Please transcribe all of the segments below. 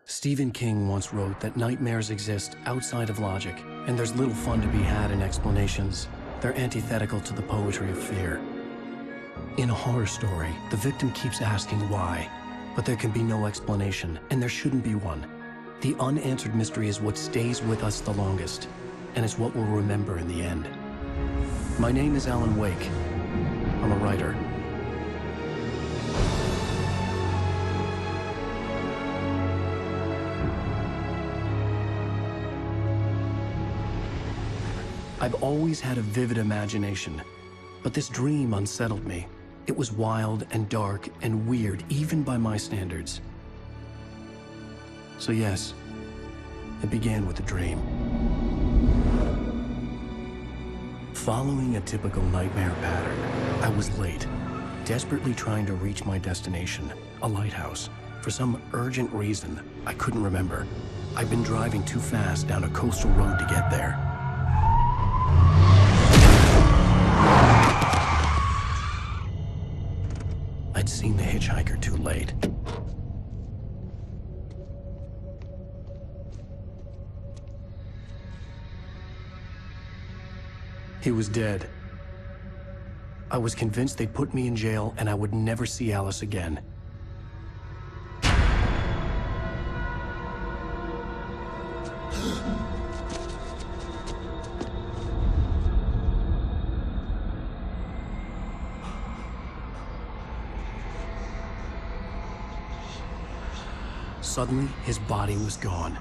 Stephen King once wrote that nightmares exist outside of logic, and there's little fun to be had in explanations. They're antithetical to the poetry of fear. In a horror story, the victim keeps asking why, but there can be no explanation, and there shouldn't be one. The unanswered mystery is what stays with us the longest, and it's what we'll remember in the end. My name is Alan Wake. I'm a writer. I've always had a vivid imagination, but this dream unsettled me. It was wild and dark and weird, even by my standards. So yes, it began with a dream. Following a typical nightmare pattern, I was late, desperately trying to reach my destination, a lighthouse. For some urgent reason, I couldn't remember. I'd been driving too fast down a coastal road to get there. I'd seen the hitchhiker too late. He was dead. I was convinced they'd put me in jail and I would never see Alice again. Suddenly, his body was gone.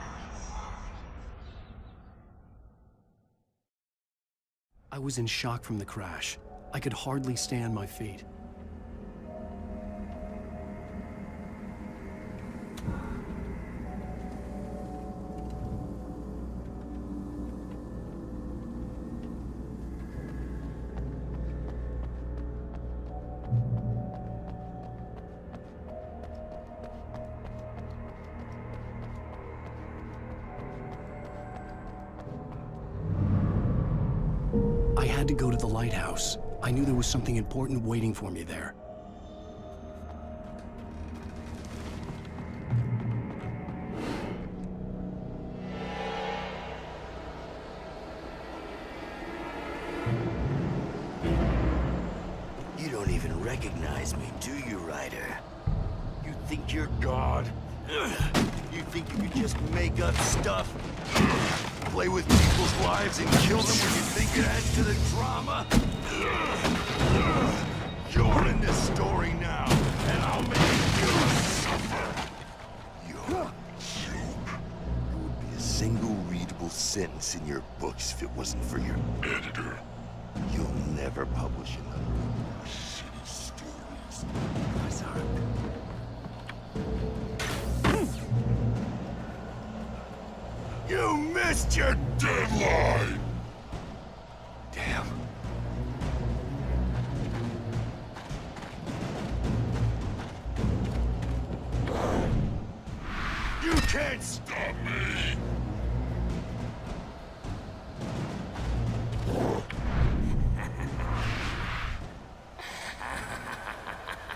I was in shock from the crash. I could hardly stand my feet. I had to go to the lighthouse. I knew there was something important waiting for me there. You don't even recognize me, do you, Ryder? You think you're God? You think you could just make up stuff? Play with people's lives and kill them when you think it adds to the drama? You're in this story now, and I'll make you suffer. You're a joke. It would be a single readable sentence in your books if it wasn't for your editor. You'll never publish another shitty stories. Sorry. You missed your deadline! Damn. You can't stop me!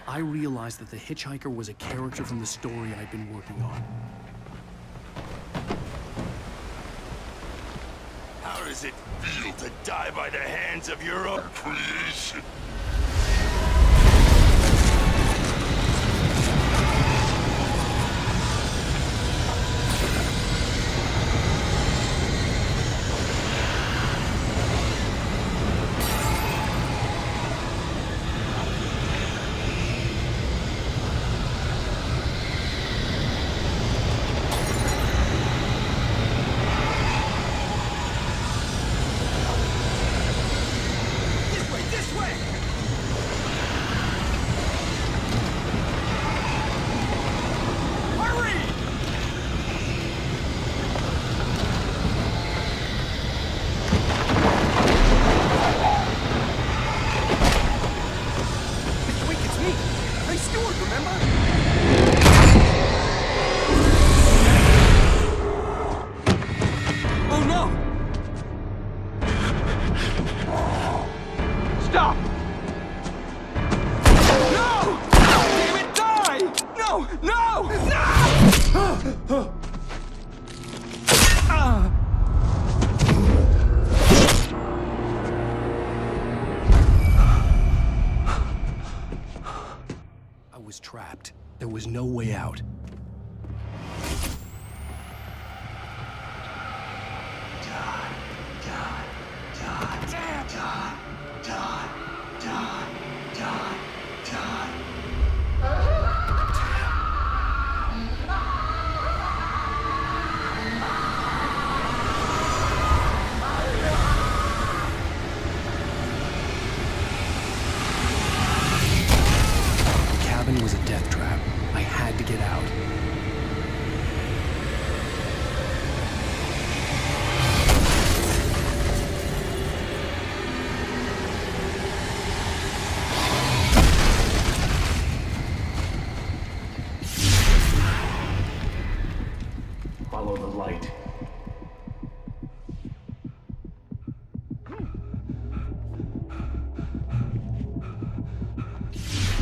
I realized that the hitchhiker was a character from the story I'd been working on. How does it feel to die by the hands of your own creation? Stop! I was trapped. There was no way out. The cabin was a death trap. I had to get out. Follow the light.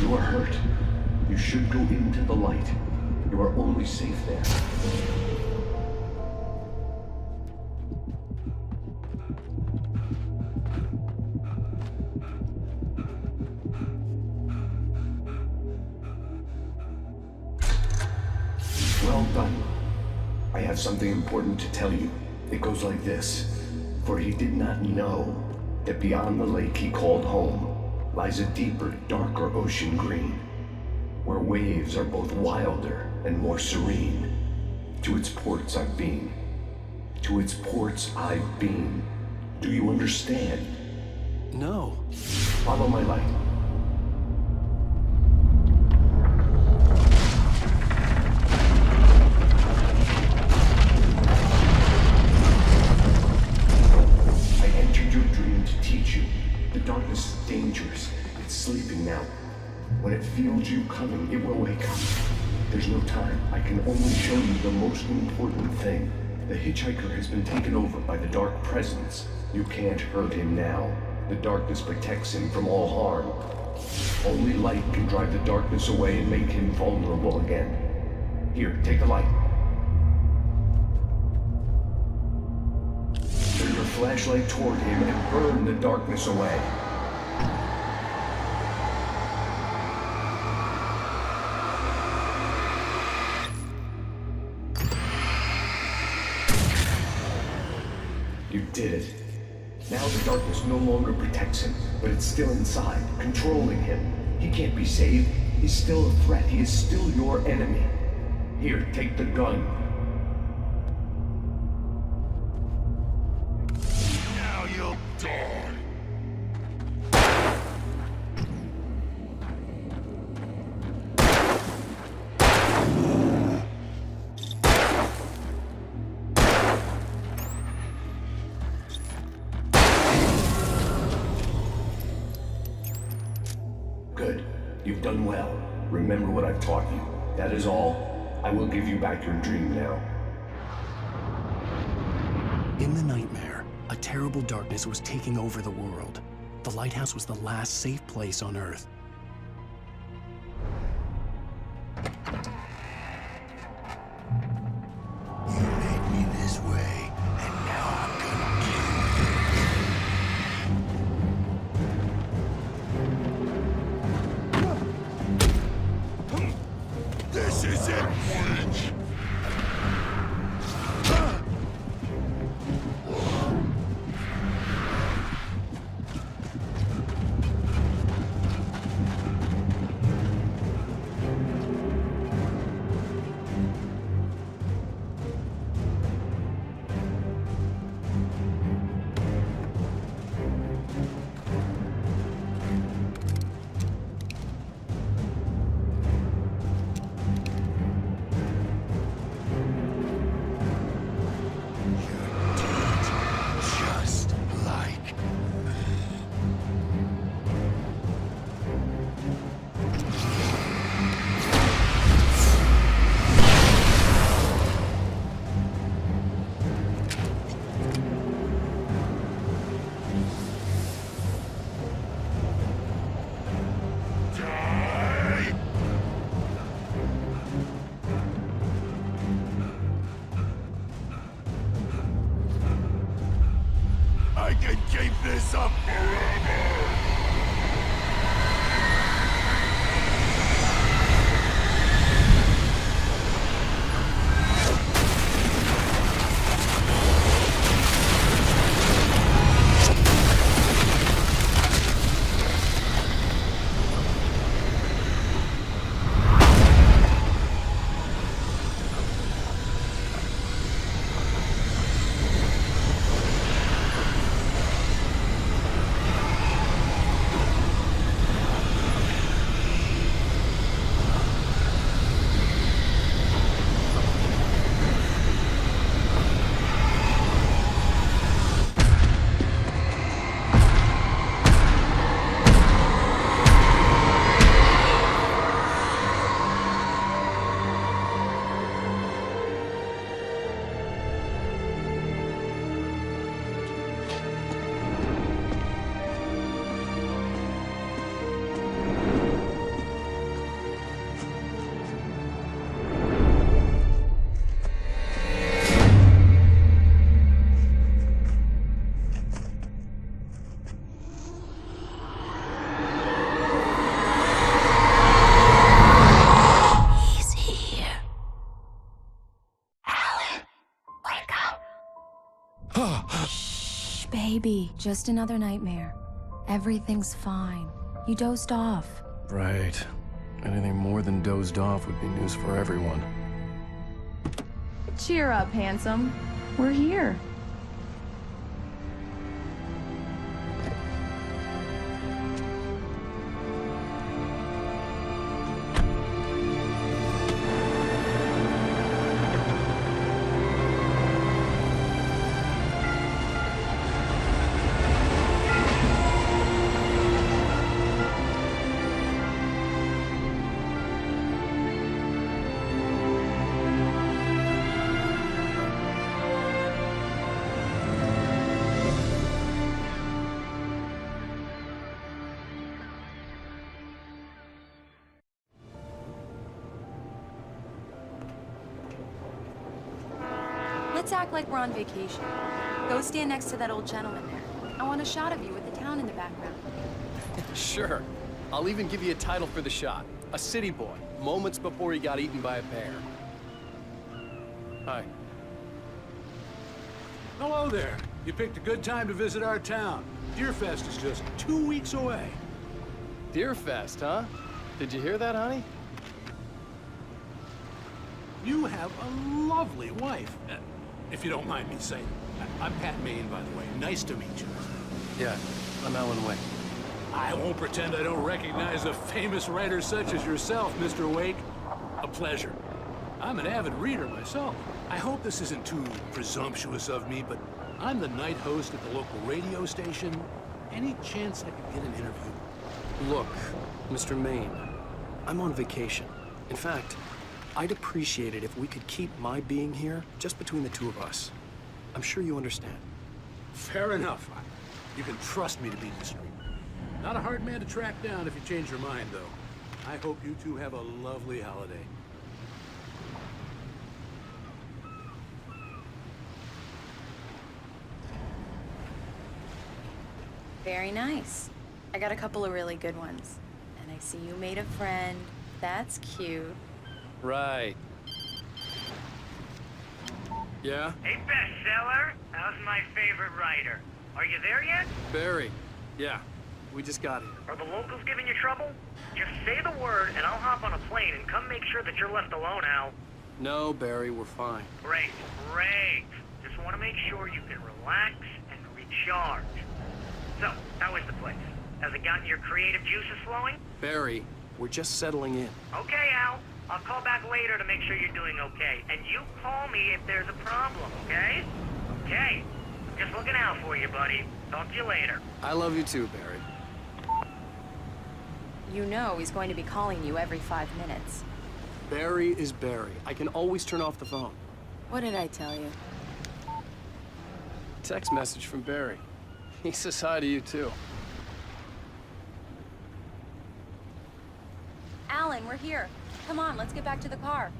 You are hurt. You should go into the light. You are only safe there. Well done. I have something important to tell you. It goes like this. For he did not know that beyond the lake he called home lies a deeper, darker ocean green, where waves are both wilder and more serene. To its ports I've been. To its ports I've been. Do you understand? No. Follow my light. I entered your dream to teach you. The darkness is dangerous. It's sleeping now. When it feels you coming, it will wake up. There's no time. I can only show you the most important thing. The hitchhiker has been taken over by the dark presence. You can't hurt him now. The darkness protects him from all harm. Only light can drive the darkness away and make him vulnerable again. Here, take the light. Turn your flashlight toward him and burn the darkness away. You did it. Now the darkness no longer protects him, but it's still inside, controlling him. He can't be saved. He's still a threat. He is still your enemy. Here, take the gun. Now you'll die. Good. You've done well. Remember what I've taught you. That is all. I will give you back your dream now. In the nightmare, a terrible darkness was taking over the world. The lighthouse was the last safe place on Earth. You made me this way, and now I'm gonna kill you. This is it, Witch! can keep this up forever! Shh, baby. Just another nightmare. Everything's fine. You dozed off. Right. Anything more than dozed off would be news for everyone. Cheer up, handsome. We're here. Let's act like we're on vacation. Go stand next to that old gentleman there. I want a shot of you with the town in the background. Sure. I'll even give you a title for the shot. A city boy, moments before he got eaten by a bear. Hi. Hello there. You picked a good time to visit our town. Deerfest is just 2 weeks away. Deerfest, huh? Did you hear that, honey? You have a lovely wife. If you don't mind me saying. I'm Pat Maine, by the way. Nice to meet you. Yeah, I'm Alan Wake. I won't pretend I don't recognize a famous writer such as yourself, Mr. Wake. A pleasure. I'm an avid reader myself. I hope this isn't too presumptuous of me, but I'm the night host at the local radio station. Any chance I could get an interview? Look, Mr. Maine, I'm on vacation. In fact, I'd appreciate it if we could keep my being here just between the two of us. I'm sure you understand. Fair enough. You can trust me to be discreet. Not a hard man to track down if you change your mind, though. I hope you two have a lovely holiday. Very nice. I got a couple of really good ones. And I see you made a friend. That's cute. Right. Yeah? Hey, bestseller. How's my favorite writer? Are you there yet? Barry. Yeah. We just got here. Are the locals giving you trouble? Just say the word and I'll hop on a plane and come make sure that you're left alone, Al. No, Barry, we're fine. Great, great. Just want to make sure you can relax and recharge. So, how is the place? Has it gotten your creative juices flowing? Barry, we're just settling in. Okay, Al. I'll call back later to make sure you're doing okay. And you call me if there's a problem, okay? Okay. I'm just looking out for you, buddy. Talk to you later. I love you too, Barry. You know he's going to be calling you every 5 minutes. Barry is Barry. I can always turn off the phone. What did I tell you? Text message from Barry. He says hi to you too. Alan, we're here. Come on, let's get back to the car.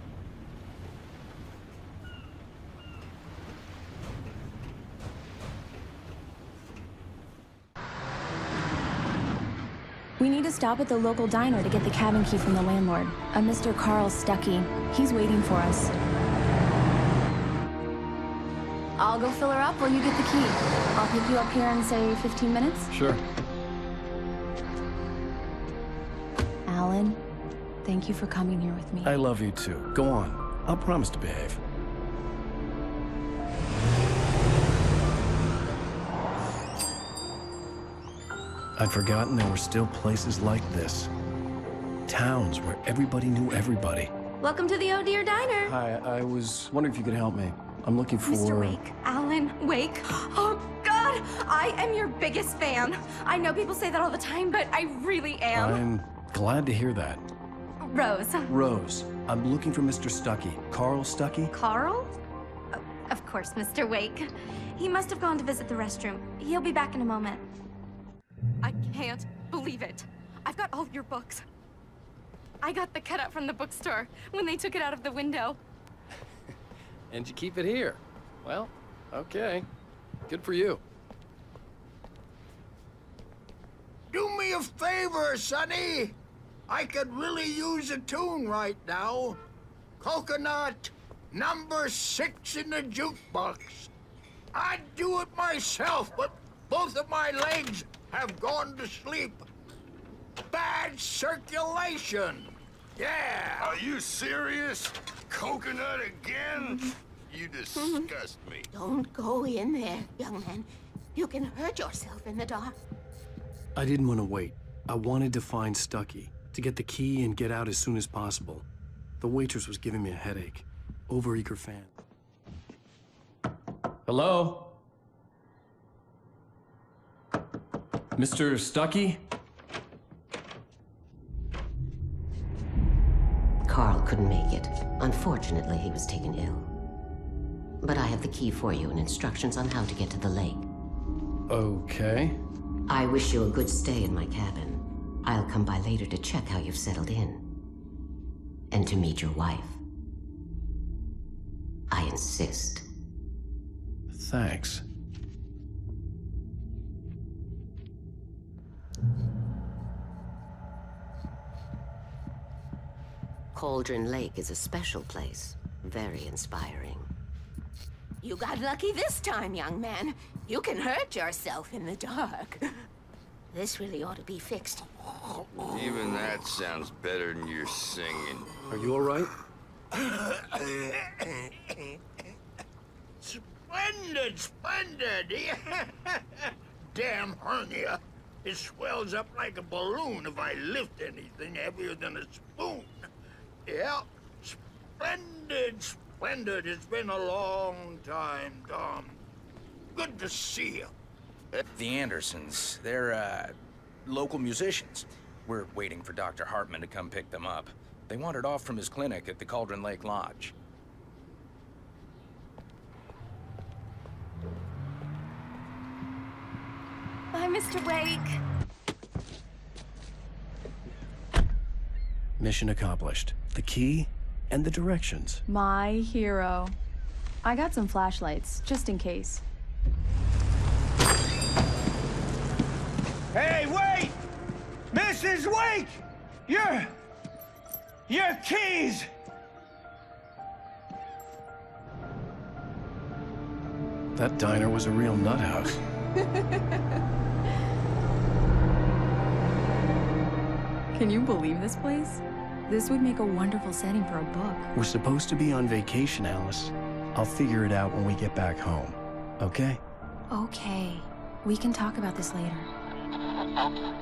We need to stop at the local diner to get the cabin key from the landlord, a Mr. Carl Stuckey. He's waiting for us. I'll go fill her up while you get the key. I'll pick you up here in, say, 15 minutes? Sure. Alan, thank you for coming here with me. I love you too. Go on. I'll promise to behave. I'd forgotten there were still places like this. Towns where everybody knew everybody. Welcome to the Oh Dear Diner. Hi, I was wondering if you could help me. I'm looking for... Mr. Wake. Alan Wake. Oh, God! I am your biggest fan. I know people say that all the time, but I really am. I'm glad to hear that. Rose. Rose, I'm looking for Mr. Stuckey. Carl Stuckey? Carl? Oh, of course, Mr. Wake. He must have gone to visit the restroom. He'll be back in a moment. I can't believe it. I've got all your books. I got the cutout from the bookstore when they took it out of the window. And you keep it here. Well, okay. Good for you. Do me a favor, Sonny. I could really use a tune right now. Coconut, number 6 in the jukebox. I'd do it myself, but both of my legs have gone to sleep. Bad circulation. Yeah. Are you serious? Coconut again? You disgust me. Don't go in there, young man. You can hurt yourself in the dark. I didn't want to wait. I wanted to find Stuckey, to get the key and get out as soon as possible. The waitress was giving me a headache. Overeager fan. Hello? Mr. Stuckey? Carl couldn't make it. Unfortunately, he was taken ill. But I have the key for you and instructions on how to get to the lake. Okay. I wish you a good stay in my cabin. I'll come by later to check how you've settled in. And to meet your wife. I insist. Thanks. Cauldron Lake is a special place. Very inspiring. You got lucky this time, young man. You can hurt yourself in the dark. This really ought to be fixed. Even that sounds better than your singing. Are you all right? Splendid, splendid. Damn hernia. It swells up like a balloon if I lift anything heavier than a spoon. Yeah, splendid, splendid. It's been a long time, Tom. Good to see you. The Andersons, they're, local musicians. We're waiting for Dr. Hartman to come pick them up. They wandered off from his clinic at the Cauldron Lake Lodge. Bye, Mr. Wake. Mission accomplished. The key and the directions. My hero. I got some flashlights, just in case. Hey, wait! Mrs. Wake! Your keys! That diner was a real nut house. Can you believe this place? This would make a wonderful setting for a book. We're supposed to be on vacation, Alice. I'll figure it out when we get back home. Okay? Okay. We can talk about this later.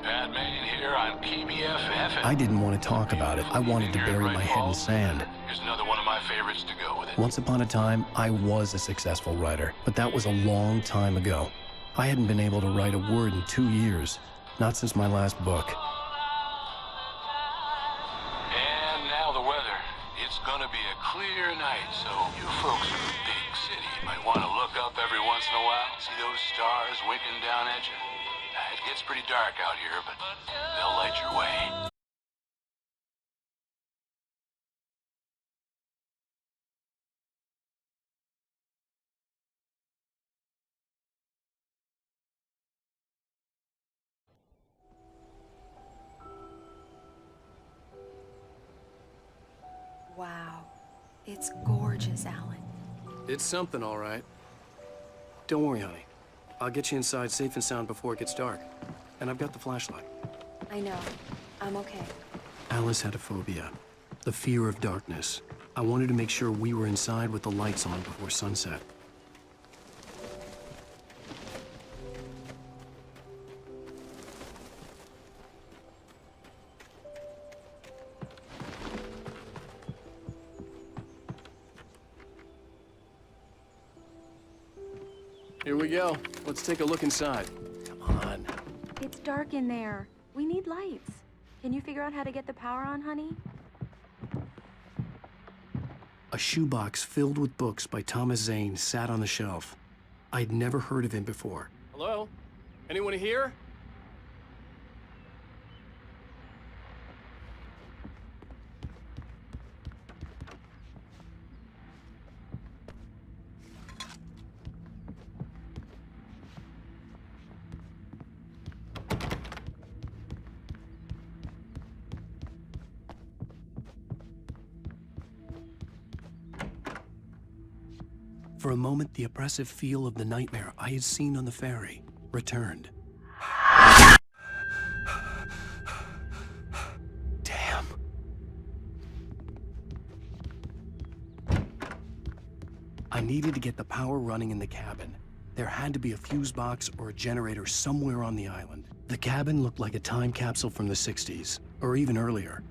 Bad man here on PBFF. I didn't want to talk about it. I wanted to bury my head in sand. Here's another one of my favorites to go with it. Once upon a time, I was a successful writer, but that was a long time ago. I hadn't been able to write a word in 2 years, not since my last book. And now the weather. It's gonna be a clear night, so you folks in the big city might want to look up every once in a while, see those stars winking down at you. It gets pretty dark out here, but they'll light your way. It's gorgeous, Alan. It's something, all right. Don't worry, honey. I'll get you inside safe and sound before it gets dark. And I've got the flashlight. I know. I'm okay. Alice had a phobia, the fear of darkness. I wanted to make sure we were inside with the lights on before sunset. Here we go. Let's take a look inside. Come on. It's dark in there. We need lights. Can you figure out how to get the power on, honey? A shoebox filled with books by Thomas Zane sat on the shelf. I'd never heard of him before. Hello? Anyone here? For a moment, the oppressive feel of the nightmare I had seen on the ferry returned. Damn. I needed to get the power running in the cabin. There had to be a fuse box or a generator somewhere on the island. The cabin looked like a time capsule from the 60s, or even earlier.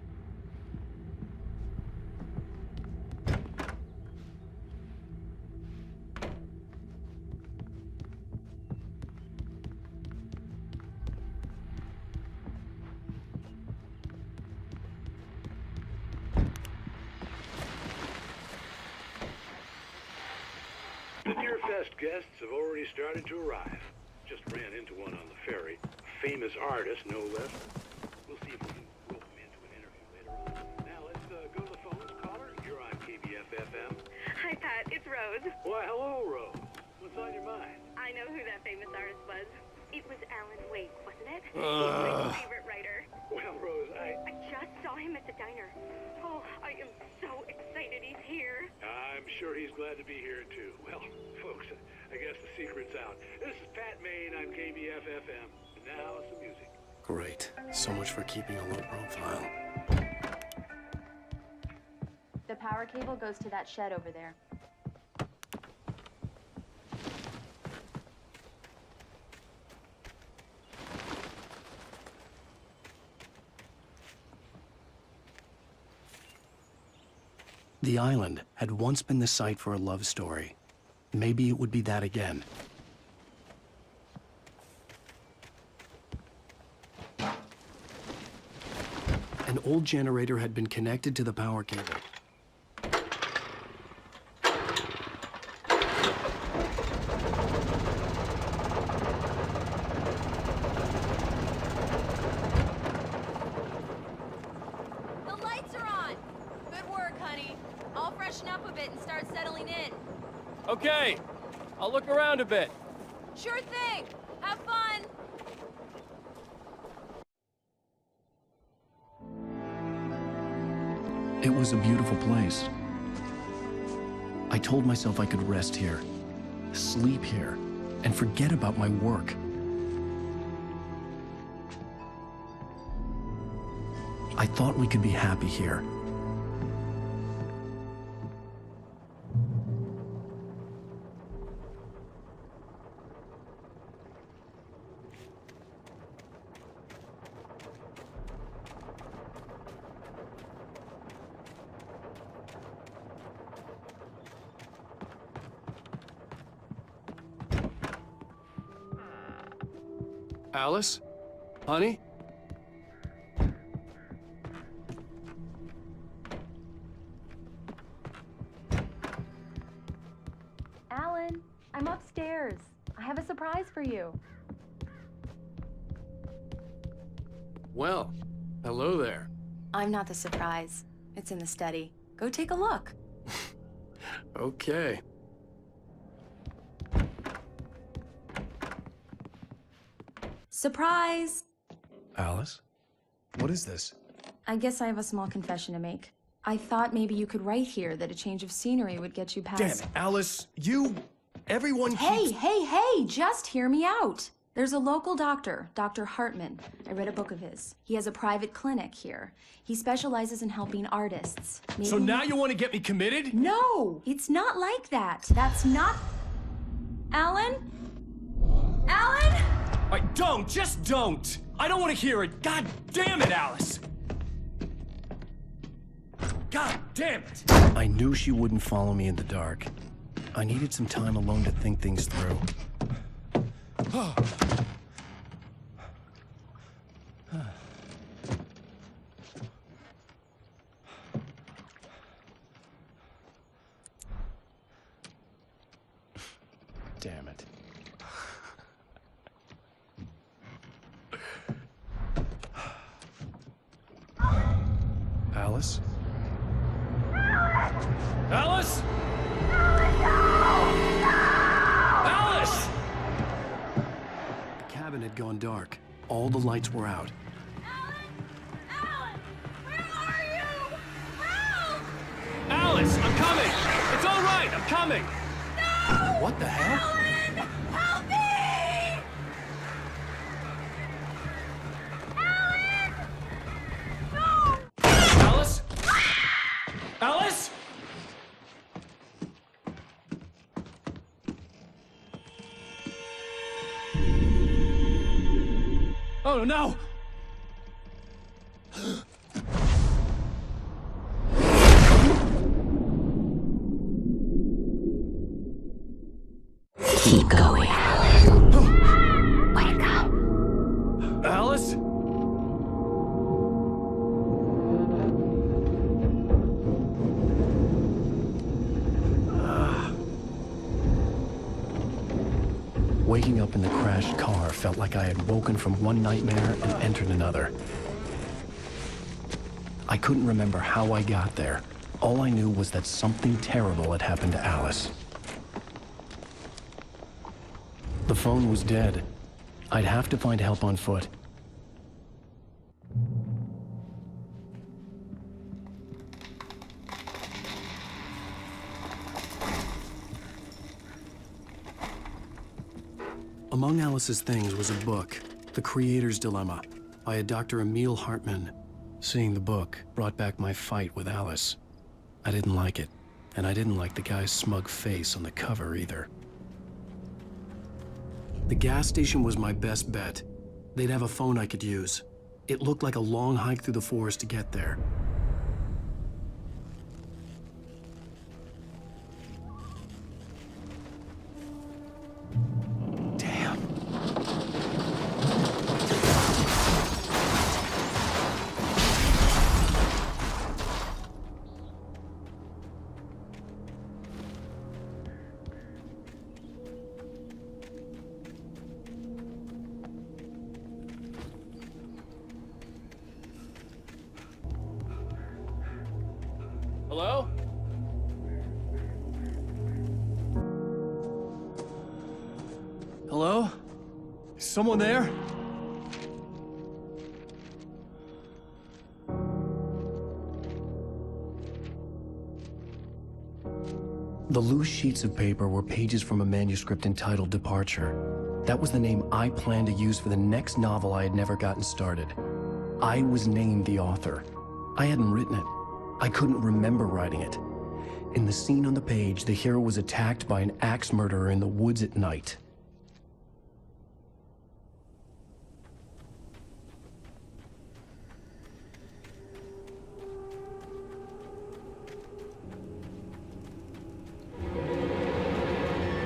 Your fest guests have already started to arrive. Just ran into one on the ferry. A famous artist, no less. We'll see if we can rope him into an interview later on. Now let's go to the phones. Caller, you're on KBF-FM. Hi, Pat. It's Rose. Why, hello, Rose. What's on your mind? I know who that famous artist was. It was Alan Wake, wasn't it? He's my favorite writer. Well, Rose, I just saw him at the diner. Oh, I am so excited he's here. I'm sure he's glad to be here, too. Well, folks, I guess the secret's out. This is Pat Maine on KBF-FM. And now, some music. Great. So much for keeping a low profile. The power cable goes to that shed over there. The island had once been the site for a love story. Maybe it would be that again. An old generator had been connected to the power cable. The lights are on! Good work, honey. I'll freshen up a bit and start settling in. Okay. I'll look around a bit. Sure thing! Have fun! It was a beautiful place. I told myself I could rest here, sleep here, and forget about my work. I thought we could be happy here. Alice? Honey? Alan, I'm upstairs. I have a surprise for you. Well, hello there. I'm not the surprise. It's in the study. Go take a look. Okay. Surprise! Alice? What is this? I guess I have a small confession to make. I thought maybe you could write here that a change of scenery would get you past... Damn it, Alice, everyone Hey, keeps... hey, just hear me out. There's a local doctor, Dr. Hartman. I read a book of his. He has a private clinic here. He specializes in helping artists. Maybe... So now you want to get me committed? No, it's not like that. That's not... Alan? Alan? Just don't! I don't want to hear it! God damn it, Alice! God damn it! I knew she wouldn't follow me in the dark. I needed some time alone to think things through. Damn it. Alice? Alice? Alice! The cabin had gone dark. All the lights were out. Alice, I'm coming! It's all right, I'm coming! No! What the hell? Alan! Help me! Alan! No! Alice? Alice? Oh no! Keep going. Wake up. Alice? Waking up in the crashed car felt like I had woken from one nightmare and entered another. I couldn't remember how I got there. All I knew was that something terrible had happened to Alice. The phone was dead. I'd have to find help on foot. Among Alice's things was a book, The Creator's Dilemma, by a Dr. Emil Hartman. Seeing the book brought back my fight with Alice. I didn't like it, and I didn't like the guy's smug face on the cover either. The gas station was my best bet. They'd have a phone I could use. It looked like a long hike through the forest to get there. Hello? Hello? Is someone there? The loose sheets of paper were pages from a manuscript entitled Departure. That was the name I planned to use for the next novel I had never gotten started. I was named the author. I hadn't written it. I couldn't remember writing it. In the scene on the page, the hero was attacked by an axe murderer in the woods at night.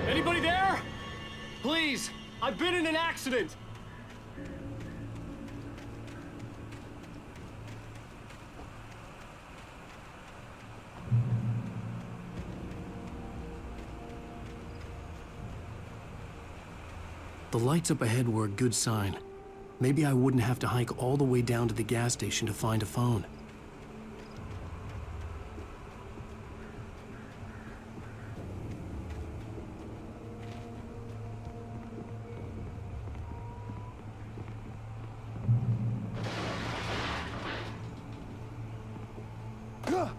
Anybody there? Please, I've been in an accident. The lights up ahead were a good sign. Maybe I wouldn't have to hike all the way down to the gas station to find a phone.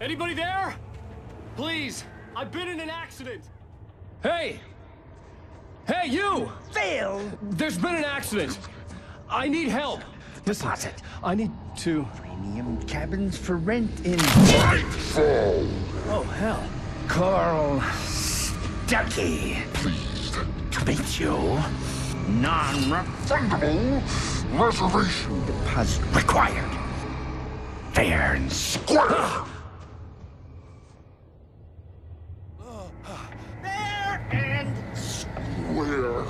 Anybody there? Please, I've been in an accident. Hey! Hey, you! Phil! There's been an accident. I need help. Listen, I need to... Premium cabins for rent in... Oh, hell. Carl Stuckey. Pleased to meet you. Non-refundable reservation deposit required. Fair and square. Fair and square.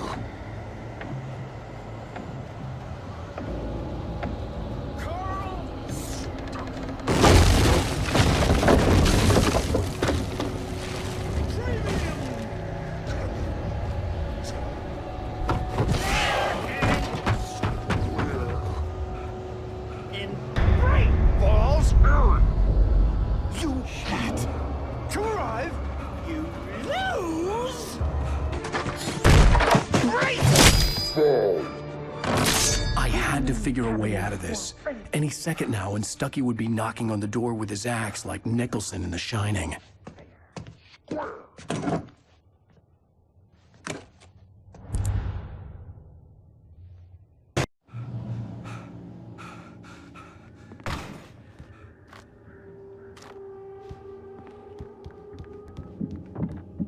I had to figure a way out of this. Any second now, and Stuckey would be knocking on the door with his axe like Nicholson in The Shining.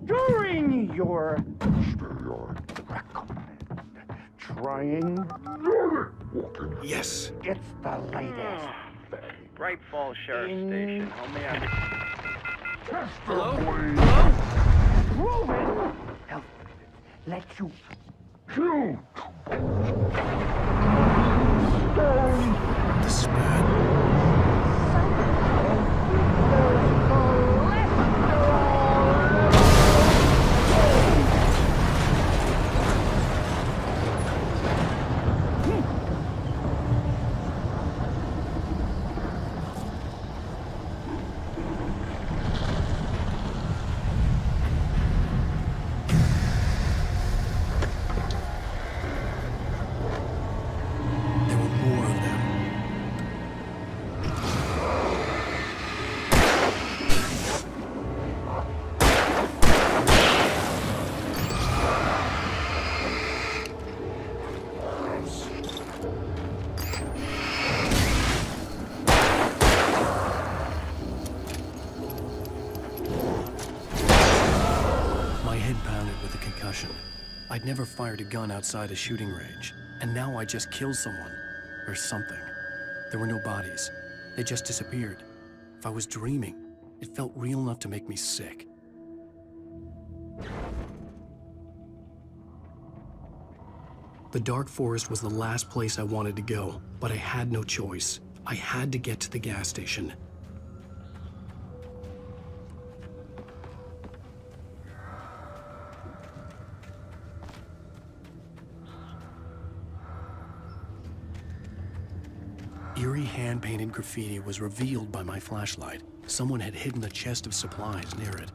During your trying. Yes. It's the latest. Bright Falls Sheriff Station. Homie, Hello? Roman! Now, let you shoot. This is bad. I'd never fired a gun outside a shooting range, and now I just killed someone. Or something. There were no bodies. They just disappeared. If I was dreaming, it felt real enough to make me sick. The dark forest was the last place I wanted to go, but I had no choice. I had to get to the gas station. Eerie hand-painted graffiti was revealed by my flashlight. Someone had hidden a chest of supplies near it.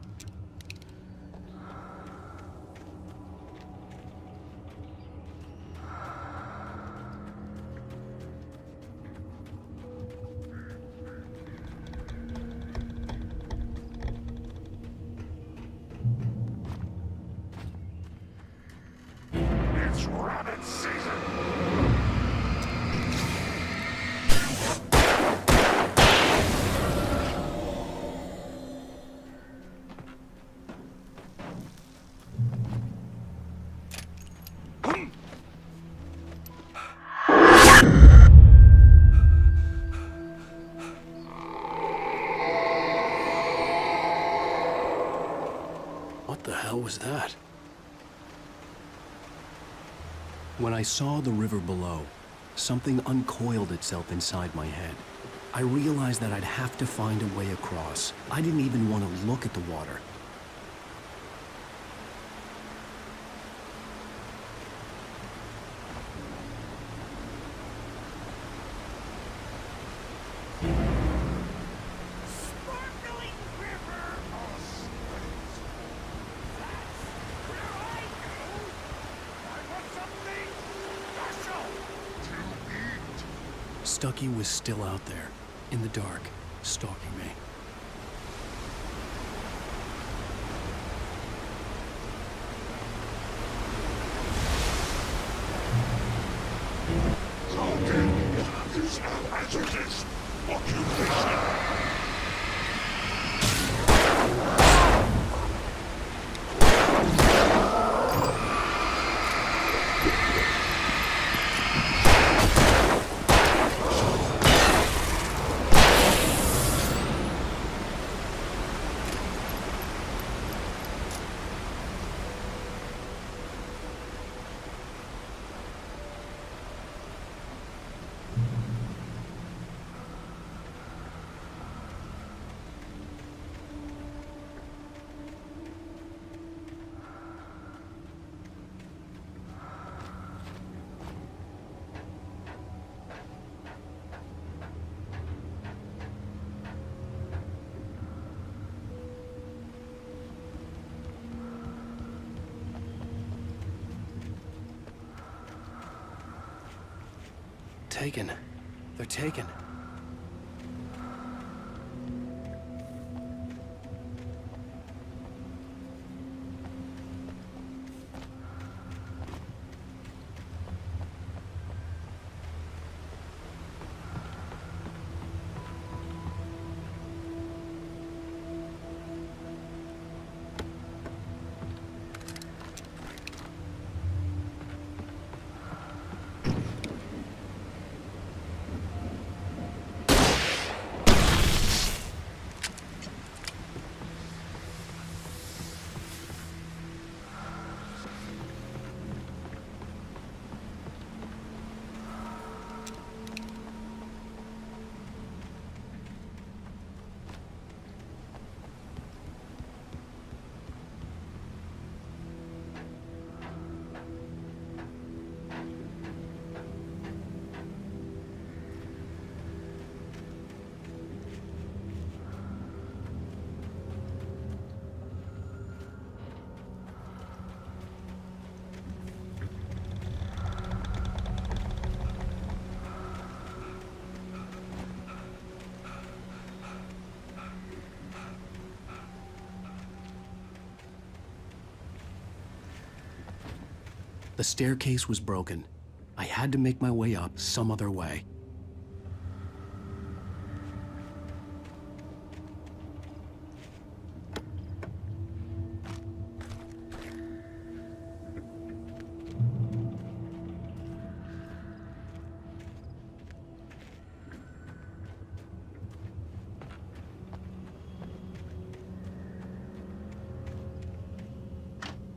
It's rabbit season! What the hell was that? When I saw the river below, something uncoiled itself inside my head. I realized that I'd have to find a way across. I didn't even want to look at the water. Stuckey was still out there, in the dark, stalking me. hazardous occupation. Taken. They're taken. The staircase was broken. I had to make my way up some other way.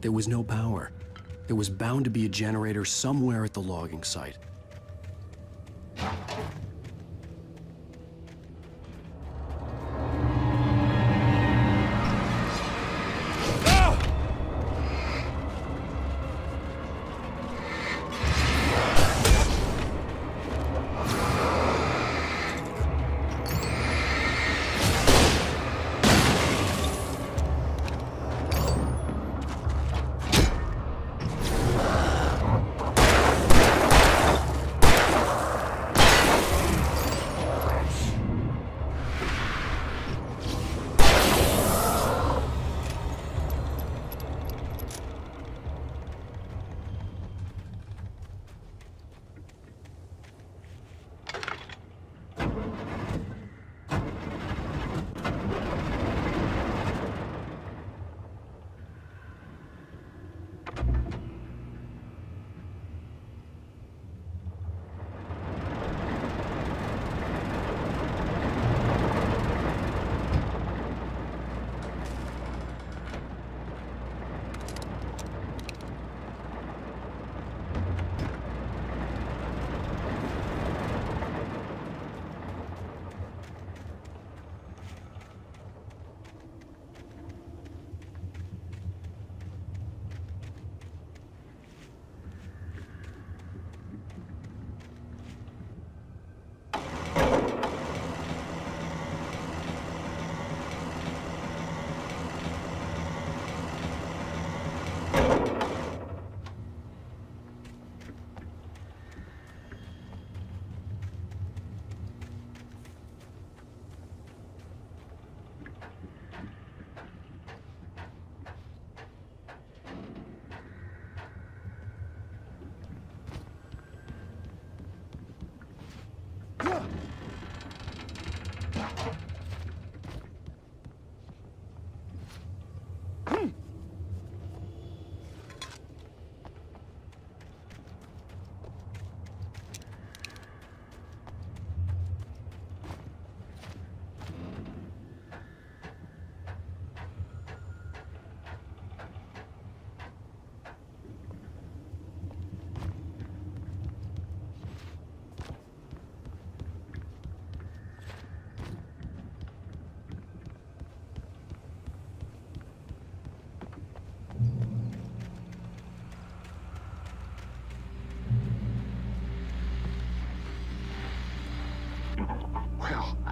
There was no power. There was bound to be a generator somewhere at the logging site.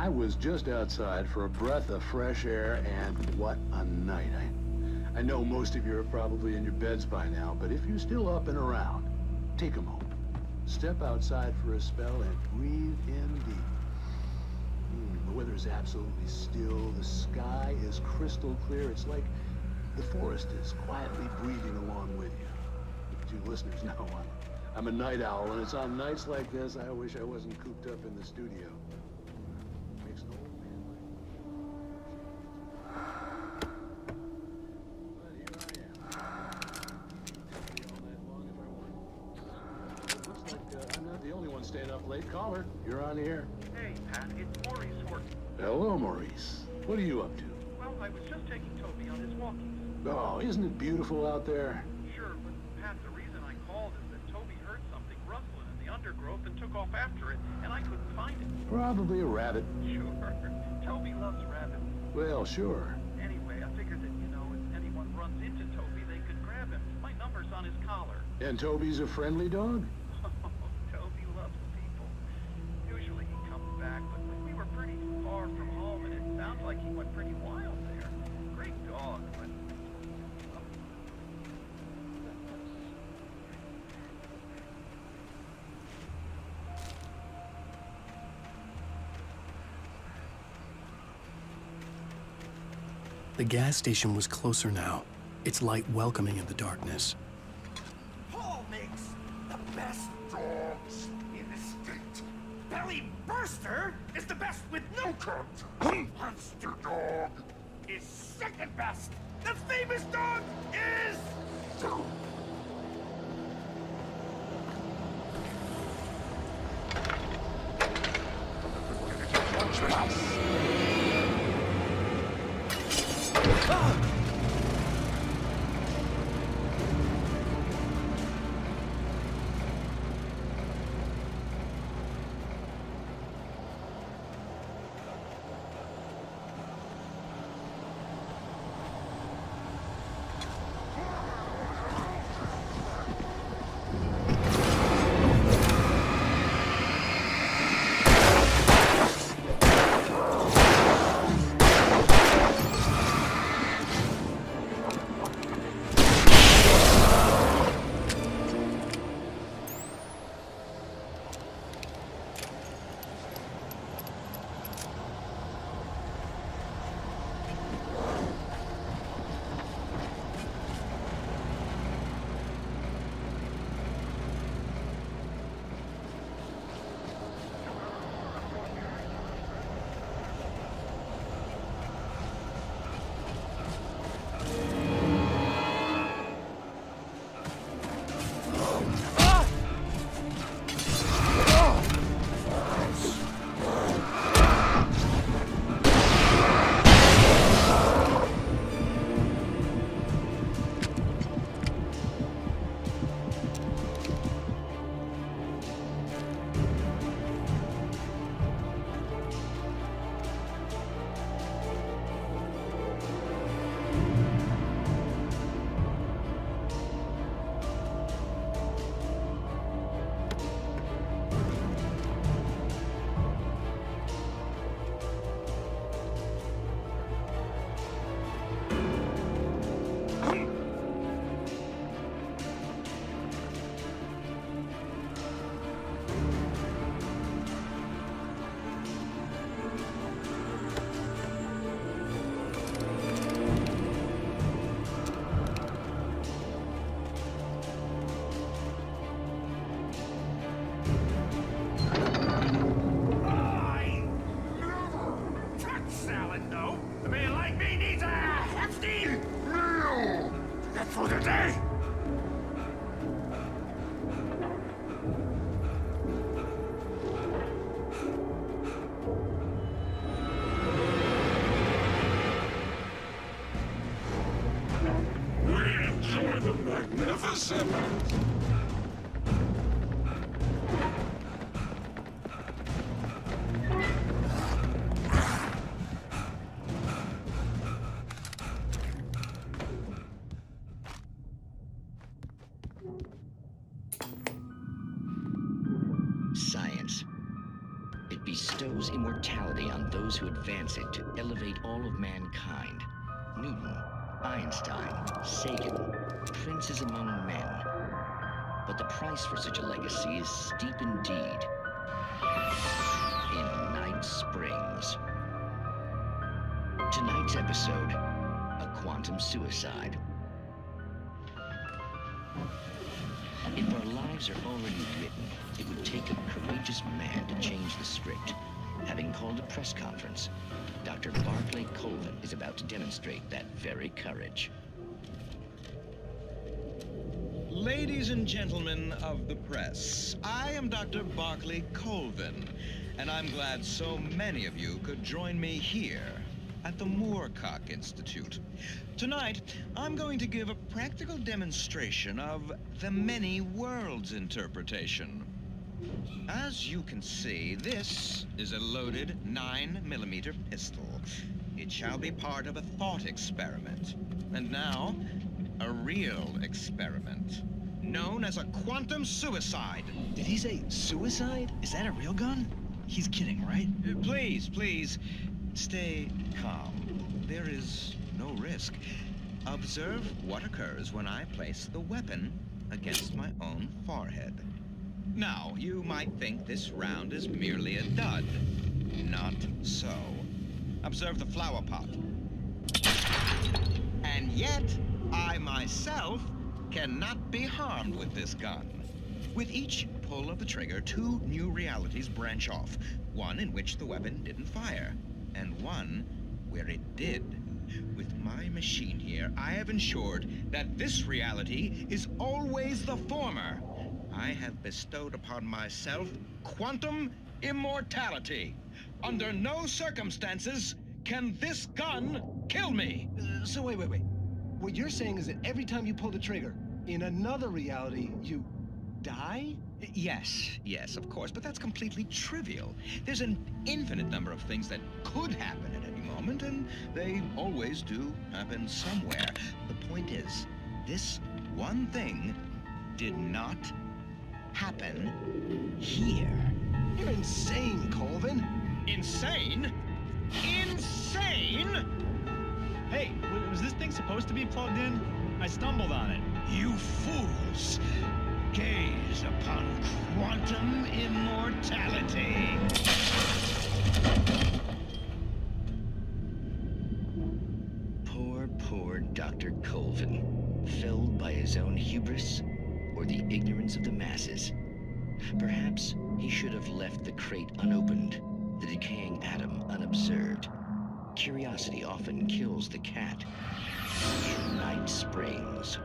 I was just outside for a breath of fresh air, and what a night. I know most of you are probably in your beds by now, but if you're still up and around, take a moment. Step outside for a spell and breathe in deep. The weather is absolutely still. The sky is crystal clear. It's like the forest is quietly breathing along with you. But you listeners know I'm a night owl, and it's on nights like this I wish I wasn't cooped up in the studio. Makes an old man but here I am. All night long if I want. Looks like I'm not the only one staying up late. Caller, you're on the air. Hey, Pat, it's Maurice Horton. Hello, Maurice. What are you up to? Well, I was just taking Toby on his walkies. Oh, isn't it beautiful out there? Sure, but Pat, the reason I called is that Toby heard something rustling in the undergrowth and took off after it, and I couldn't find it. Probably a rabbit. Sure. Toby loves rabbits. Well, sure. Anyway, I figured that, if anyone runs into Toby, they could grab him. My number's on his collar. And Toby's a friendly dog? Toby loves people. Usually he comes back, but we were pretty far from home, and it sounds like he went pretty wild there. Great dog, but... The gas station was closer now, its light welcoming in the darkness. Paul makes the best dogs in the state. Belly Burster is the best with no cut. Monster Dog is second best. The famous dog is... Watch your house. For the day! We enjoy the magnificent! bestows immortality on those who advance it to elevate all of mankind. Newton, Einstein, Sagan, princes among men. But the price for such a legacy is steep indeed. In Night Springs. Tonight's episode, a quantum suicide. If our lives are already written, it would take a courageous man to change the script. Having called a press conference, Dr. Barclay Colvin is about to demonstrate that very courage. Ladies and gentlemen of the press, I am Dr. Barclay Colvin, and I'm glad so many of you could join me here at the Moorcock Institute. Tonight, I'm going to give a practical demonstration of the many worlds interpretation. As you can see, this is a loaded 9mm pistol. It shall be part of a thought experiment. And now, a real experiment, known as a quantum suicide. Did he say suicide? Is that a real gun? He's kidding, right? Please, stay calm. There is no risk. Observe what occurs when I place the weapon against my own forehead. Now, you might think this round is merely a dud. Not so. Observe the flower pot. And yet, I myself cannot be harmed with this gun. With each pull of the trigger, 2 new realities branch off. One in which the weapon didn't fire, and one where it did. With my machine here, I have ensured that this reality is always the former. I have bestowed upon myself quantum immortality. Under no circumstances can this gun kill me. So wait. What you're saying is that every time you pull the trigger, in another reality, you die? Yes, of course, but that's completely trivial. There's an infinite number of things that could happen at any moment, and they always do happen somewhere. The point is, this one thing did not happen here. You're insane, Colvin. Insane? Insane? Hey, was this thing supposed to be plugged in? I stumbled on it. You fools! Gaze upon quantum immortality. Poor Dr. Colvin, felled by his own hubris or the ignorance of the masses. Perhaps he should have left the crate unopened, the decaying atom unobserved. Curiosity often kills the cat. In Night Springs.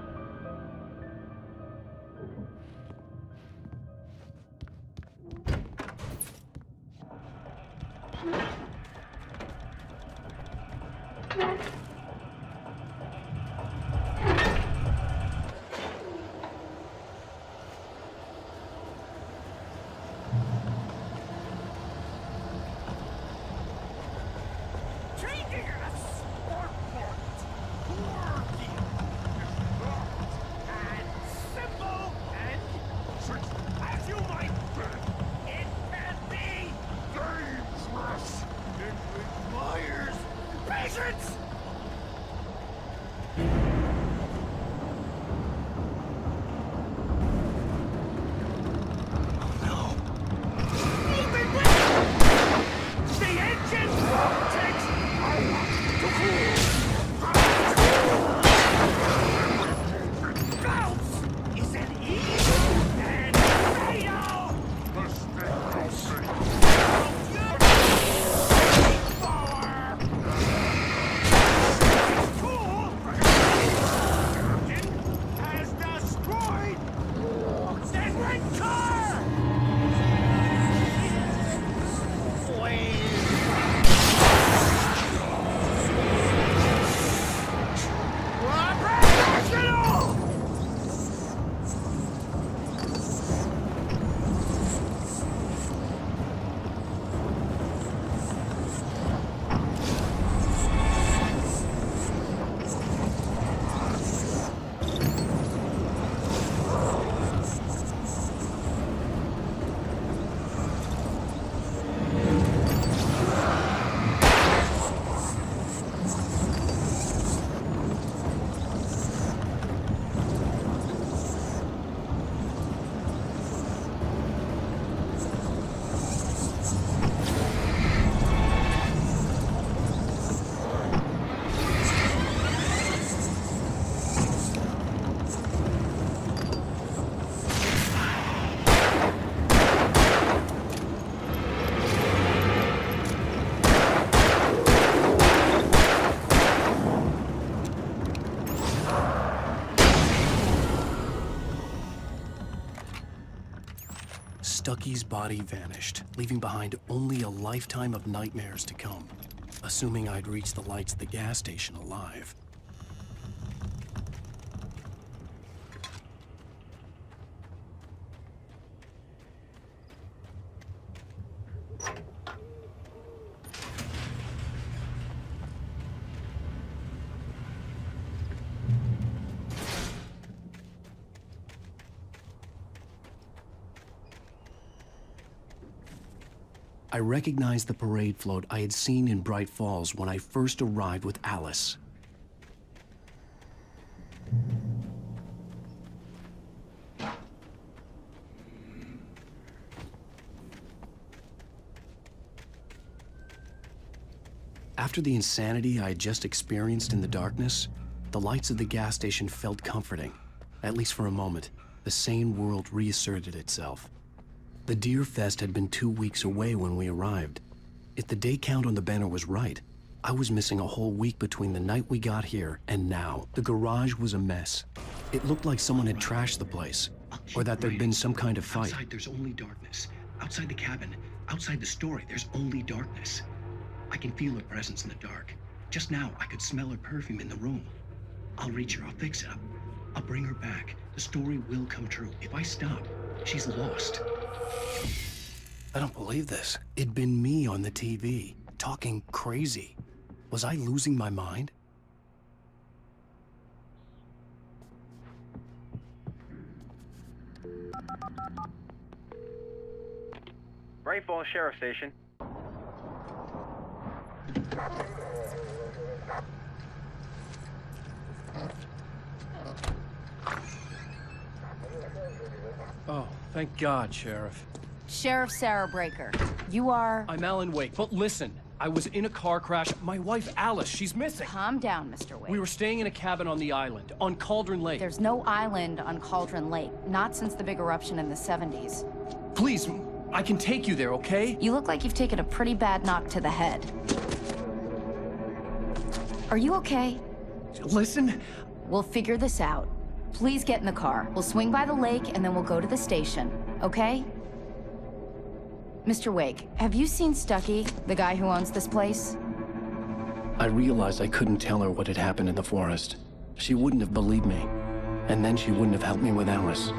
Vicky's body vanished, leaving behind only a lifetime of nightmares to come, assuming I'd reach the lights at the gas station alive. I recognized the parade float I had seen in Bright Falls when I first arrived with Alice. After the insanity I had just experienced in the darkness, the lights of the gas station felt comforting. At least for a moment, the sane world reasserted itself. The Deer Fest had been 2 weeks away when we arrived. If the day count on the banner was right, I was missing a whole week between the night we got here and now. The garage was a mess. It looked like someone had trashed the place, or that there'd been some kind of fight. Outside, there's only darkness. Outside the cabin, outside the story, there's only darkness. I can feel her presence in the dark. Just now, I could smell her perfume in the room. I'll reach her, I'll fix it up. I'll bring her back. The story will come true. If I stop, she's lost. I don't believe this. It'd been me on the TV, talking crazy. Was I losing my mind? Bright Falls Sheriff Station. Oh, thank God, Sheriff. Sheriff Sarah Breaker. You are... I'm Alan Wake, but listen. I was in a car crash. My wife, Alice, she's missing. Calm down, Mr. Wake. We were staying in a cabin on the island, on Cauldron Lake. There's no island on Cauldron Lake. Not since the big eruption in the 70s. Please, I can take you there, okay? You look like you've taken a pretty bad knock to the head. Are you okay? Listen. We'll figure this out. Please get in the car. We'll swing by the lake and then we'll go to the station, okay? Mr. Wake, have you seen Stucky, the guy who owns this place? I realized I couldn't tell her what had happened in the forest. She wouldn't have believed me, and then she wouldn't have helped me with Alice.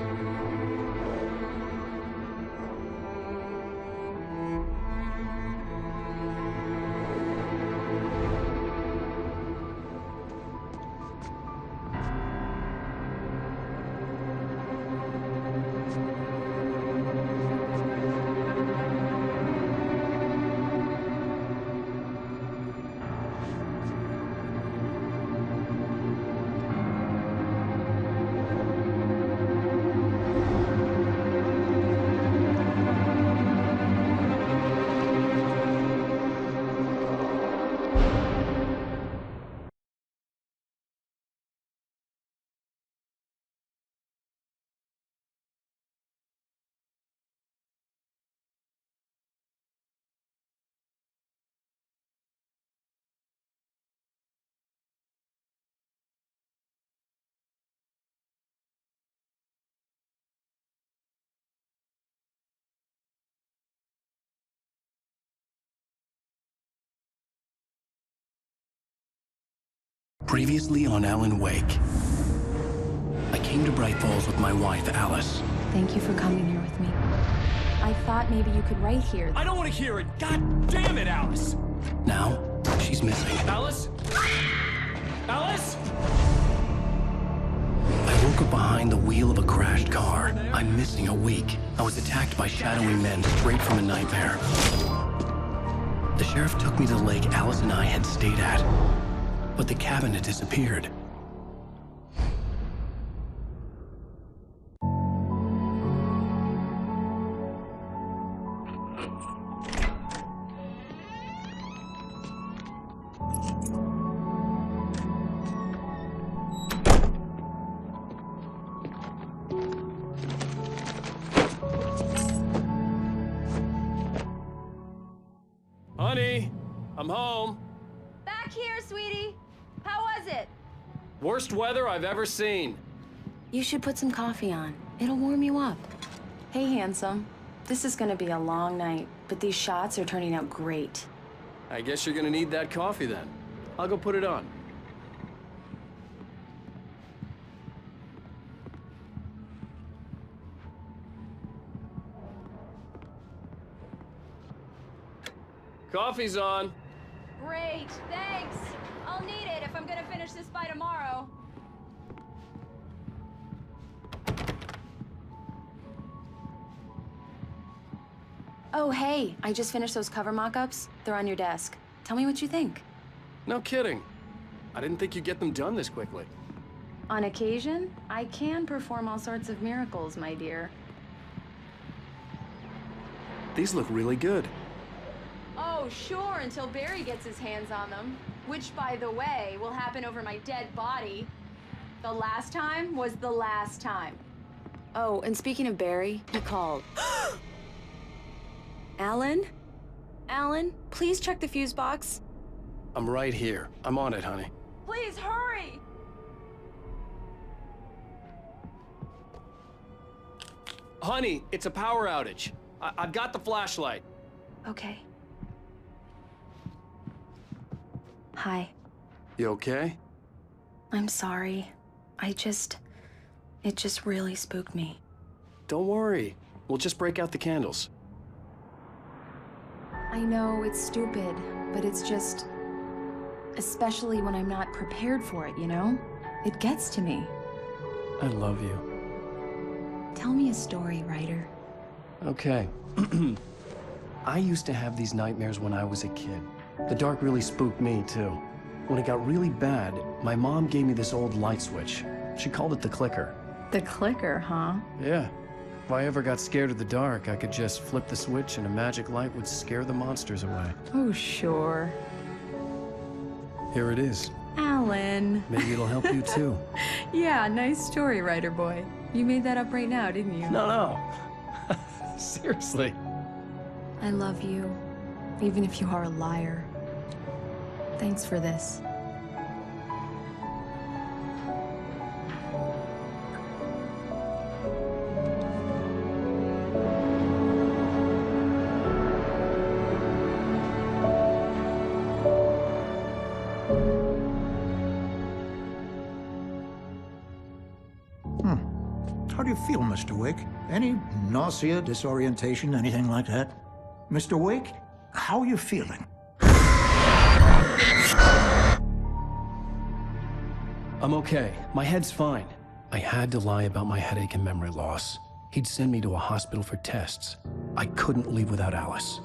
Previously on Alan Wake. I came to Bright Falls with my wife, Alice. Thank you for coming here with me. I thought maybe you could write here. I don't want to hear it! God damn it, Alice! Now, she's missing. Alice? Alice? I woke up behind the wheel of a crashed car. I'm missing a week. I was attacked by shadowy men straight from a nightmare. The sheriff took me to the lake Alice and I had stayed at. But the cabin had disappeared. Honey, I'm home. Back here, sweetie. How was it? Worst weather I've ever seen. You should put some coffee on. It'll warm you up. Hey, handsome. This is gonna be a long night, but these shots are turning out great. I guess you're gonna need that coffee then. I'll go put it on. Coffee's on. Great, thanks. I'll need it if I'm gonna finish this by tomorrow. Oh, hey, I just finished those cover mock-ups. They're on your desk. Tell me what you think. No kidding. I didn't think you'd get them done this quickly. On occasion, I can perform all sorts of miracles, my dear. These look really good. Oh, sure, until Barry gets his hands on them. Which, by the way, will happen over my dead body. The last time was the last time. Oh, and speaking of Barry, he called. Alan? Alan, please check the fuse box. I'm right here. I'm on it, honey. Please hurry! Honey, it's a power outage. I've got the flashlight. Okay. Hi. You okay? I'm sorry. It just really spooked me. Don't worry. We'll just break out the candles. I know it's stupid, but it's just... especially when I'm not prepared for it, you know? It gets to me. I love you. Tell me a story, writer. Okay. I used to have these nightmares when I was a kid. The dark really spooked me, too. When it got really bad, my mom gave me this old light switch. She called it the clicker. The clicker, huh? Yeah. If I ever got scared of the dark, I could just flip the switch and a magic light would scare the monsters away. Oh, sure. Here it is. Alan. Maybe it'll help you, too. Yeah, nice story, writer boy. You made that up right now, didn't you? No. Seriously. I love you, even if you are a liar. Thanks for this. How do you feel, Mr. Wake? Any nausea, disorientation, anything like that? Mr. Wake, how are you feeling? I'm okay. My head's fine. I had to lie about my headache and memory loss. He'd send me to a hospital for tests. I couldn't leave without Alice.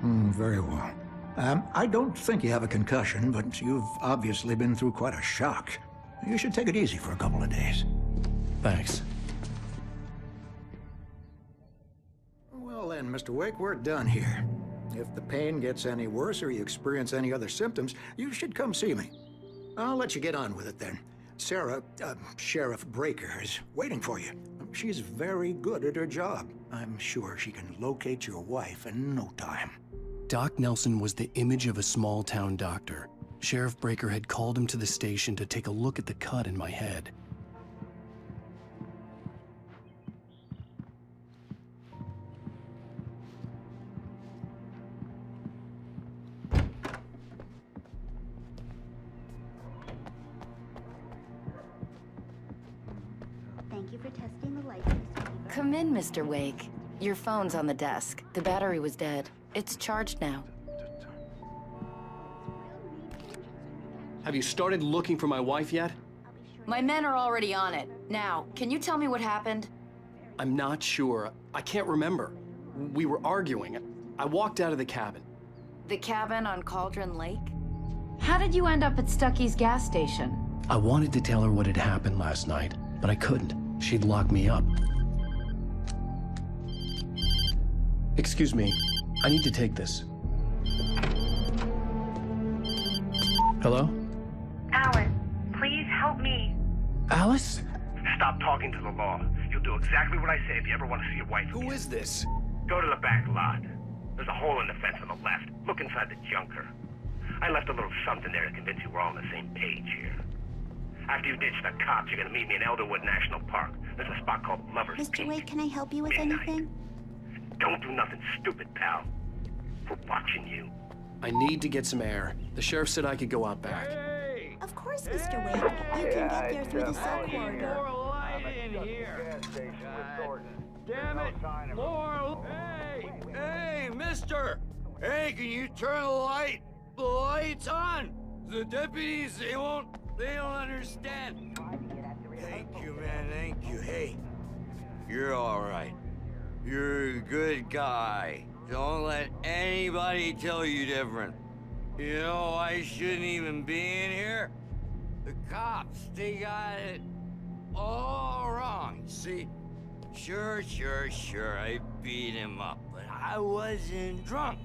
Very well. I don't think you have a concussion, but you've obviously been through quite a shock. You should take it easy for a couple of days. Thanks. Well then, Mr. Wake, we're done here. If the pain gets any worse or you experience any other symptoms, you should come see me. I'll let you get on with it then. Sarah, Sheriff Breaker, is waiting for you. She's very good at her job. I'm sure she can locate your wife in no time. Doc Nelson was the image of a small-town doctor. Sheriff Breaker had called him to the station to take a look at the cut in my head. Thank you for testing the lights, Mr. Weaver. Come in, Mr. Wake. Your phone's on the desk. The battery was dead. It's charged now. Have you started looking for my wife yet? My men are already on it. Now, can you tell me what happened? I'm not sure. I can't remember. We were arguing. I walked out of the cabin. The cabin on Cauldron Lake? How did you end up at Stucky's gas station? I wanted to tell her what had happened last night, but I couldn't. She'd lock me up. Excuse me. I need to take this. Hello? Alan, please help me. Alice? Stop talking to the law. You'll do exactly what I say if you ever want to see your wife again. Who is this? Go to the back lot. There's a hole in the fence on the left. Look inside the junker. I left a little something there to convince you we're all on the same page here. After you ditch the cops, you're gonna meet me in Elderwood National Park. There's a spot called Lover's Mr. Peak. Wake, can I help you with Midnight. anything? Don't do nothing stupid, pal. We're watching you. I need to get some air. The sheriff said I could go out back. Of course, Mr. Wake. You can get there through the cell corridor. More light in here. Damn it! More. Hey, mister! Hey, can you turn the lights on? The deputies, they don't understand. Thank you, man, thank you. Hey, you're all right. You're a good guy. Don't let anybody tell you different. You know, I shouldn't even be in here. The cops, they got it all wrong. See, sure, I beat him up, but I wasn't drunk.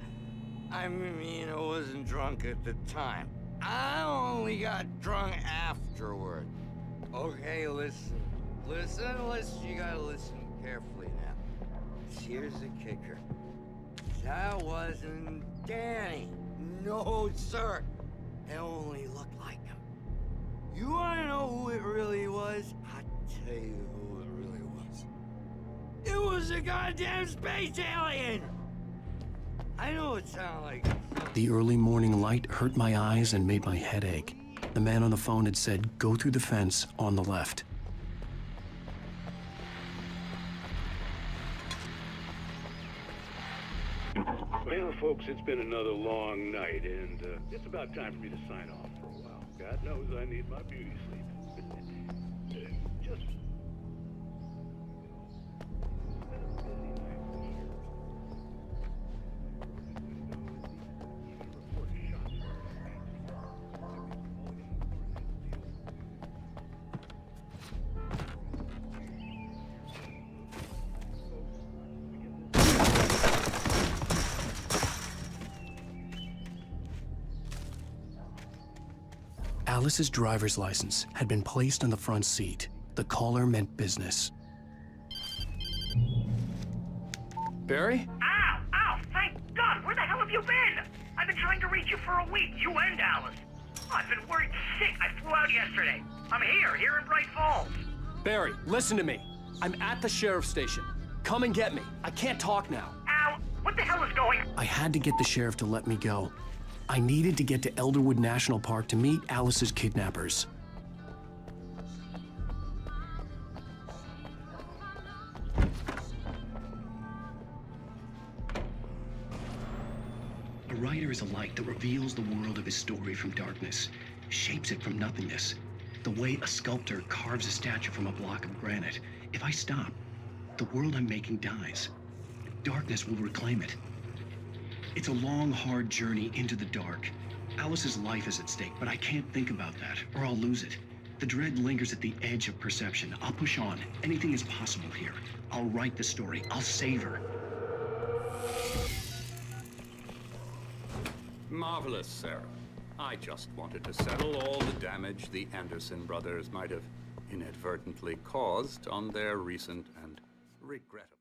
I mean, I wasn't drunk at the time. I only got drunk afterward. Okay, listen, you gotta listen carefully now. Here's the kicker. That wasn't Danny. No, sir. It only looked like him. You wanna know who it really was? I'll tell you who it really was. It was a goddamn space alien! I know it sounds like... The early morning light hurt my eyes and made my head ache. The man on the phone had said, go through the fence on the left. Well, folks, it's been another long night, and it's about time for me to sign off for a while. God knows I need my beauty sleep. Just... Alice's driver's license had been placed on the front seat. The caller meant business. Barry? Ow! Thank God! Where the hell have you been? I've been trying to reach you for a week, you and Alice. I've been worried sick. I flew out yesterday. I'm here in Bright Falls. Barry, listen to me. I'm at the sheriff's station. Come and get me. I can't talk now. Ow! What the hell is going on? I had to get the sheriff to let me go. I needed to get to Elderwood National Park to meet Alice's kidnappers. A writer is a light that reveals the world of his story from darkness, shapes it from nothingness. The way a sculptor carves a statue from a block of granite. If I stop, the world I'm making dies. Darkness will reclaim it. It's a long, hard journey into the dark. Alice's life is at stake, but I can't think about that, or I'll lose it. The dread lingers at the edge of perception. I'll push on. Anything is possible here. I'll write the story. I'll save her. Marvelous, Sarah. I just wanted to settle all the damage the Anderson brothers might have inadvertently caused on their recent and regrettable...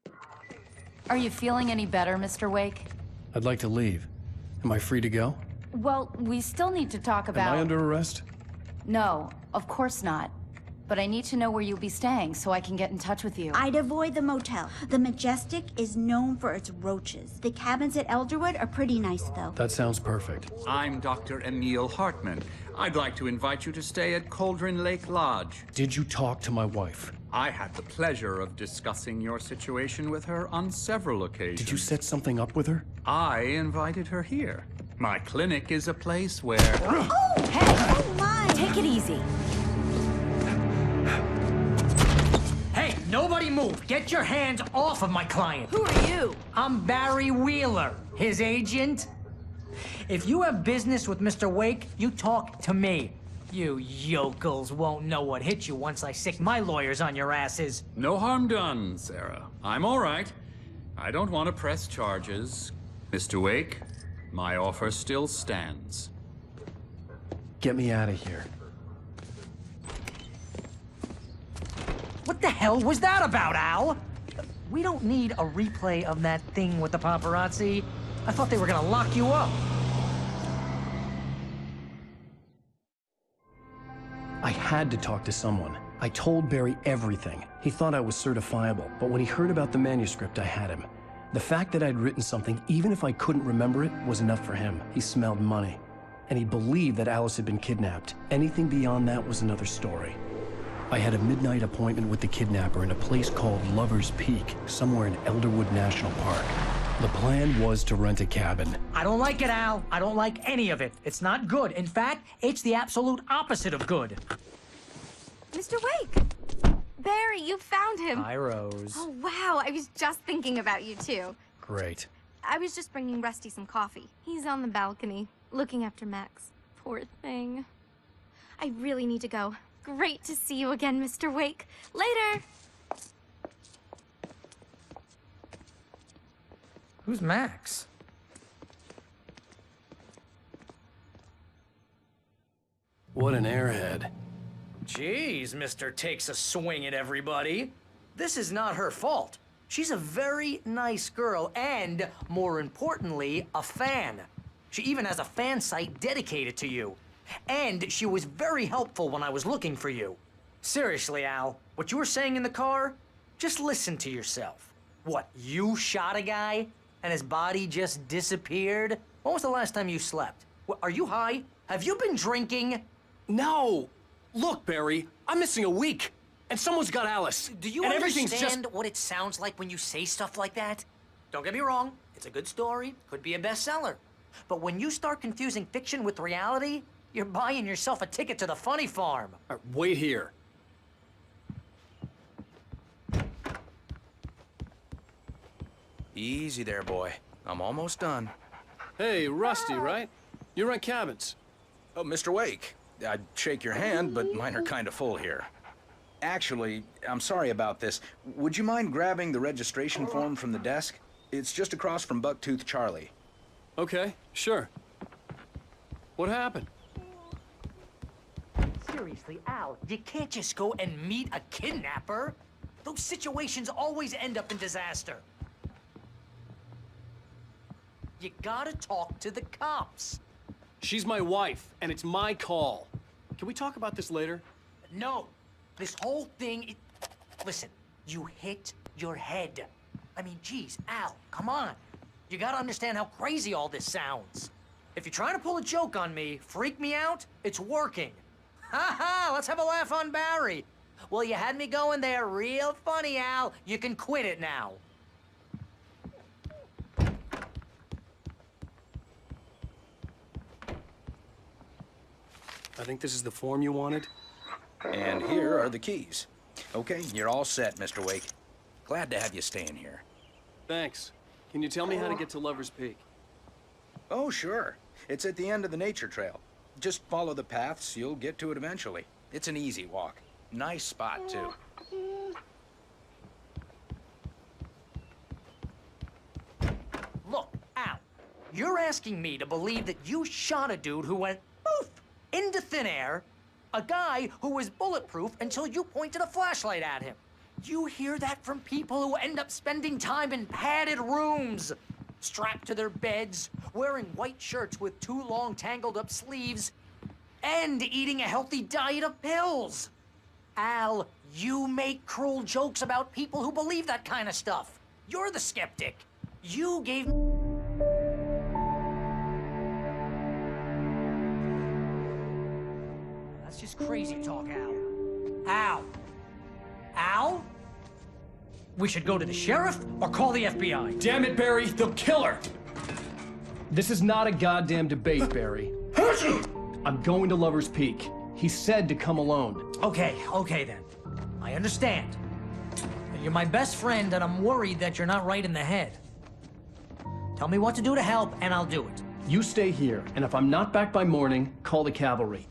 Are you feeling any better, Mr. Wake? I'd like to leave. Am I free to go? Well, we still need to talk about... Am I under arrest? No, of course not. But I need to know where you'll be staying so I can get in touch with you. I'd avoid the motel. The Majestic is known for its roaches. The cabins at Elderwood are pretty nice, though. That sounds perfect. I'm Dr. Emil Hartman. I'd like to invite you to stay at Cauldron Lake Lodge. Did you talk to my wife? I had the pleasure of discussing your situation with her on several occasions. Did you set something up with her? I invited her here. My clinic is a place where... Oh, hey! Oh, my! Take it easy. Hey, nobody move! Get your hands off of my client! Who are you? I'm Barry Wheeler, his agent. If you have business with Mr. Wake, you talk to me. You yokels won't know what hit you once I sick my lawyers on your asses. No harm done, Sarah. I'm all right. I don't want to press charges. Mr. Wake, my offer still stands. Get me out of here. What the hell was that about, Al? We don't need a replay of that thing with the paparazzi. I thought they were gonna lock you up. I had to talk to someone. I told Barry everything. He thought I was certifiable, but when he heard about the manuscript, I had him. The fact that I'd written something, even if I couldn't remember it, was enough for him. He smelled money. And he believed that Alice had been kidnapped. Anything beyond that was another story. I had a midnight appointment with the kidnapper in a place called Lover's Peak, somewhere in Elderwood National Park. The plan was to rent a cabin. I don't like it, Al. I don't like any of it. It's not good. In fact, it's the absolute opposite of good. Mr. Wake! Barry, you found him. Hi, Rose. Oh, wow. I was just thinking about you, too. Great. I was just bringing Rusty some coffee. He's on the balcony, looking after Max. Poor thing. I really need to go. Great to see you again, Mr. Wake. Later! Who's Max? What an airhead. Jeez, Mr. Takes a swing at everybody. This is not her fault. She's a very nice girl and, more importantly, a fan. She even has a fan site dedicated to you. And she was very helpful when I was looking for you. Seriously, Al, what you were saying in the car, just listen to yourself. What, you shot a guy and his body just disappeared? When was the last time you slept? What, are you high? Have you been drinking? No! Look, Barry, I'm missing a week, and someone's got Alice. Do you and understand what it sounds like when you say stuff like that? Don't get me wrong, it's a good story, could be a bestseller. But when you start confusing fiction with reality, you're buying yourself a ticket to the funny farm. All right, wait here. Easy there, boy. I'm almost done. Hey, Rusty, right? You rent cabins. Oh, Mr. Wake. I'd shake your hand, but mine are kind of full here. Actually, I'm sorry about this. Would you mind grabbing the registration form from the desk? It's just across from Bucktooth Charlie. Okay, sure. What happened? Seriously, Al, you can't just go and meet a kidnapper. Those situations always end up in disaster. You gotta talk to the cops. She's my wife, and it's my call. Can we talk about this later? No, this whole thing, listen, you hit your head. I mean, geez, Al, come on. You gotta understand how crazy all this sounds. If you're trying to pull a joke on me, freak me out, it's working. Ha ha, let's have a laugh on Barry. Well, you had me going there real funny, Al. You can quit it now. I think this is the form you wanted. And here are the keys. Okay, you're all set, Mr. Wake. Glad to have you staying here. Thanks. Can you tell me how to get to Lover's Peak? Oh, sure. It's at the end of the nature trail. Just follow the paths, you'll get to it eventually. It's an easy walk. Nice spot, too. Look, Al, you're asking me to believe that you shot a dude who went poof into thin air, a guy who was bulletproof until you pointed a flashlight at him. You hear that from people who end up spending time in padded rooms, strapped to their beds, wearing white shirts with too long tangled up sleeves, and eating a healthy diet of pills. Al, you make cruel jokes about people who believe that kind of stuff. You're the skeptic. You gave... That's just crazy talk, Al. Al. Al? We should go to the sheriff or call the FBI. Damn it, Barry, they'll kill her! This is not a goddamn debate, Barry. I'm going to Lover's Peak. He said to come alone. Okay then. I understand. You're my best friend, and I'm worried that you're not right in the head. Tell me what to do to help, and I'll do it. You stay here, and if I'm not back by morning, call the cavalry.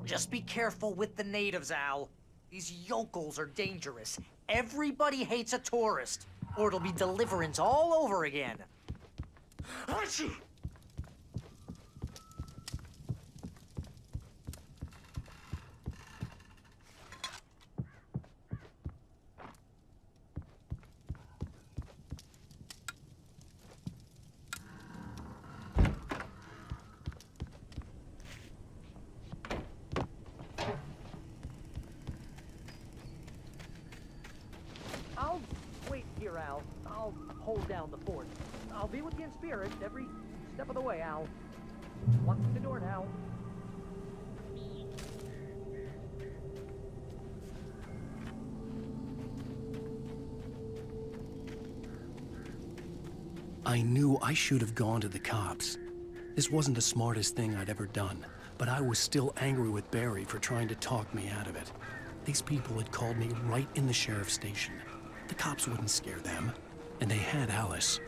Just be careful with the natives, Al. These yokels are dangerous. Everybody hates a tourist, or it'll be Deliverance all over again. here, Al. I'll hold down the fort. I'll be with you in spirit every step of the way, Al. Lock the door now. I knew I should have gone to the cops. This wasn't the smartest thing I'd ever done, but I was still angry with Barry for trying to talk me out of it. These people had called me right in the sheriff's station. The cops wouldn't scare them, and they had Alice.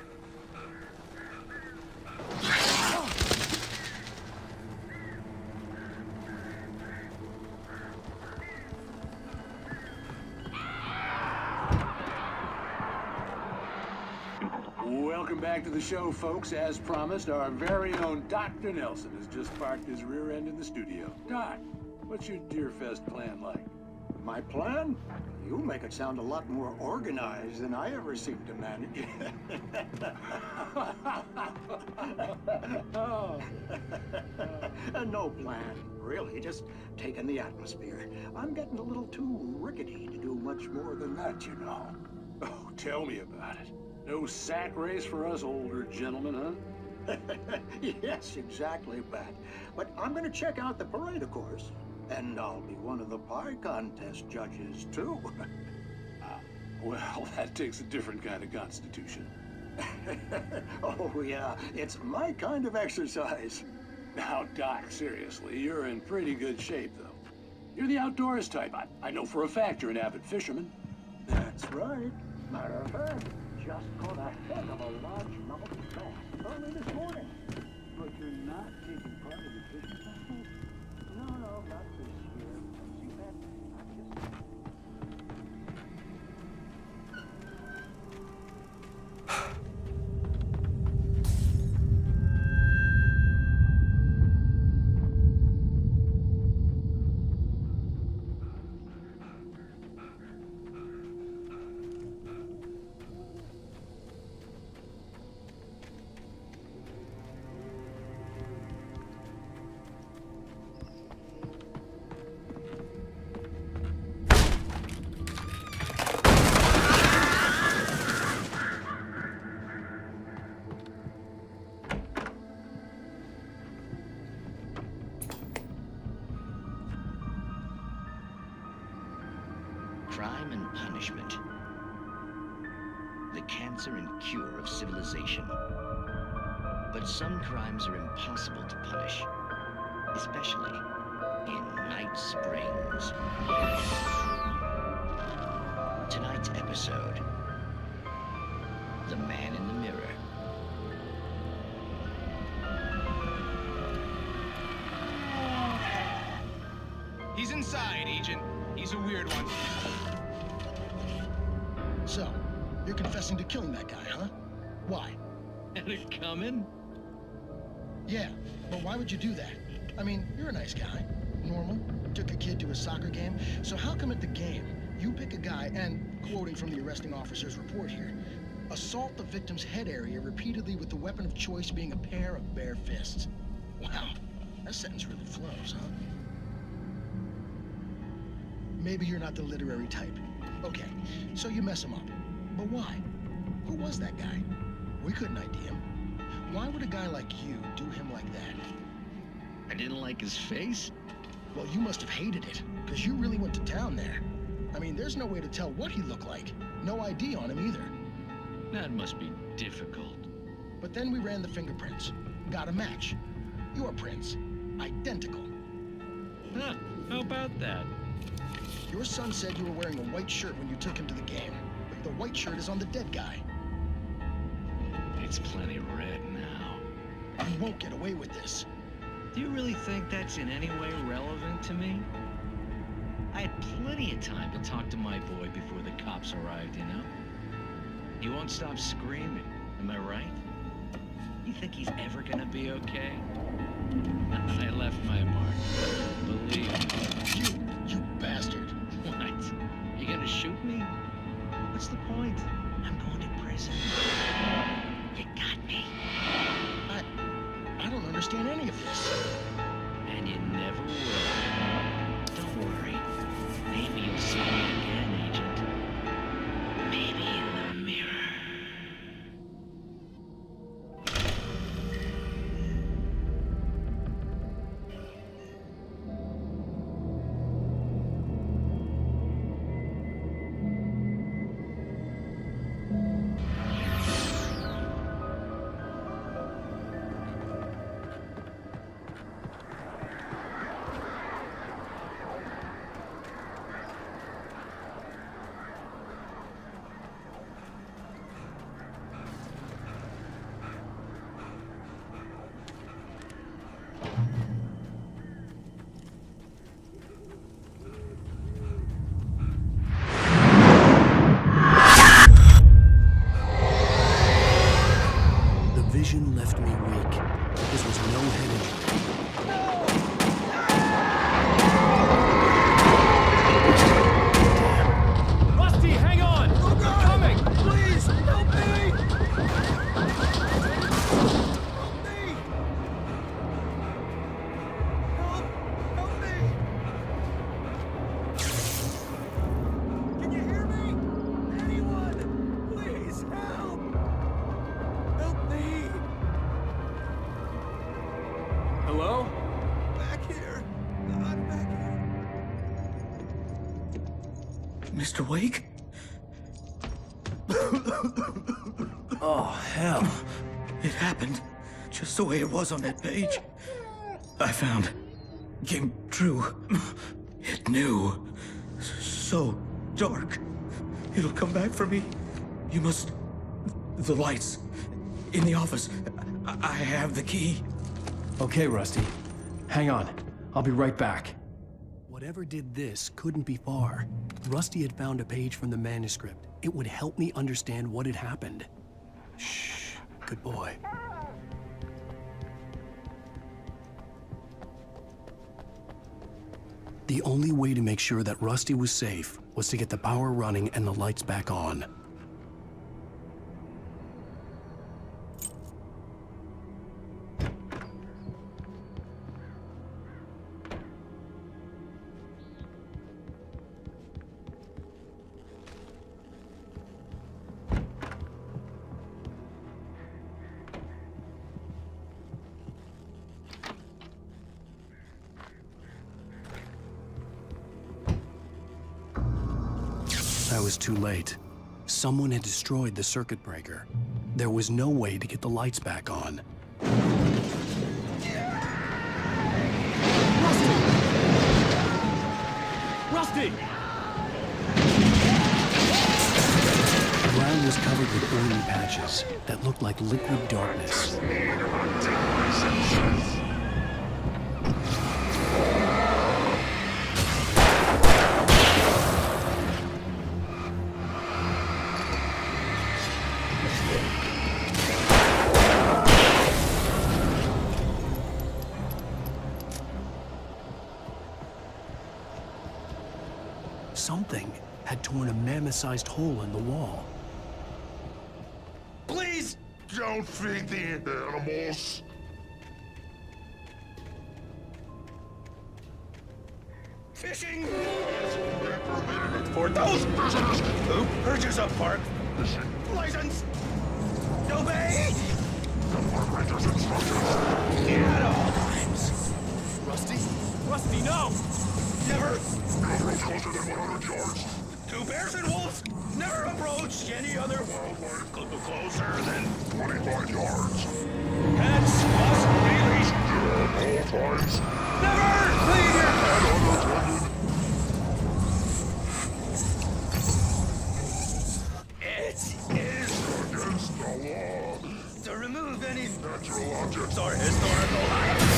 Welcome back to the show, folks. As promised, our very own Dr. Nelson has just parked his rear end in the studio. Doc, what's your Deerfest plan like? My plan? You make it sound a lot more organized than I ever seem to manage. No plan, really. Just taking the atmosphere. I'm getting a little too rickety to do much more than that, you know. Oh, tell me about it. No sack race for us older gentlemen, huh? Yes, exactly, Bat. But I'm gonna check out the parade, of course. And I'll be one of the pie contest judges, too. Well, that takes a different kind of constitution. Oh, yeah. It's my kind of exercise. Now, Doc, seriously, you're in pretty good shape, though. You're the outdoors type. I know for a fact you're an avid fisherman. That's right. Matter of fact, just caught a heck of a largemouth bass early this morning. But you're not taking part in the fishing festival? No, not this year. See, that, I just... Crime and punishment. The cancer and cure of civilization. But some crimes are impossible to punish, especially in Night Springs. Tonight's episode, The Man in the Mirror. He's inside, Agent. He's a weird one. So, you're confessing to killing that guy, huh? Why? Had it coming? Yeah, but why would you do that? I mean, you're a nice guy. Normal. Took a kid to a soccer game. So how come at the game, you pick a guy and, quoting from the arresting officer's report here, assault the victim's head area repeatedly with the weapon of choice being a pair of bare fists? Wow, that sentence really flows, huh? Maybe you're not the literary type. Okay, so you mess him up. But why? Who was that guy? We couldn't ID him. Why would a guy like you do him like that? I didn't like his face? Well, you must have hated it, because you really went to town there. I mean, there's no way to tell what he looked like. No ID on him either. That must be difficult. But then we ran the fingerprints. Got a match. Your prints. Identical. Huh, how about that? Your son said you were wearing a white shirt when you took him to the game. But the white shirt is on the dead guy. It's plenty red now. You won't get away with this. Do you really think that's in any way relevant to me? I had plenty of time to talk to my boy before the cops arrived, you know? He won't stop screaming, am I right? You think he's ever gonna be okay? I left my mark. Believe me. You bastard. What? You gonna shoot me? What's the point? I'm going to prison. You got me. I don't understand any of this. And you never will. Don't worry. Maybe you'll see me again, Agent. Maybe in the mirror. Mr. Wake? Oh, hell. It happened just the way it was on that page. I found. Came true. It knew. So dark. It'll come back for me. You must... The lights. In the office. I have the key. Okay, Rusty. Hang on. I'll be right back. Whatever did this couldn't be far. Rusty had found a page from the manuscript. It would help me understand what had happened. Shh. Good boy. The only way to make sure that Rusty was safe was to get the power running and the lights back on. I was too late. Someone had destroyed the circuit breaker. There was no way to get the lights back on. Rusty! The ground was covered with oily patches that looked like liquid darkness. Something had torn a mammoth-sized hole in the wall. Please don't feed the animals. Fishing! For those who purchase a park license, obey! The park ranger's instructions. At all times. Rusty? Rusty, no! Never approach closer than 100 yards. To bears and wolves, never approach any other Wildlife closer than 25 yards. Pets must be leashed. At all times. Never leave your pet unattended. It is against the law to remove any natural objects or historical items.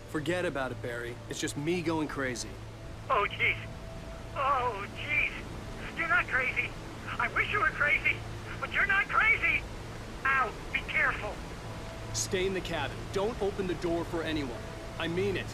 Forget about it, Barry. It's just me going crazy. Oh, jeez. Oh, jeez. You're not crazy. I wish you were crazy, but you're not crazy. Ow, be careful. Stay in the cabin. Don't open the door for anyone. I mean it.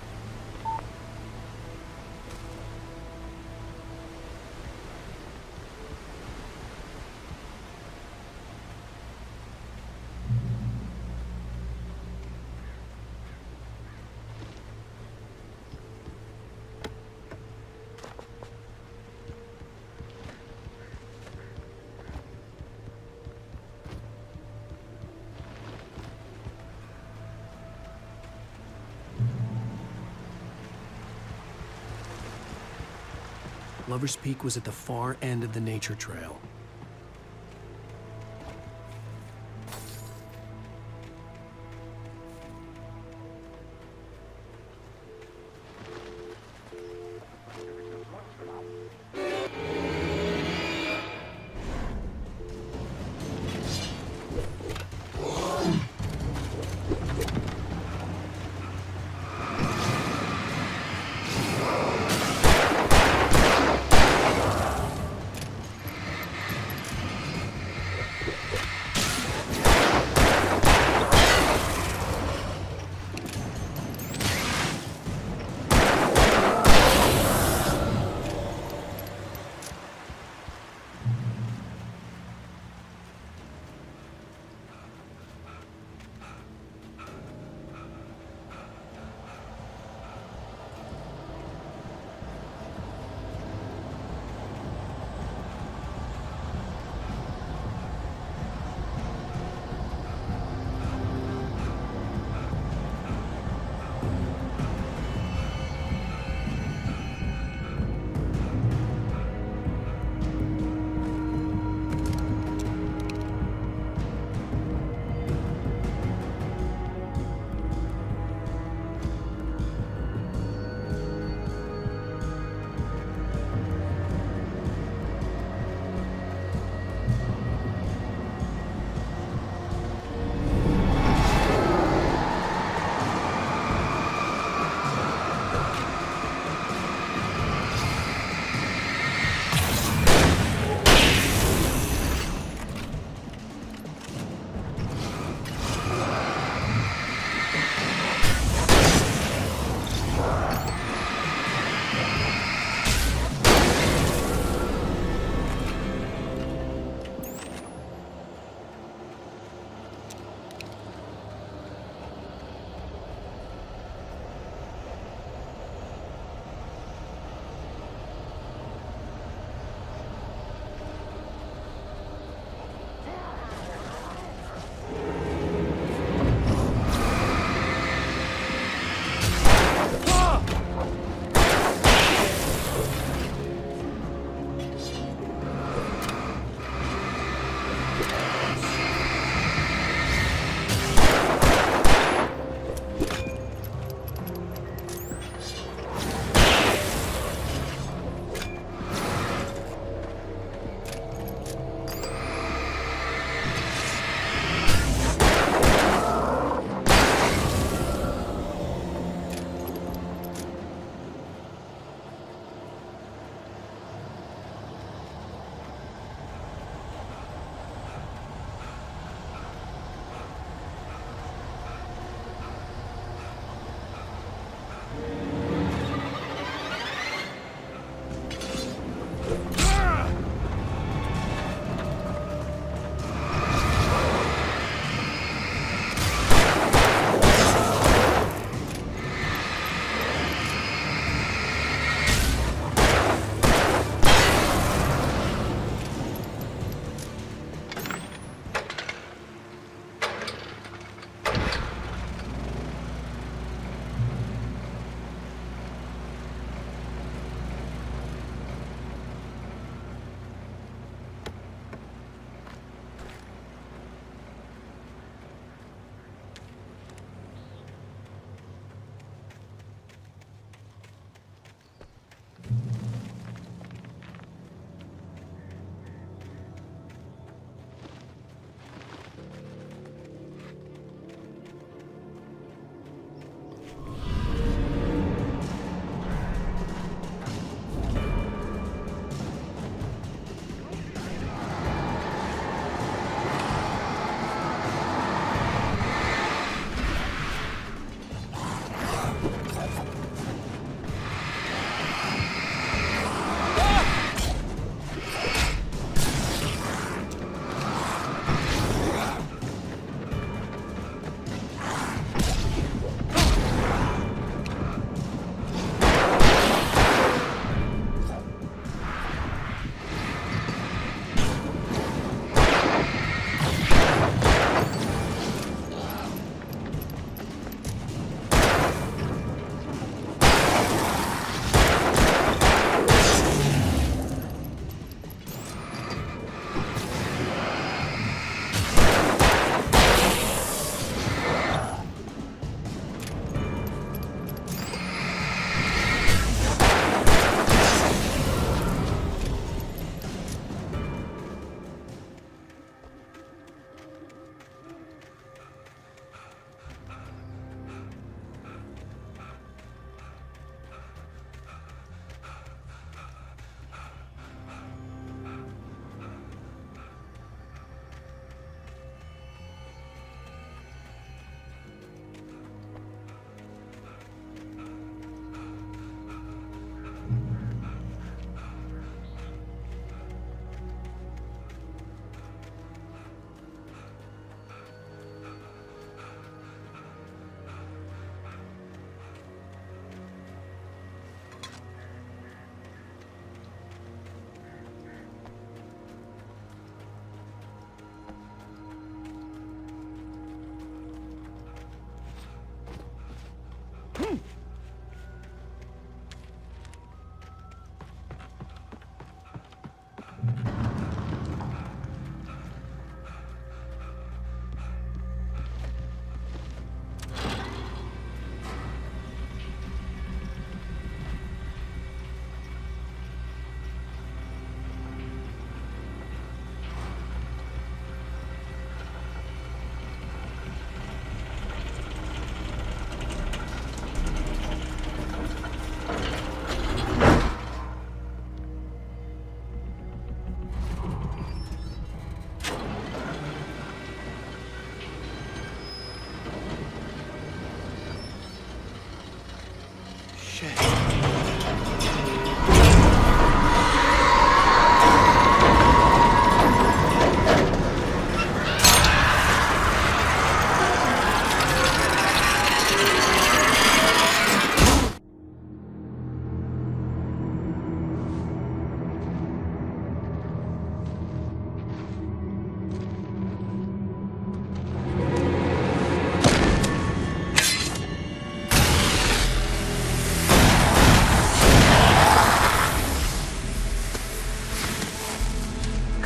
Lover's Peak was at the far end of the nature trail.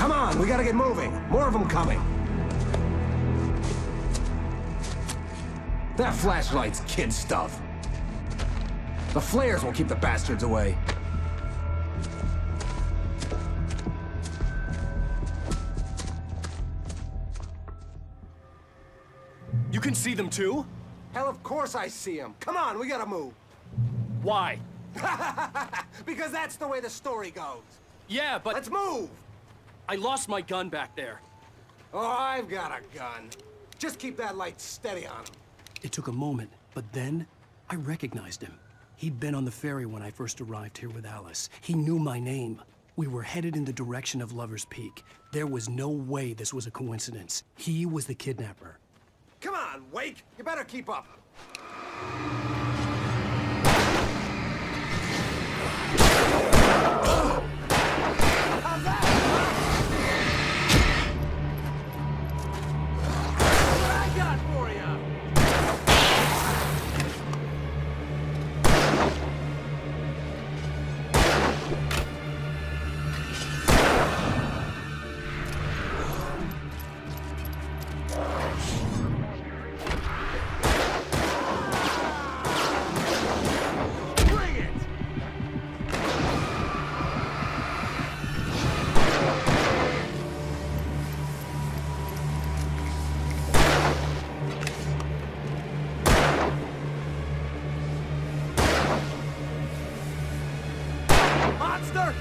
Come on, we gotta get moving. More of them coming. That flashlight's kid stuff. The flares will keep the bastards away. You can see them too? Hell, of course I see them. Come on, we gotta move. Why? Because that's the way the story goes. Yeah, but... Let's move! I lost my gun back there. Oh, I've got a gun. Just keep that light steady on him. It took a moment, but then I recognized him. He'd been on the ferry when I first arrived here with Alice. He knew my name. We were headed in the direction of Lover's Peak. There was no way this was a coincidence. He was the kidnapper. Come on, Wake! You better keep up. How's that? What I got for you? Monster!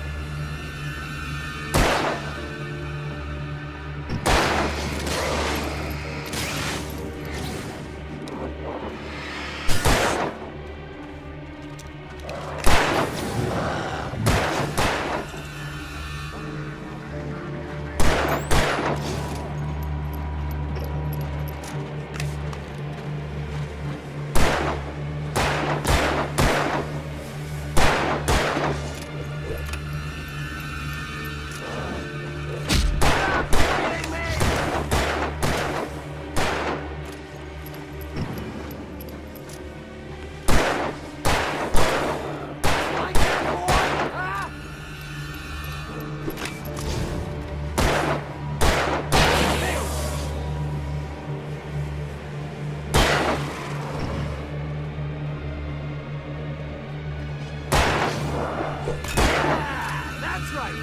That's right!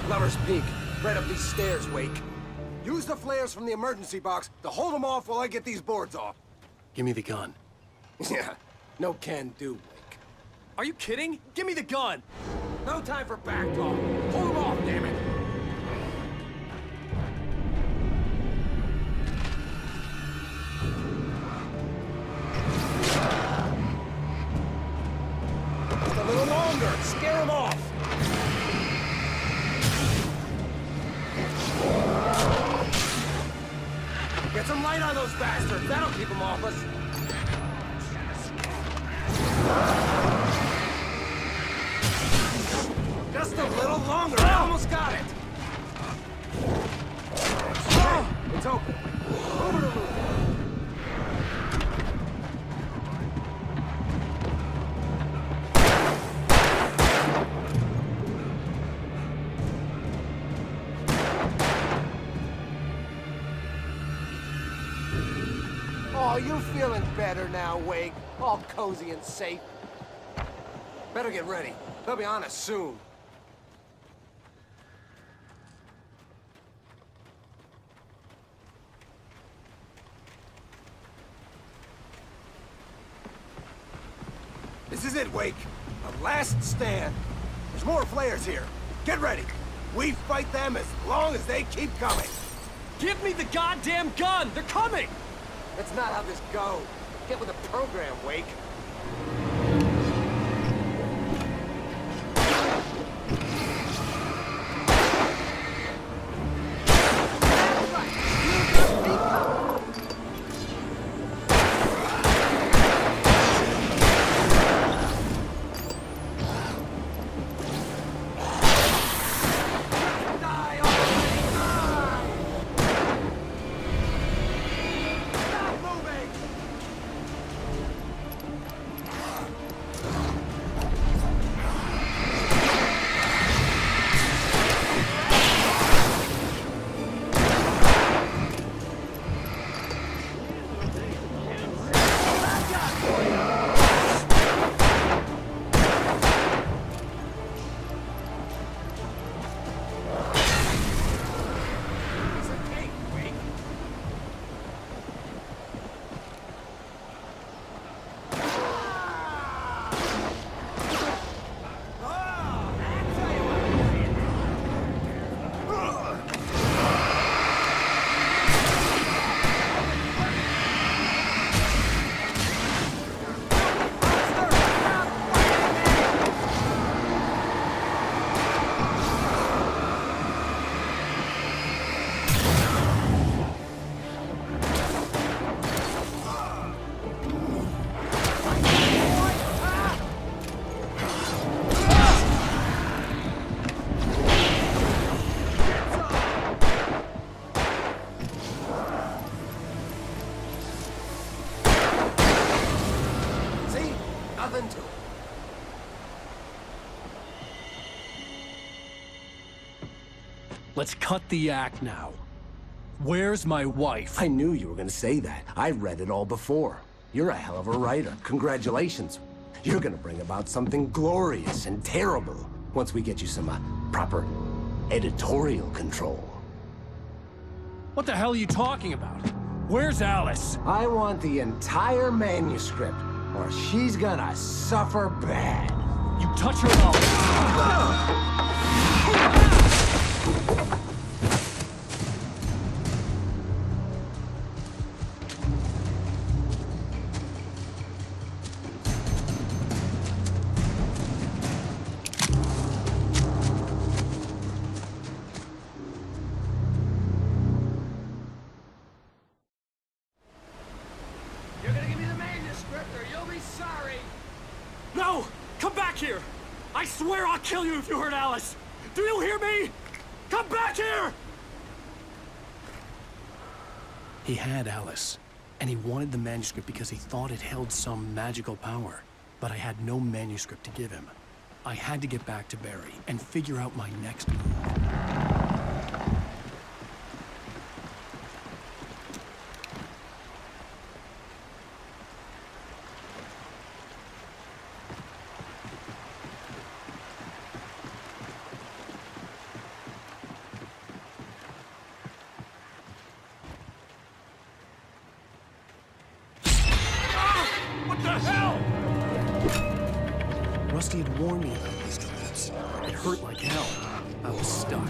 Lover's Peak. Right up these stairs, Wake. Use the flares from the emergency box to hold them off while I get these boards off. Give me the gun. Yeah, no can do, Wake. Are you kidding? Give me the gun! No time for back talk. Hold them off, damn it! Just a little longer. Scare them off. Get some light on those bastards. That'll keep them off us. Just a little longer. I almost got it. Oh, it's open. Move it along. Oh, you feeling better now, Wake? All cozy and safe. Better get ready. They'll be on us soon. This is it, Wake. The last stand. There's more flares here. Get ready. We fight them as long as they keep coming. Give me the goddamn gun! They're coming! That's not how this goes. Get with the program, Wake. nothing to it. Let's cut the act now. Where's my wife? I knew you were gonna say that. I read it all before. You're a hell of a writer. Congratulations. You're gonna bring about something glorious and terrible once we get you some proper editorial control. What the hell are you talking about? Where's Alice? I want the entire manuscript, or she's gonna suffer bad. You touch her mouth. You're gonna give me the manuscript or you'll be sorry. No! Come back here! I swear I'll kill you if you hurt Alice! Do you hear me? Come back here! He had Alice, and he wanted the manuscript because he thought it held some magical power. But I had no manuscript to give him. I had to get back to Barry and figure out my next move. What the hell? Rusty had warned me about these traps. It hurt like hell. I was stuck.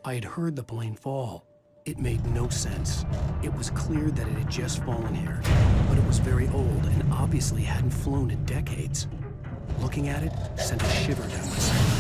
I had heard the plane fall. It made no sense. It was clear that it had just fallen here, but it was very old and obviously hadn't flown in decades. Looking at it sent a shiver down my spine.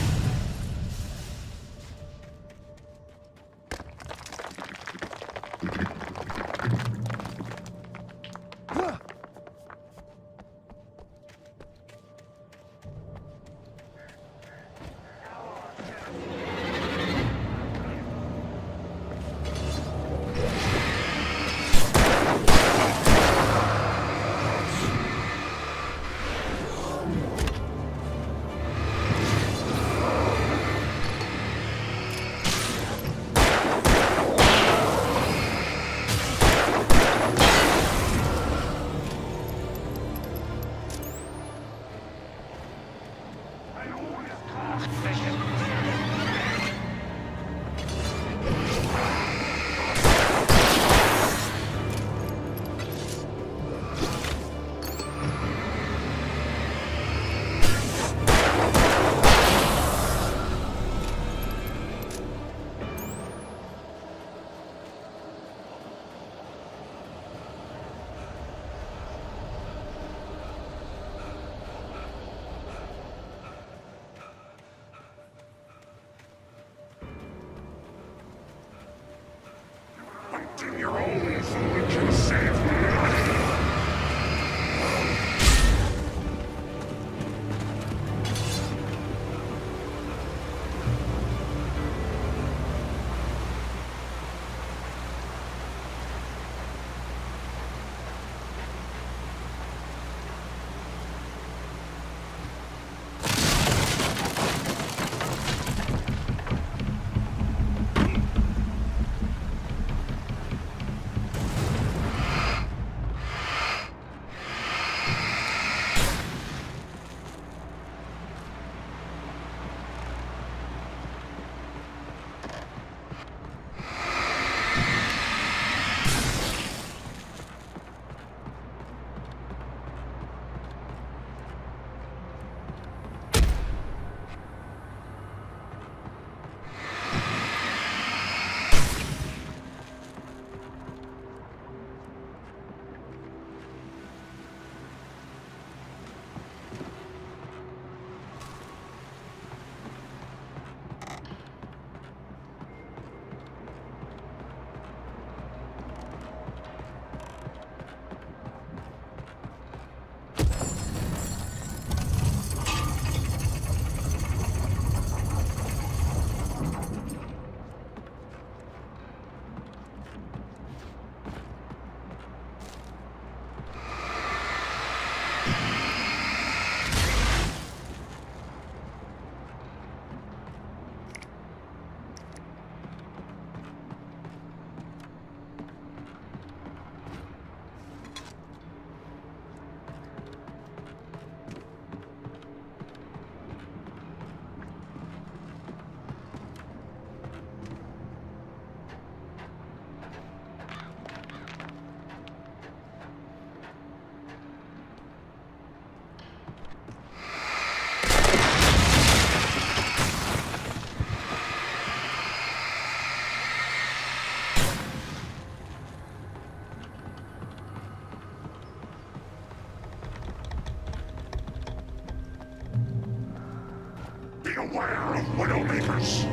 Beware of Widowmakers!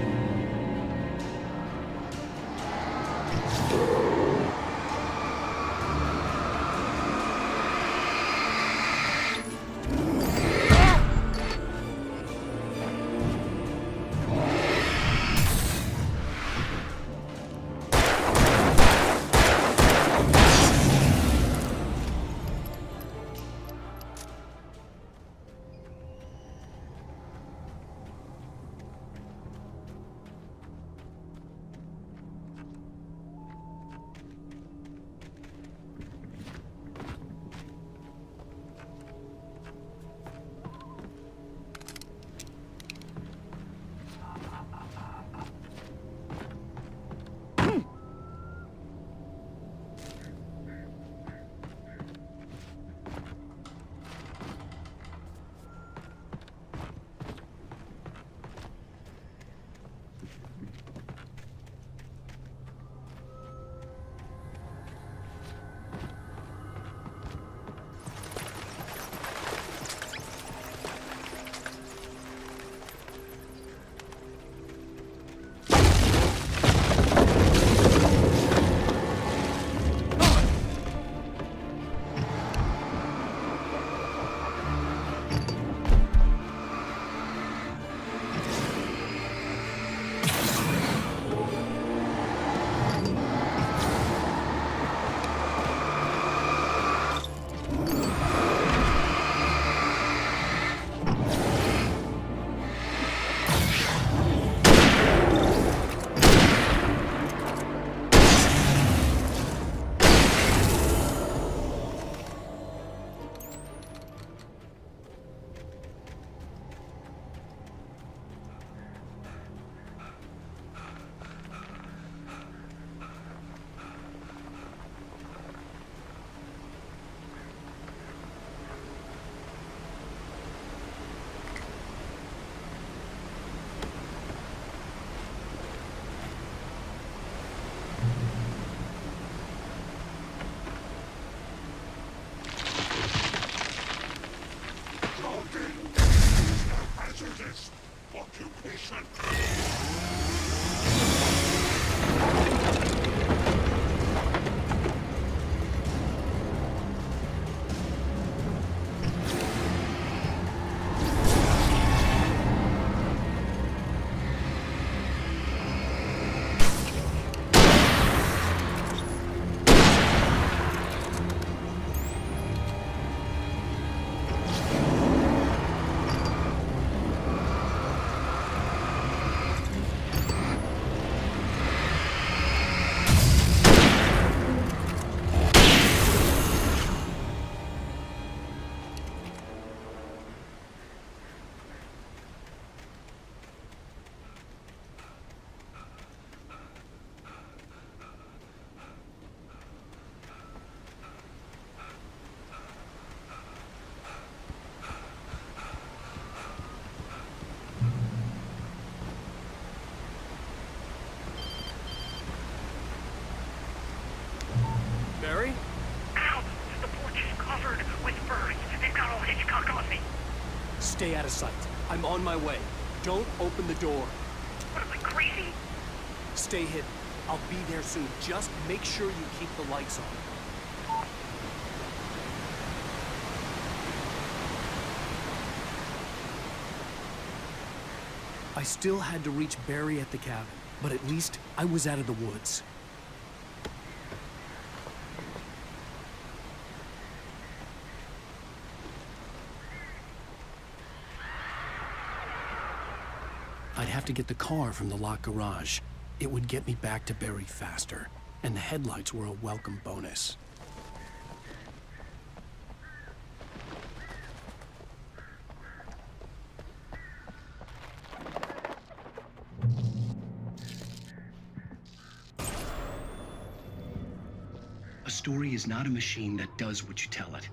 Stay out of sight. I'm on my way. Don't open the door. What am I, crazy? Stay hidden. I'll be there soon. Just make sure you keep the lights on. I still had to reach Barry at the cabin, but at least I was out of the woods. I'd have to get the car from the locked garage. It would get me back to Barry faster, and the headlights were a welcome bonus. A story is not a machine that does what you tell it.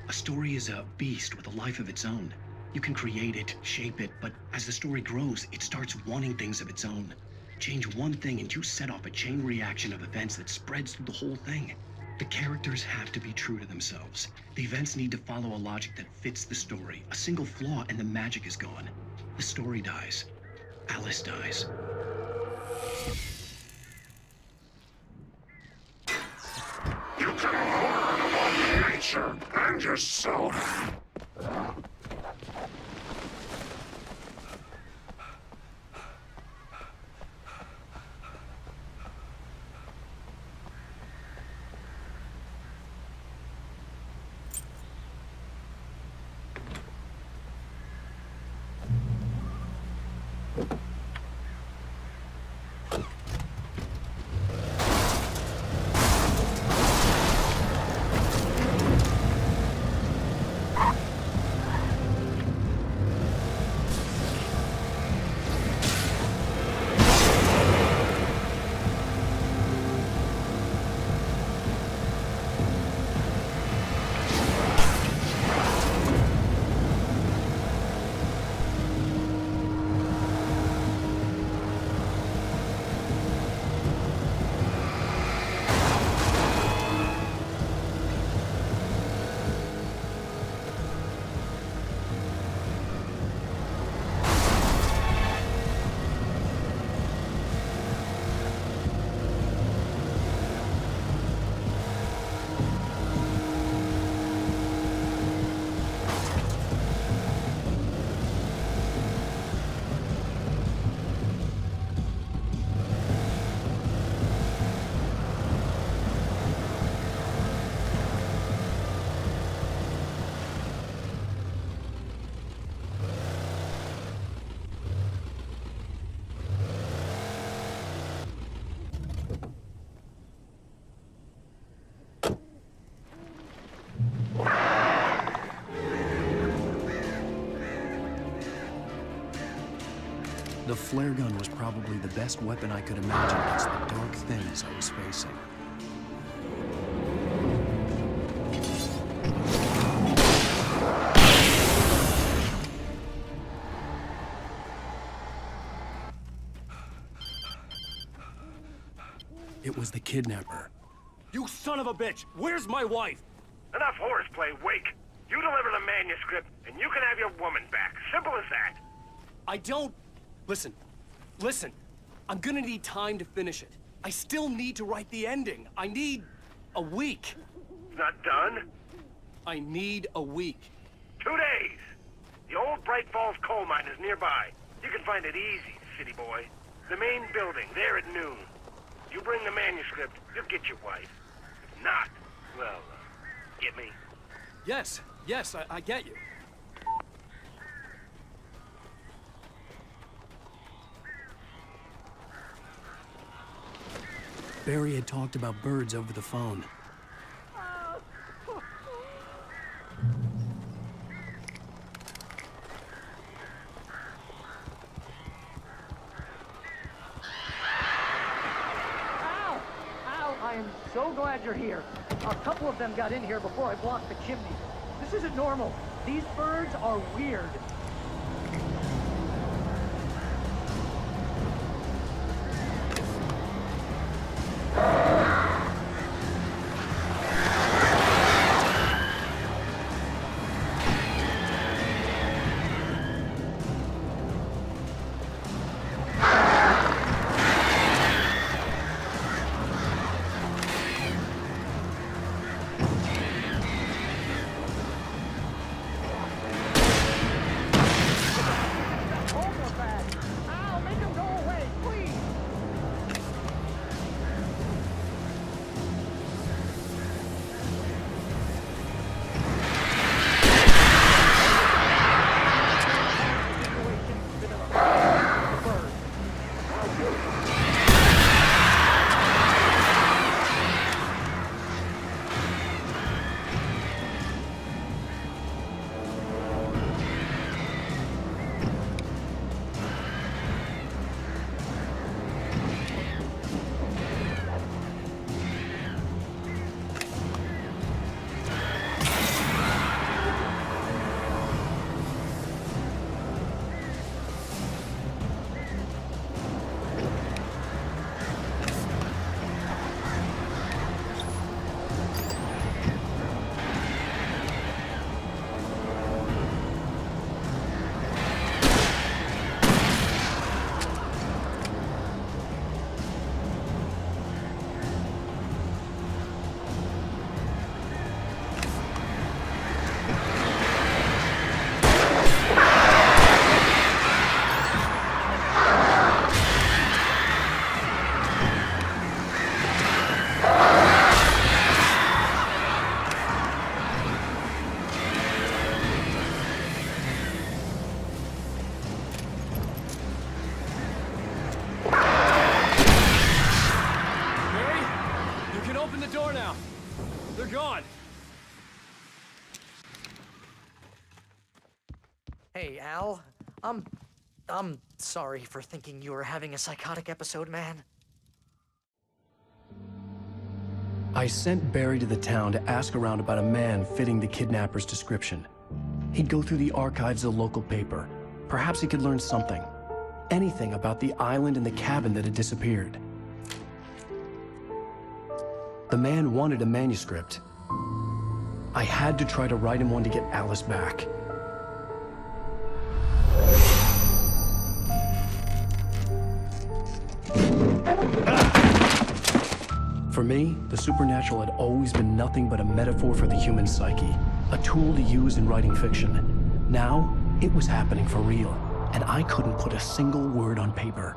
A story is a beast with a life of its own. You can create it, shape it, but as the story grows, it starts wanting things of its own. Change one thing and you set off a chain reaction of events that spreads through the whole thing. The characters have to be true to themselves. The events need to follow a logic that fits the story. A single flaw and the magic is gone. The story dies. Alice dies. You can learn about nature and yourself. The flare gun was probably the best weapon I could imagine against the dark things I was facing. It was the kidnapper. You son of a bitch! Where's my wife? Enough horseplay, Wake. You deliver the manuscript, and you can have your woman back. Simple as that. I don't... Listen. I'm gonna need time to finish it. I still need to write the ending. I need a week. Not done? I need a week. 2 days. The old Bright Falls coal mine is nearby. You can find it easy, city boy. The main building, there at noon. You bring the manuscript, you'll get your wife. If not, well, get me? Yes, I get you. Barry had talked about birds over the phone. I am so glad you're here. A couple of them got in here before I blocked the chimney. This isn't normal. These birds are weird. gone. Hey, Al. I'm sorry for thinking you were having a psychotic episode, man. I sent Barry to the town to ask around about a man fitting the kidnapper's description. He'd go through the archives of the local paper. Perhaps he could learn something. Anything about the island and the cabin that had disappeared. The man wanted a manuscript. I had to try to write him one to get Alice back. For me, the supernatural had always been nothing but a metaphor for the human psyche, a tool to use in writing fiction. Now, it was happening for real, and I couldn't put a single word on paper.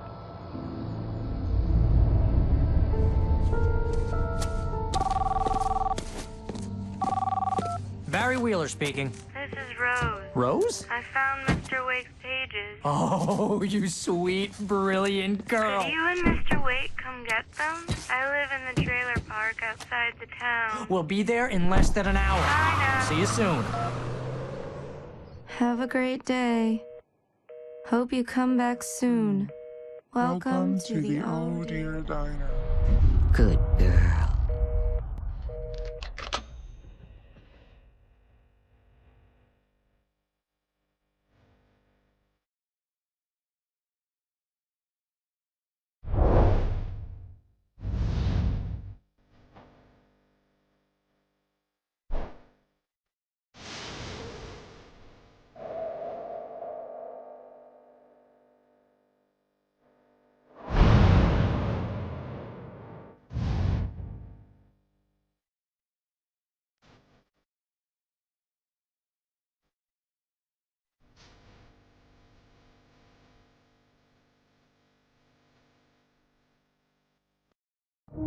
Barry Wheeler speaking. This is Rose. Rose? I found Mr. Wake's pages. Oh, you sweet, brilliant girl. Could you and Mr. Wake come get them? I live in the trailer park outside the town. We'll be there in less than an hour. Bye now. See you soon. Have a great day. Hope you come back soon. Welcome to the Oh Dear Diner. Good girl.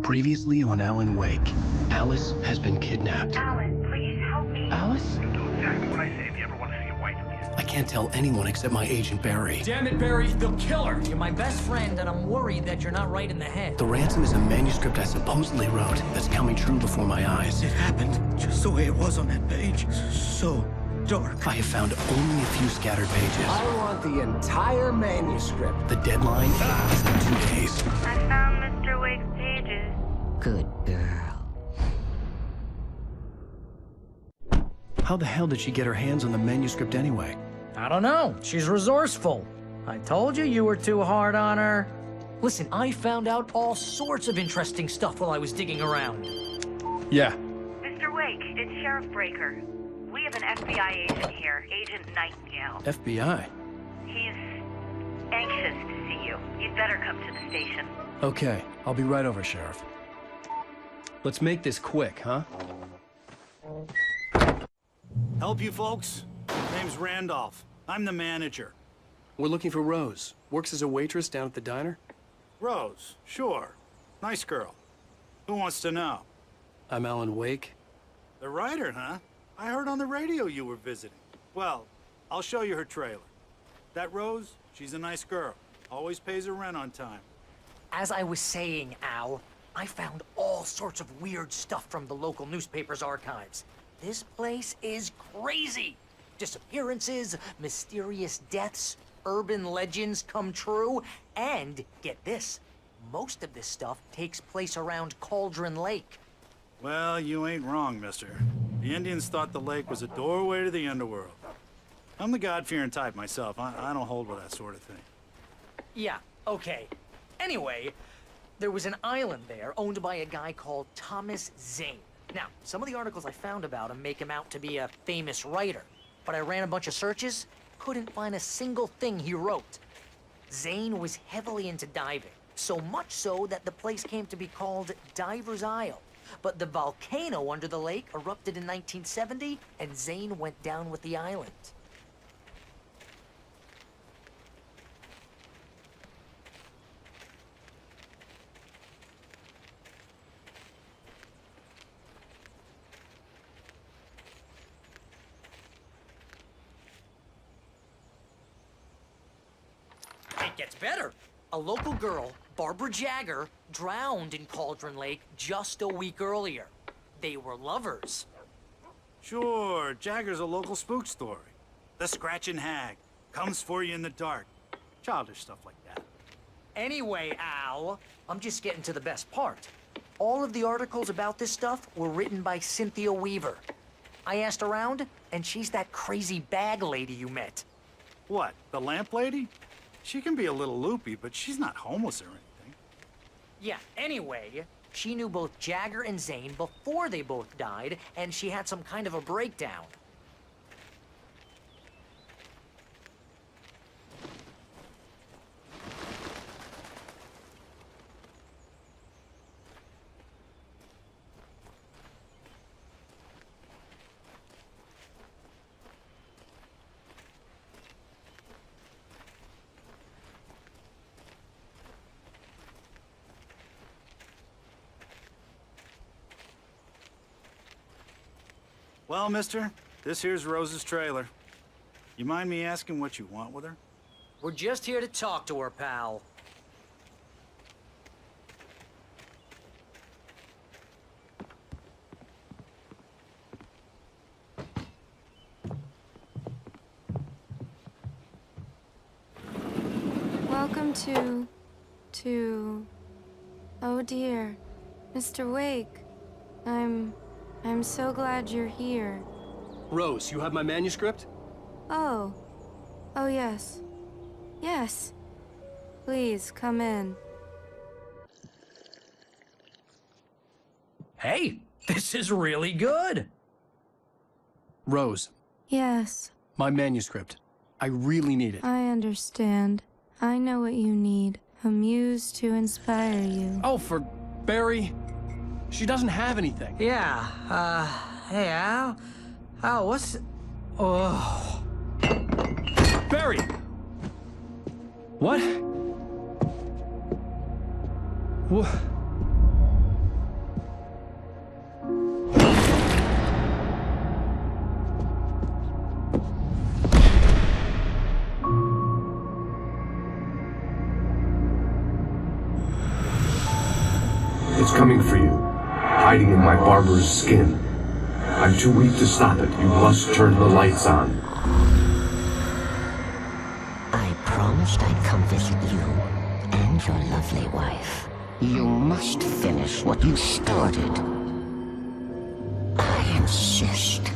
Previously on Alan Wake, Alice has been kidnapped. Alan, please help me. Alice? Do exactly what I say if you ever want to see your wife again. I can't tell anyone except my agent Barry. Damn it, Barry, they'll kill her. You're my best friend, and I'm worried that you're not right in the head. The ransom is a manuscript I supposedly wrote that's coming true before my eyes. It happened just the way it was on that page. So dark. I have found only a few scattered pages. I want the entire manuscript. The deadline is in 2 days. I found Mr. Wake's pages. Good girl. How the hell did she get her hands on the manuscript anyway? I don't know. She's resourceful. I told you were too hard on her. Listen, I found out all sorts of interesting stuff while I was digging around. Yeah. Mr. Wake, it's Sheriff Breaker. We have an FBI agent here, Agent Nightingale. FBI? He's anxious to see you. You'd better come to the station. Okay, I'll be right over, Sheriff. Let's make this quick, huh? Help you folks? Name's Randolph. I'm the manager. We're looking for Rose. Works as a waitress down at the diner. Rose, sure. Nice girl. Who wants to know? I'm Alan Wake. The writer, huh? I heard on the radio you were visiting. Well, I'll show you her trailer. That Rose, she's a nice girl. Always pays her rent on time. As I was saying, Al, I found all sorts of weird stuff from the local newspaper's archives. This place is crazy. Disappearances, mysterious deaths, urban legends come true, and get this, most of this stuff takes place around Cauldron Lake. Well, you ain't wrong, mister. The Indians thought the lake was a doorway to the underworld. I'm the God-fearing type myself. I don't hold with that sort of thing. Yeah, okay. Anyway, there was an island there owned by a guy called Thomas Zane. Now, some of the articles I found about him make him out to be a famous writer, but I ran a bunch of searches, couldn't find a single thing he wrote. Zane was heavily into diving, so much so that the place came to be called Diver's Isle. But the volcano under the lake erupted in 1970, and Zane went down with the island. It gets better. A local girl, Barbara Jagger, drowned in Cauldron Lake just a week earlier. they were lovers. Sure, Jagger's a local spook story. The Scratching Hag comes for you in the dark. Childish stuff like that. Anyway, Al, I'm just getting to the best part. All of the articles about this stuff were written by Cynthia Weaver. I asked around, and she's that crazy bag lady you met. What, the lamp lady? She can be a little loopy, but she's not homeless or anything. Yeah, anyway, she knew both Jagger and Zane before they both died, and she had some kind of a breakdown. Well, mister, this here's Rose's trailer. You mind me asking what you want with her? We're just here to talk to her, pal. Welcome to... Oh dear, Mr. Wake. I'm so glad you're here. Rose, you have my manuscript? Oh. Oh, yes. Yes. Please, come in. Hey, this is really good. Rose, Yes, my manuscript. I really need it. I understand. I know what you need. A muse to inspire you. Oh, for Barry? She doesn't have anything. Yeah, hey, Al? Al, what's... Oh... Barry! What? What? It's coming for you, hiding in my barber's skin. I'm too weak to stop it. You must turn the lights on. I promised I'd come visit you and your lovely wife. You must finish what you started. I insist.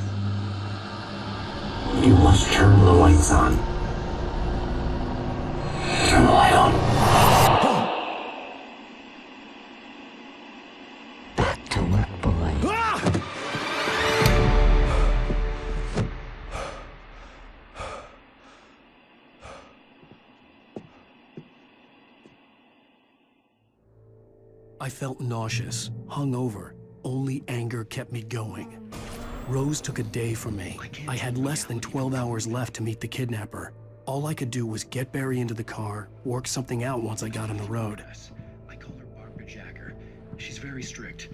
You must turn the lights on. Turn the light on. Back to work, boy. I felt nauseous, hungover. Only anger kept me going. Rose took a day from me. I had less than 12 hours left to meet the kidnapper. All I could do was get Barry into the car, work something out once I got on the road. I call her Barbara Jagger. She's very strict.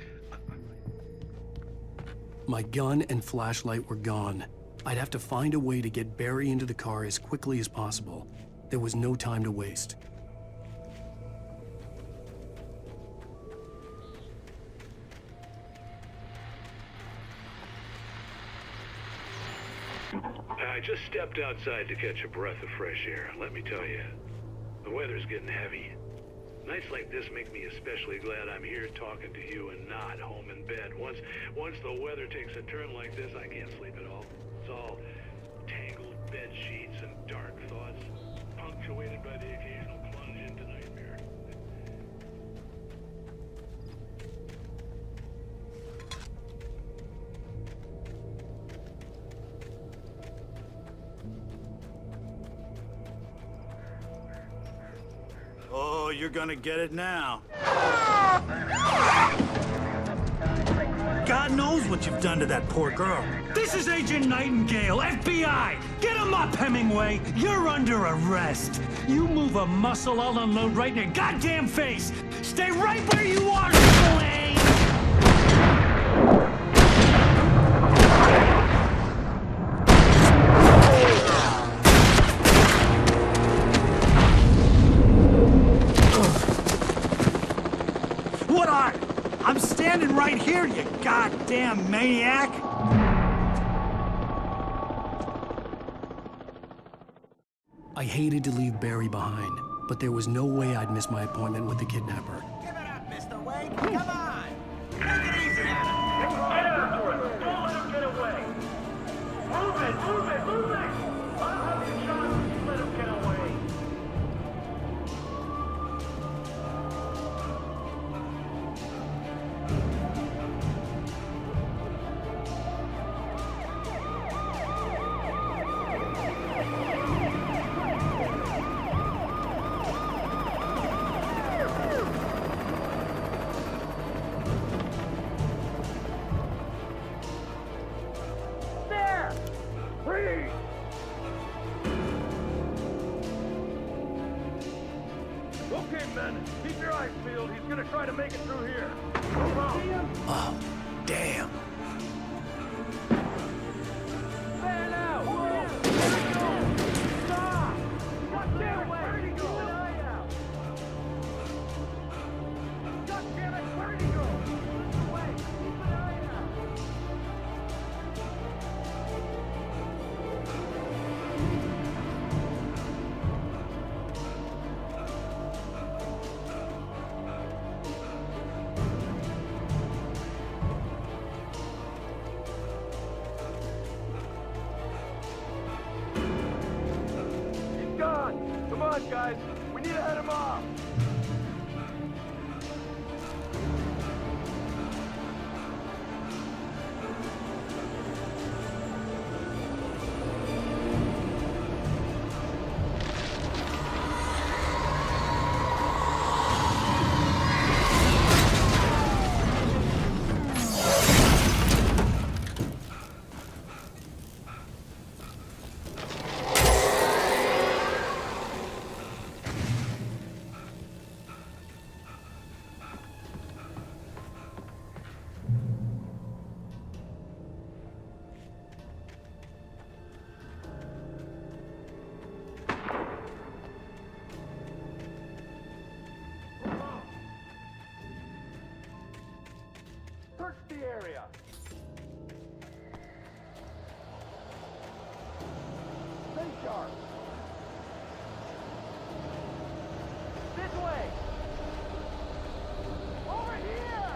My gun and flashlight were gone. I'd have to find a way to get Barry into the car as quickly as possible. There was no time to waste. I just stepped outside to catch a breath of fresh air. Let me tell you, the weather's getting heavy. Nights like this make me especially glad I'm here talking to you and not home in bed. Once the weather takes a turn like this, I can't sleep at all. It's all tangled bed sheets and dark thoughts, punctuated by the occasional plunge into nightmare. Oh, you're gonna get it now. God knows what you've done to that poor girl. This is Agent Nightingale, FBI! Get him up, Hemingway! You're under arrest! You move a muscle, I'll unload right in your goddamn face! Stay right where you are, Slane! What are? I'm standing right here, you goddamn maniac! I hated to leave Barry behind, but there was no way I'd miss my appointment with the kidnapper. Give it up, Mr. Wake! Come on! Take it easy on him! Get after him! Don't let him get away! Move it! Move it! Move it! I'll have you shot if you let him get away! There! Freeze! Okay, men. Keep your eyes peeled. He's gonna try to make it through here. Move on. Oh, damn. There now! Whoa! Where'd he go? Stop! God damn it! Where'd he go? Keep an eye out! God damn it! Where'd he go? Wait! Keep an eye out! He's gone! Come on, guys! We need to head him off! Search the area! Stay sharp! This way! Over here!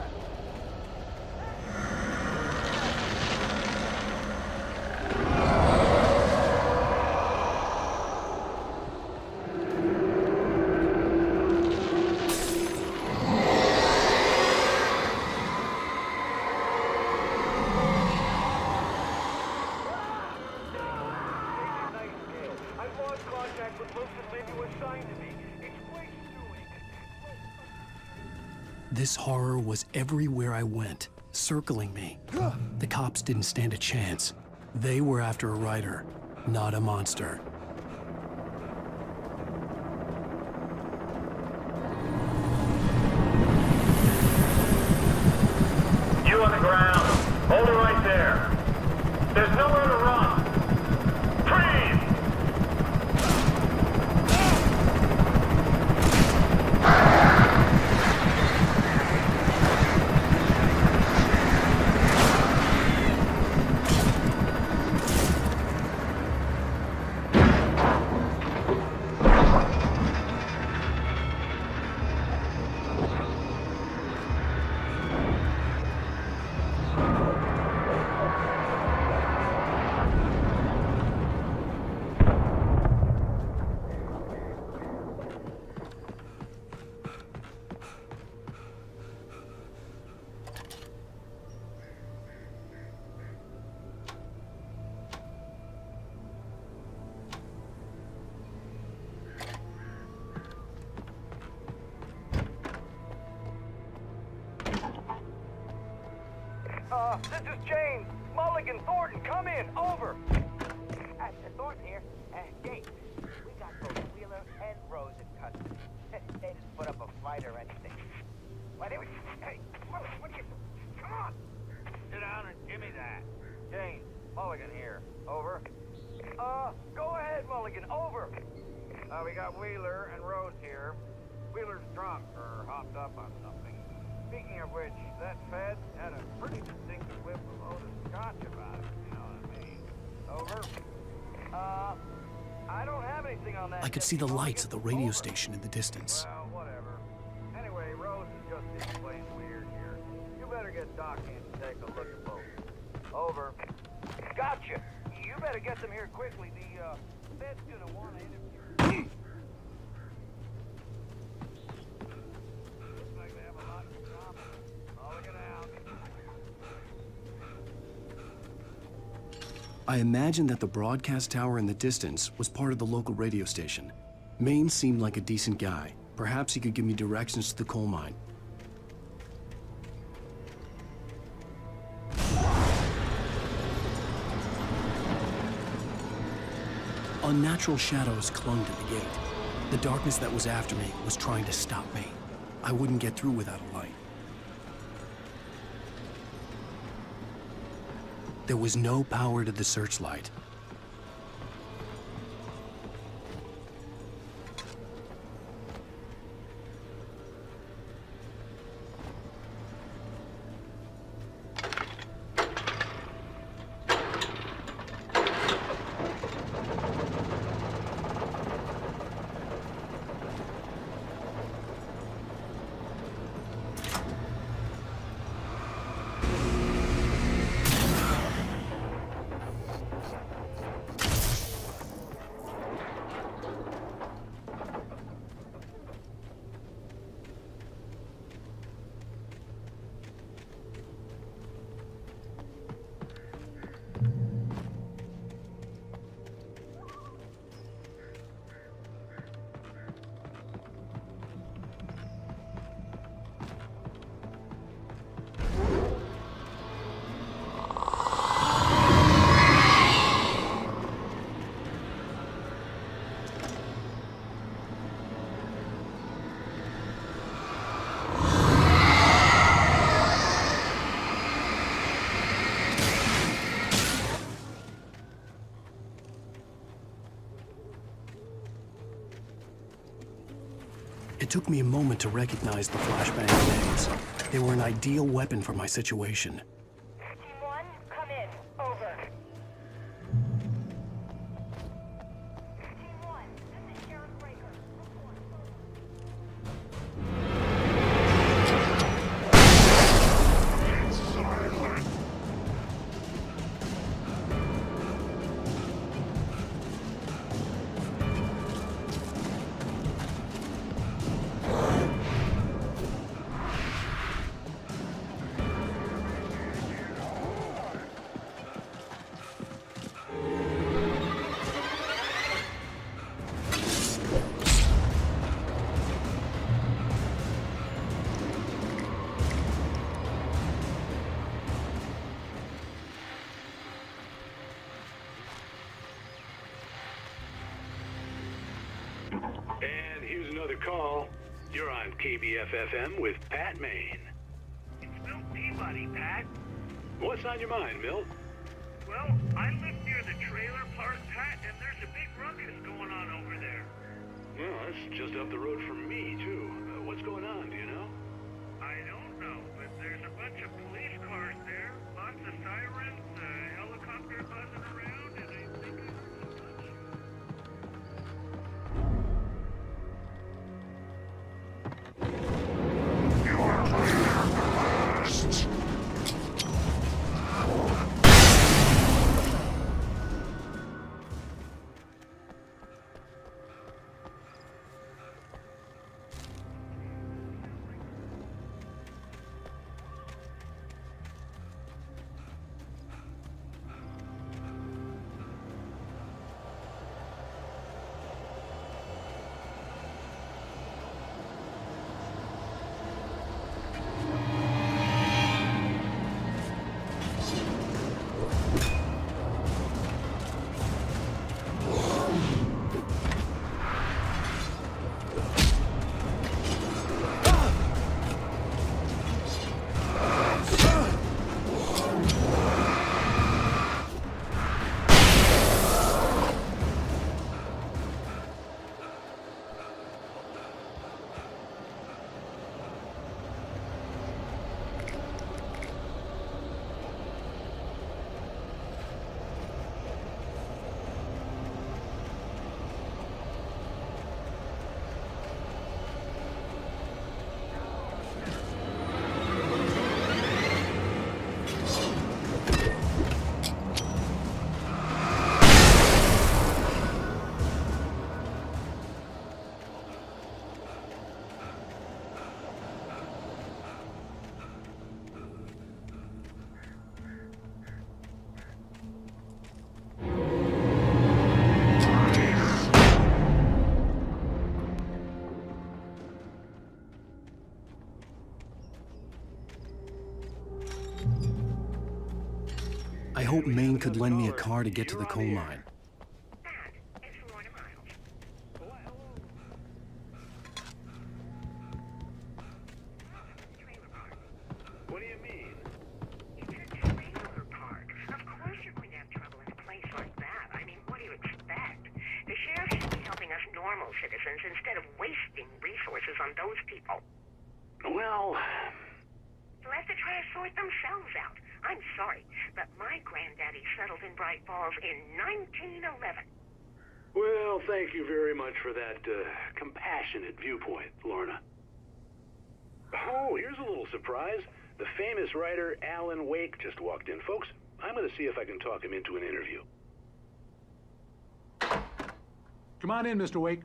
I've lost contact with most of the men you assigned to me. Explain doing. This horror was everywhere I went, circling me. The cops didn't stand a chance. They were after a writer, not a monster. You on the ground. Hold it right there. There's nowhere to run. Freeze! This is James. Mulligan, Thornton, come in. Over. Thornton here. Jake, we got both Wheeler and Rose in custody. They didn't put up a fight or anything. Why didn't we... Hey, what are you... Come on! Sit down and give me that. James, Mulligan here. Over. Go ahead, Mulligan. Over. We got Wheeler and Rose here. Wheeler's drunk or hopped up on something. Speaking of of which, that Fed had a pretty distinctive whip of Otis Scotch about it, you know what I mean? Over. I don't have anything on that. I could see the lights of the radio station in the distance. Well, whatever. Anyway, Rose is just being plain weird here. You better get Doc in to take a look at both. Over. Gotcha. You better get them here quickly. The Fed's gonna want to interview. Looks like they have a lot in common. I'll look it out. I imagined that the broadcast tower in the distance was part of the local radio station. Maine seemed like a decent guy. Perhaps he could give me directions to the coal mine. Unnatural shadows clung to the gate. The darkness that was after me was trying to stop me. I wouldn't get through without a light. There was no power to the searchlight. It took me a moment to recognize the flashbang grenades. They were an ideal weapon for my situation. Team 1, come in. Over. Team 1, this is Sheriff Breaker. And here's another call. You're on KBF-FM with Pat Maine. It's Milt Peabody, Pat. What's on your mind, Milt? Well, I live near the trailer park, Pat, and there's a big ruckus going on over there. Well, that's just up the road from me, too. What's going on, do you know? I don't know, but there's a bunch of police cars there, lots of sirens, a helicopter buzzing around, and I think I heard some gunshots. I hope Maine could lend me a car to get to the coal mine. What do you mean? It's a trailer park. Of course you're going to have trouble in a place like that. I mean, what do you expect? The sheriff should be helping us normal citizens instead of wasting resources on those people. Well... let the trash sort themselves out. I'm sorry, but my granddaddy settled in Bright Falls in 1911. Well, thank you very much for that compassionate viewpoint, Lorna. Oh, here's a little surprise. The famous writer Alan Wake just walked in. Folks, I'm going to see if I can talk him into an interview. Come on in, Mr. Wake.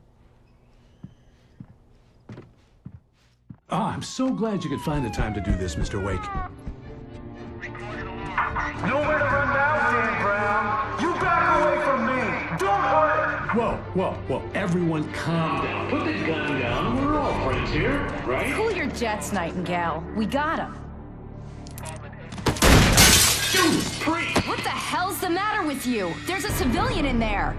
Oh, I'm so glad you could find the time to do this, Mr. Wake. Nowhere to run now, Dan Brown. You back away from me. Don't hurt. Whoa. Everyone calm down. Put the gun down. We're all friends here, right? Cool your jets, Nightingale. We got him. Judas Priest! What the hell's the matter with you? There's a civilian in there.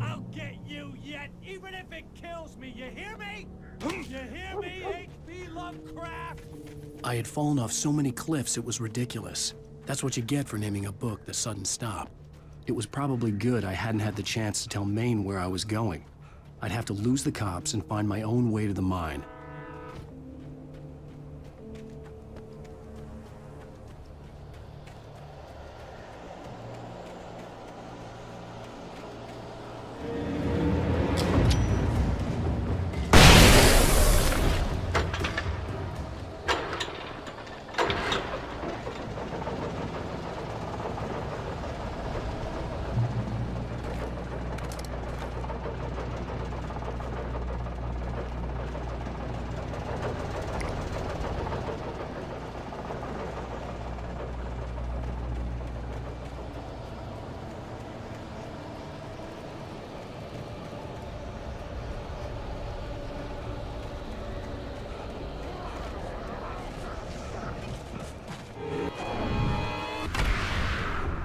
I'll get you yet, even if it kills me. You hear me? You hear me, H.P. Lovecraft? I had fallen off so many cliffs it was ridiculous. That's what you get for naming a book The Sudden Stop. It was probably good I hadn't had the chance to tell Maine where I was going. I'd have to lose the cops and find my own way to the mine.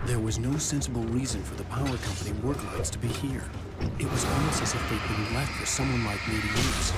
There was no sensible reason for the power company work lights to be here. It was almost as if they'd been left for someone like me to use.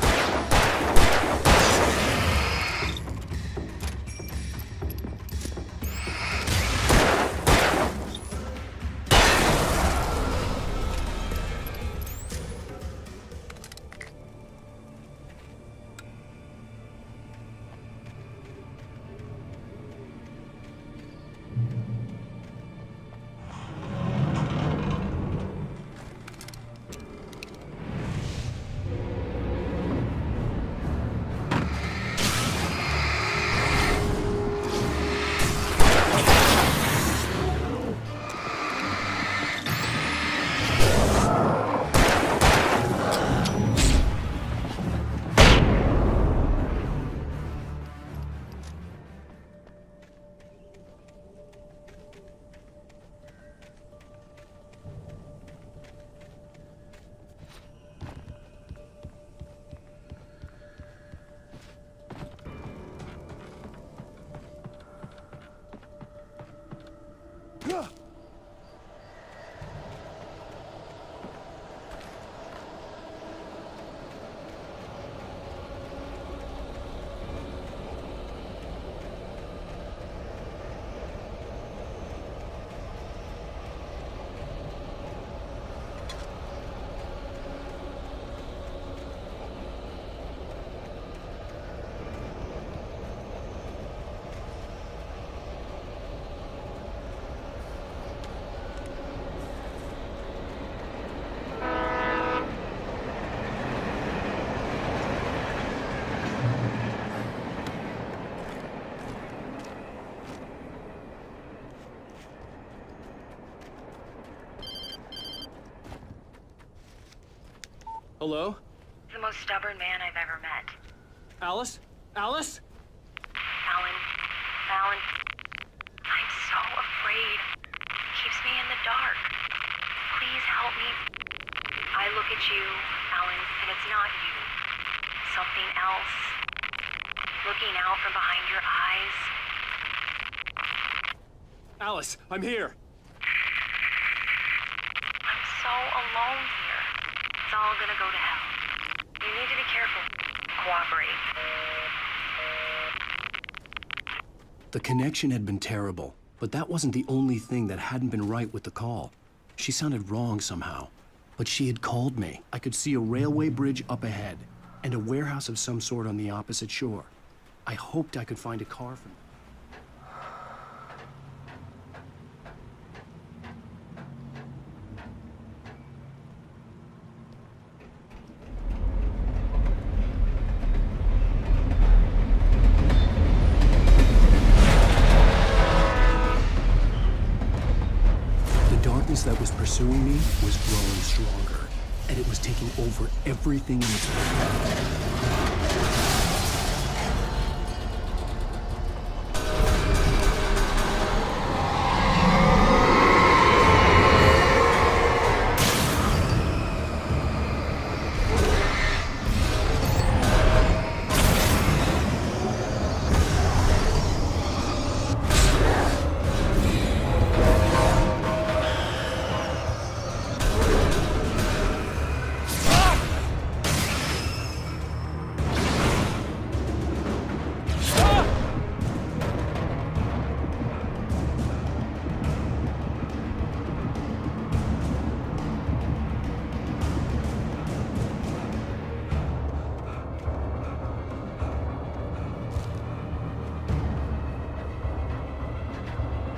Hello? The most stubborn man I've ever met. Alice? Alice? Alan. I'm so afraid. Keeps me in Alice, I'm here. I'm so alone here. It's all gonna go to hell. You need to be careful. Cooperate. The connection had been terrible, but that wasn't the only thing that hadn't been right with the call. She sounded wrong somehow, but she had called me. I could see a railway bridge up ahead and a warehouse of some sort on the opposite shore. I hoped I could find a car from that was pursuing me was growing stronger, and it was taking over everything in its path.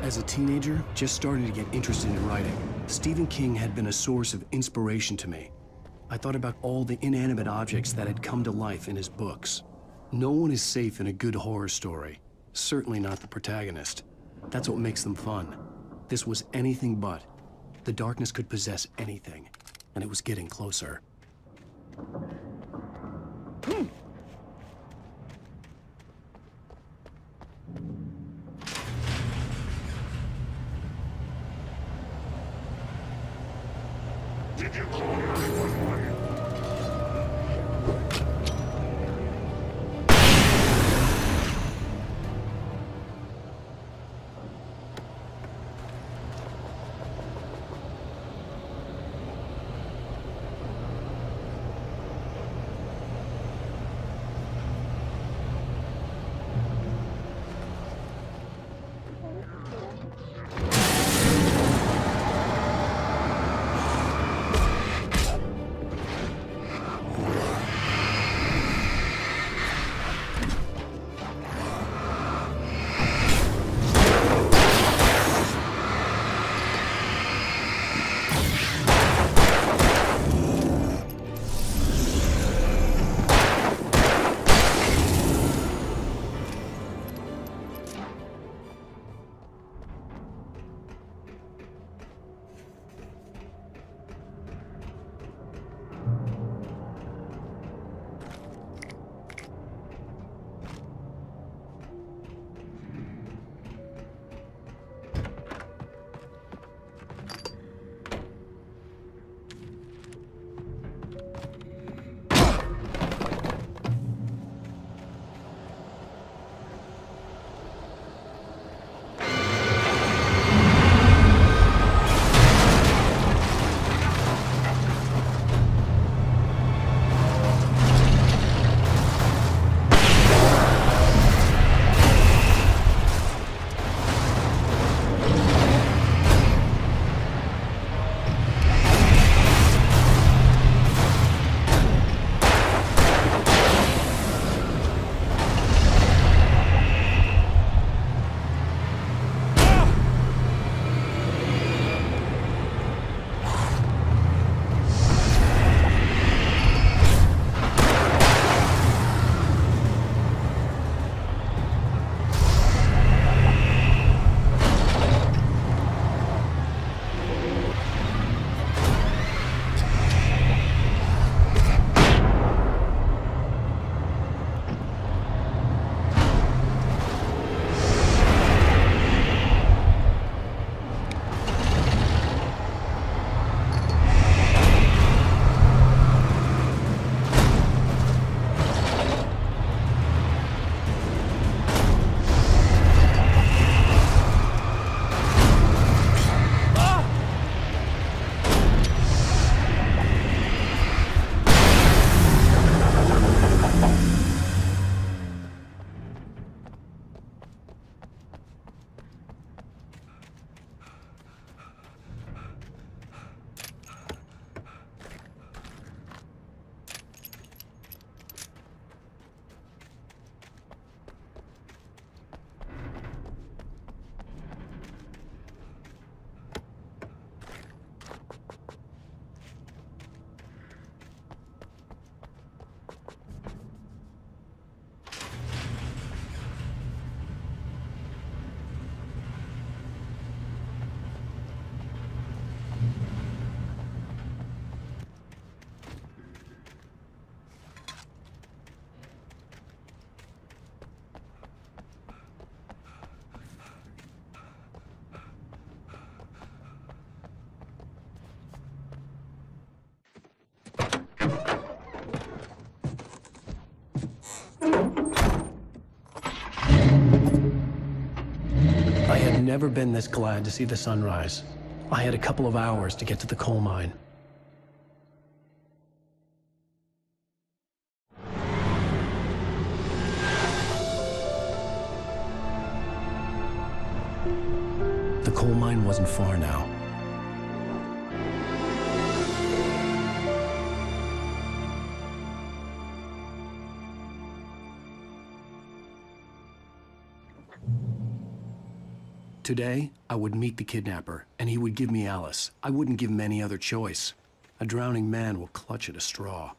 As a teenager, just starting to get interested in writing, Stephen King had been a source of inspiration to me. I thought about all the inanimate objects that had come to life in his books. No one is safe in a good horror story. Certainly not the protagonist. That's what makes them fun. This was anything but. The darkness could possess anything, and it was getting closer. Did you call 911? I had never been this glad to see the sunrise. I had a couple of hours to get to the coal mine. The coal mine wasn't far now. Today, I would meet the kidnapper, and he would give me Alice. I wouldn't give him any other choice. A drowning man will clutch at a straw.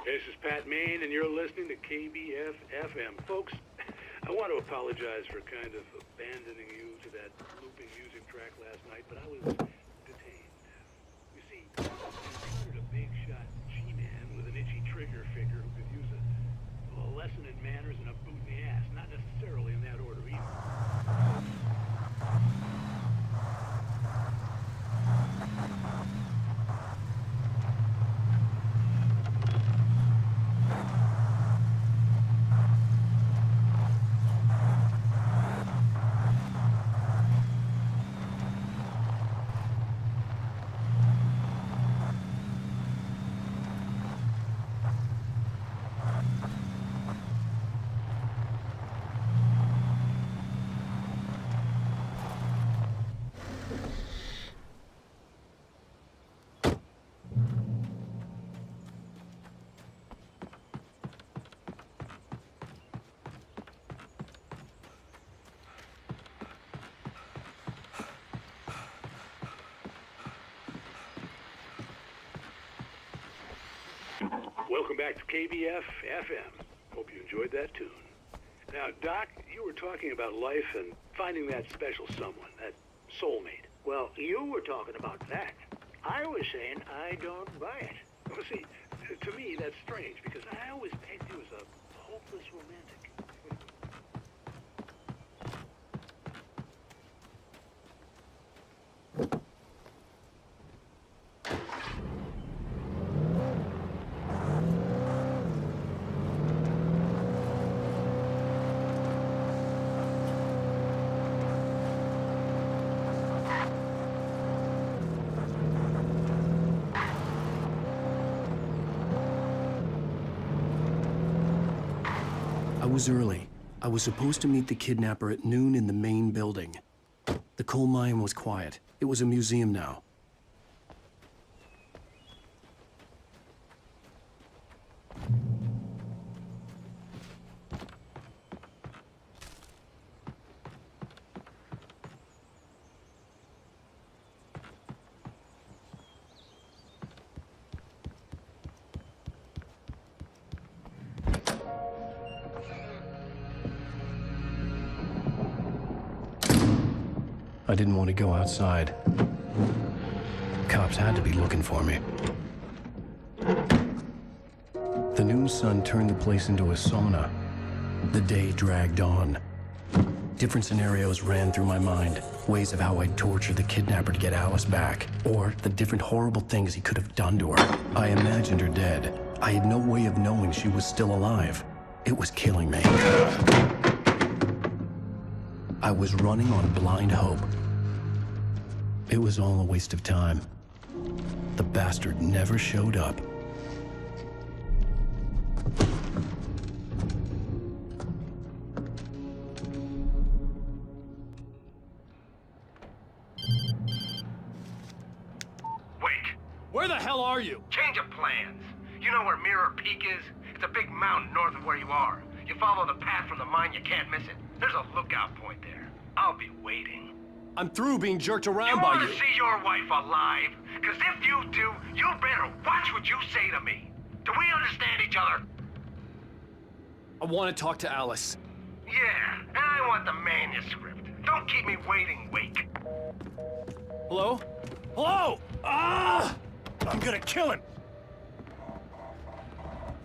This is Pat Main, and you're listening to KBF-FM. Folks, I want to apologize for kind of abandoning you to that looping music track last night, but I was detained. You see, I encountered a big-shot G-man with an itchy trigger finger who could use a lesson in manners and a boot in the ass. Not necessarily in that order either. Welcome back to KBF-FM. Hope you enjoyed that tune. Now, Doc, you were talking about life and finding that special someone, that soulmate. Well, you were talking about that. I was saying I don't buy it. Well, see, to me, that's strange, because I always pegged you as a hopeless romantic. I was early. I was supposed to meet the kidnapper at noon in the main building. The coal mine was quiet. It was a museum now. I didn't want to go outside. Cops had to be looking for me. The noon sun turned the place into a sauna. The day dragged on. Different scenarios ran through my mind. Ways of how I'd torture the kidnapper to get Alice back. Or the different horrible things he could have done to her. I imagined her dead. I had no way of knowing she was still alive. It was killing me. I was running on blind hope. It was all a waste of time. The bastard never showed up. Where the hell are you? Change of plans. You know where Mirror Peak is? It's a big mountain north of where you are. You follow the path from the mine, you can't miss it. There's a lookout point there. I'll be waiting. I'm through being jerked around You by want you. to see your wife alive? Because if you do, you better watch what you say to me. Do we understand each other? I want to talk to Alice. Yeah, and I want the manuscript. Don't keep me waiting, Wake. Hello? Hello? Ah! I'm gonna kill him.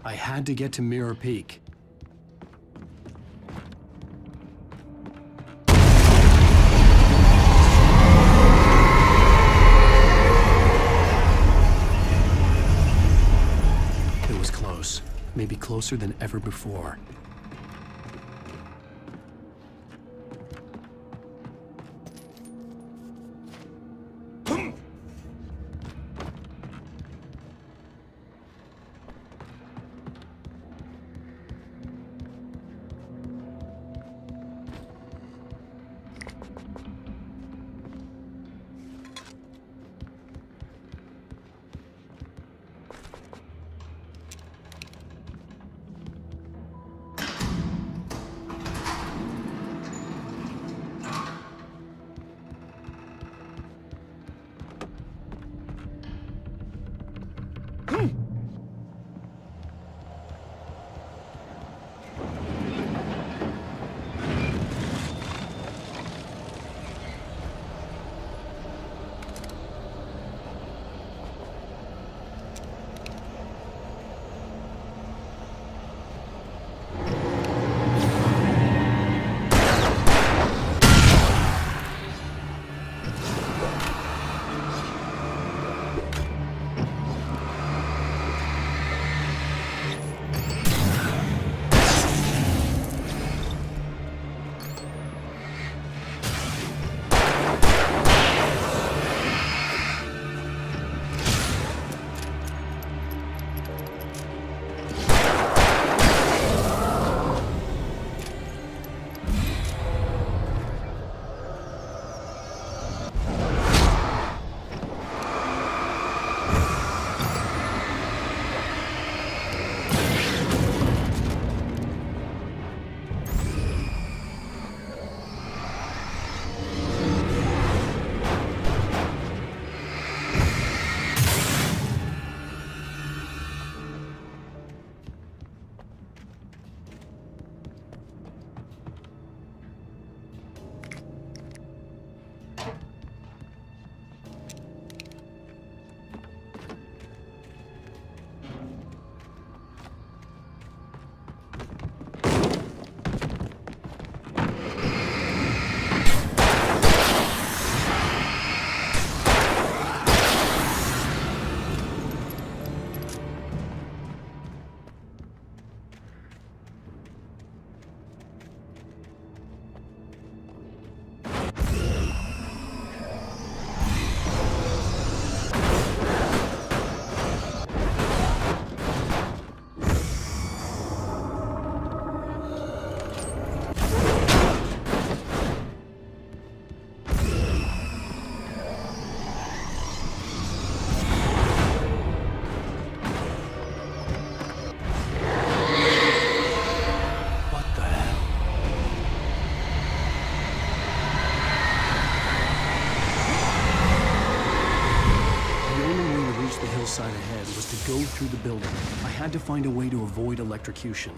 I had to get to Mirror Peak. It was close. Maybe closer than ever before. Side ahead was to go through the building. I had to find a way to avoid electrocution.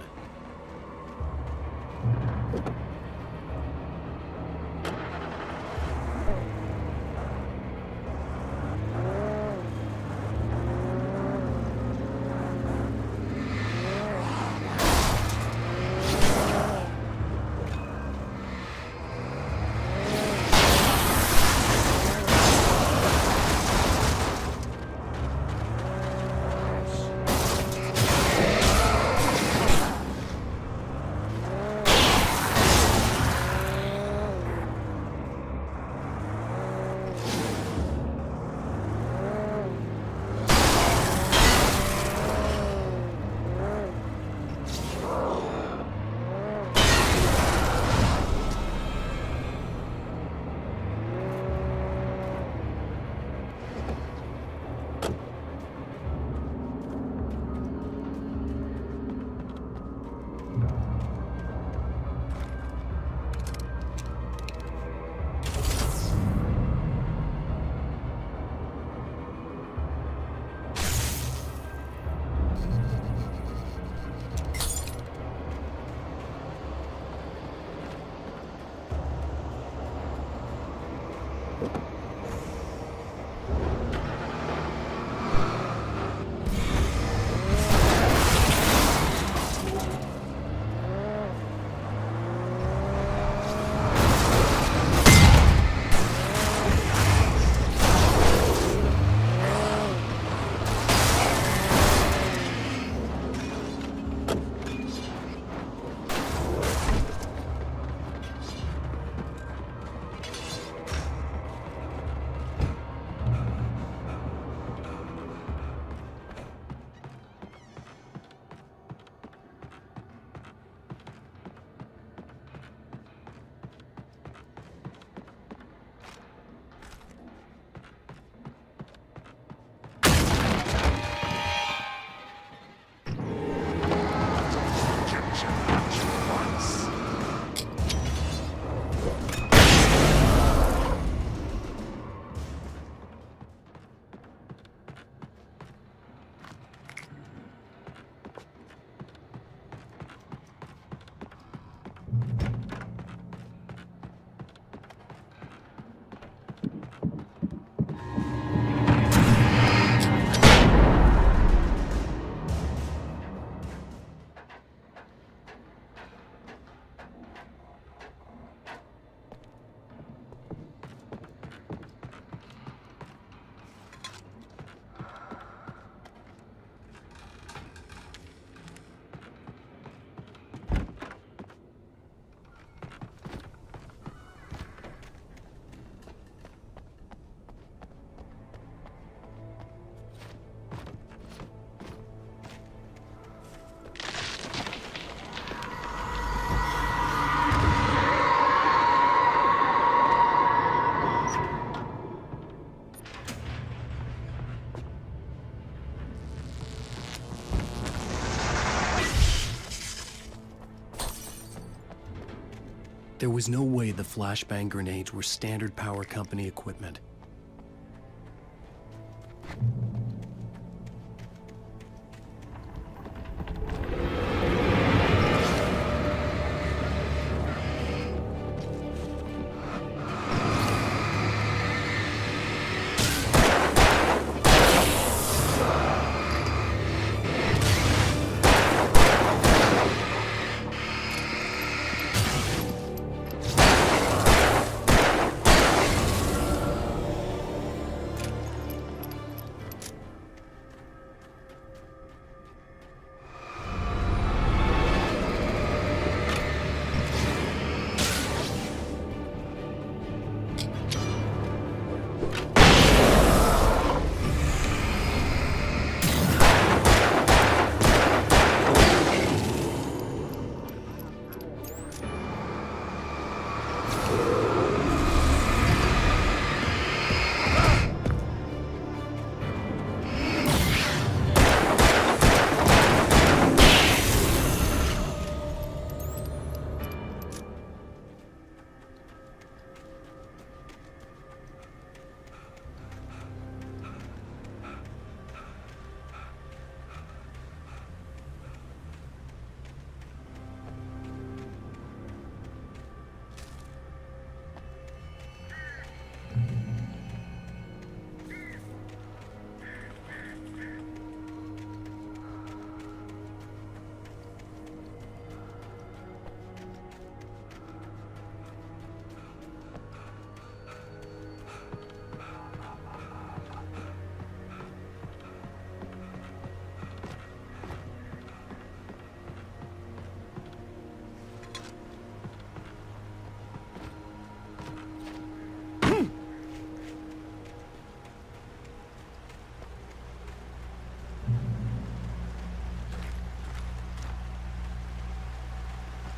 There was no way the flashbang grenades were standard power company equipment.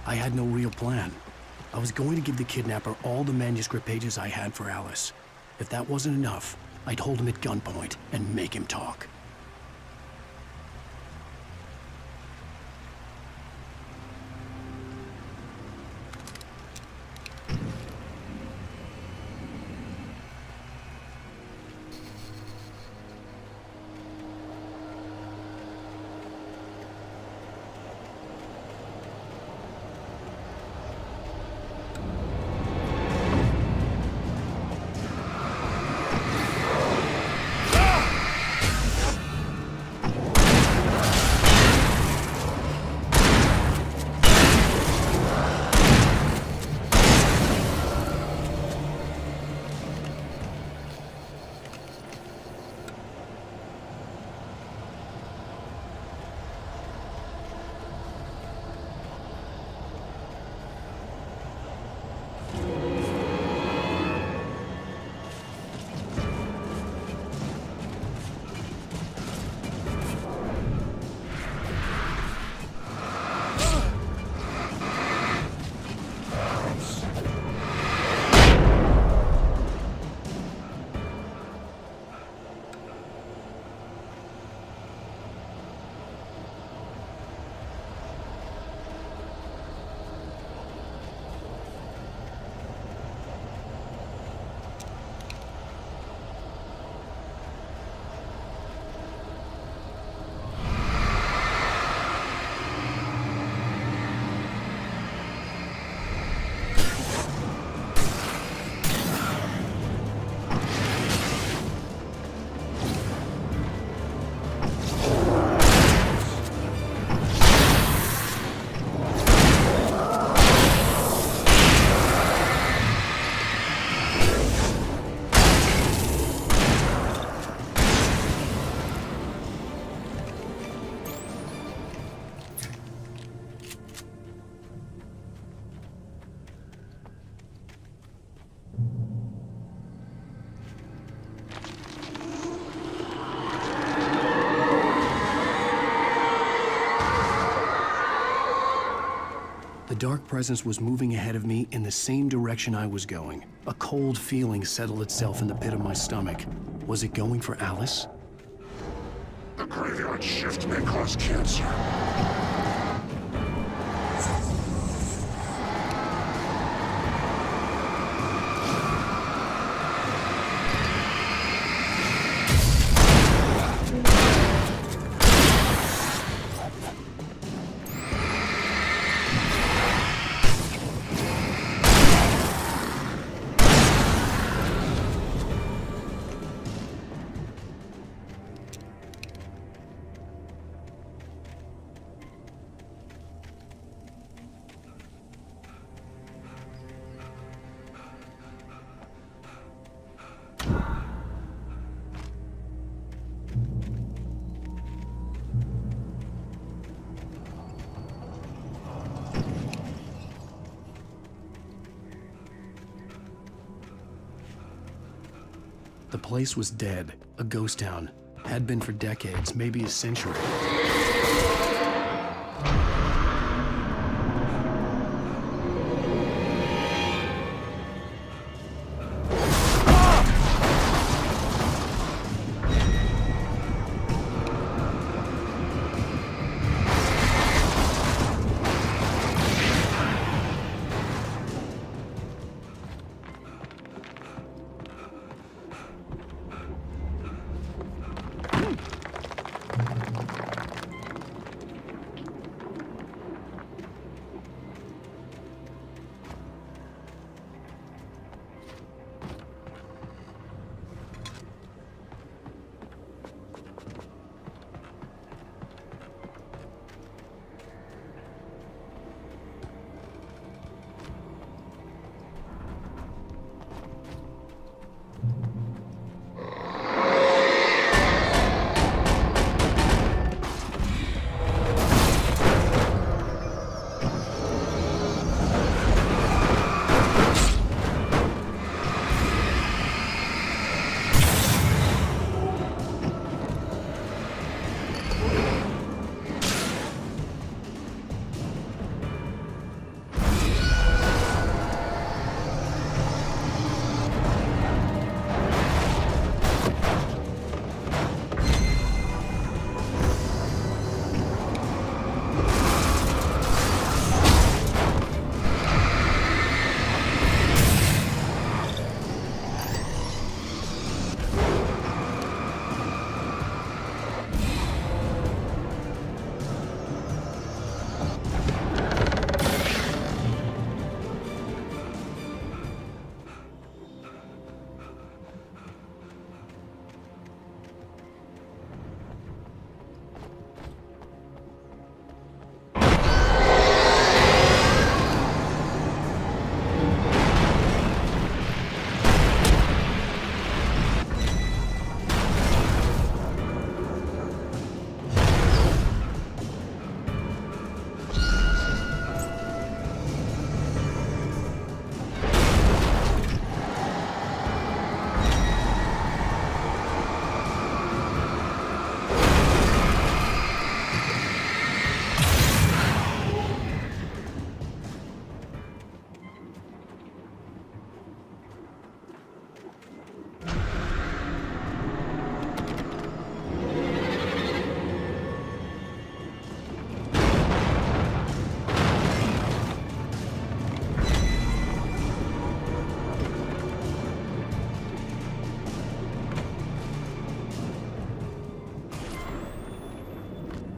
I had no real plan. I was going to give the kidnapper all the manuscript pages I had for Alice. If that wasn't enough, I'd hold him at gunpoint and make him talk. The dark presence was moving ahead of me in the same direction I was going. A cold feeling settled itself in the pit of my stomach. Was it going for Alice? The graveyard shift may cause cancer. The place was dead, a ghost town. Had been for decades, maybe a century.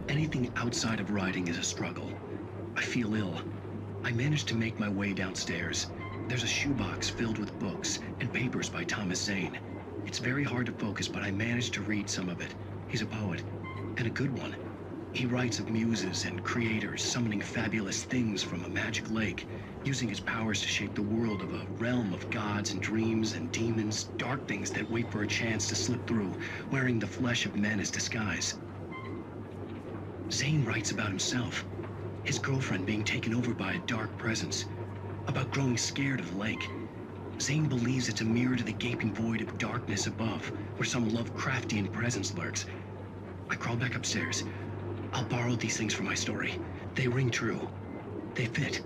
Anything outside of writing is a struggle. I feel ill. I managed to make my way downstairs. There's a shoebox filled with books and papers by Thomas Zane. It's very hard to focus, but I managed to read some of it. He's a poet, and a good one. He writes of muses and creators summoning fabulous things from a magic lake, using his powers to shape the world of a realm of gods and dreams and demons, dark things that wait for a chance to slip through, wearing the flesh of men as disguise. Zane writes about himself, his girlfriend being taken over by a dark presence, about growing scared of the lake. Zane believes it's a mirror to the gaping void of darkness above, where some Lovecraftian presence lurks. I crawl back upstairs. I'll borrow these things for my story. They ring true. They fit.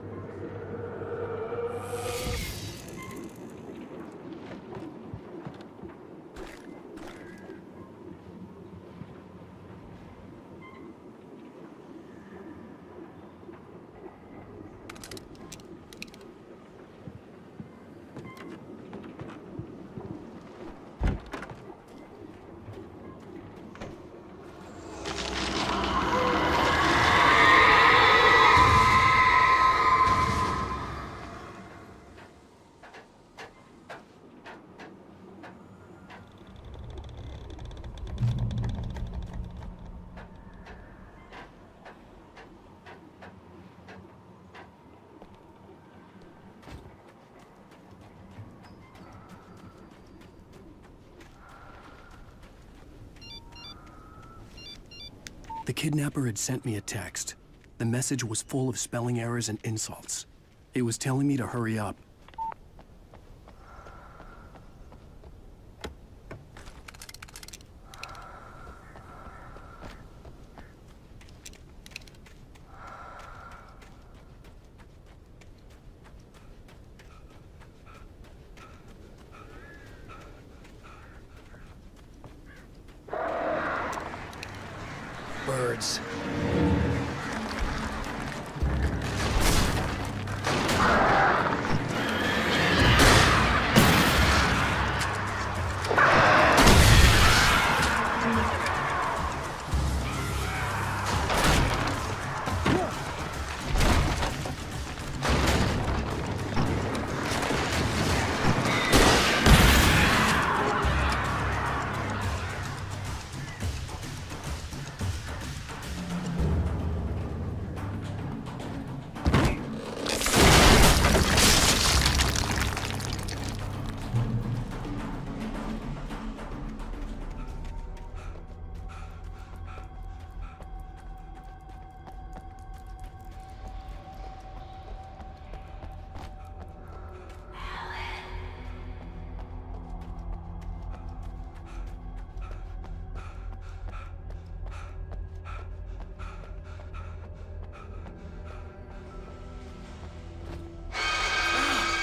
The kidnapper had sent me a text. The message was full of spelling errors and insults. It was telling me to hurry up. birds.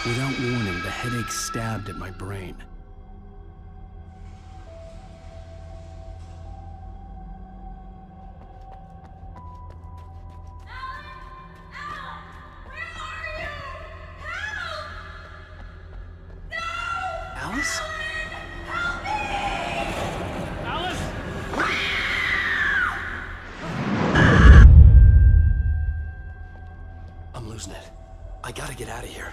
Without warning, the headache stabbed at my brain. Alice? Alice! I'm losing it. I gotta get out of here.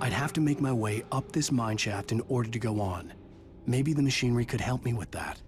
I'd have to make my way up this mine shaft in order to go on. Maybe the machinery could help me with that.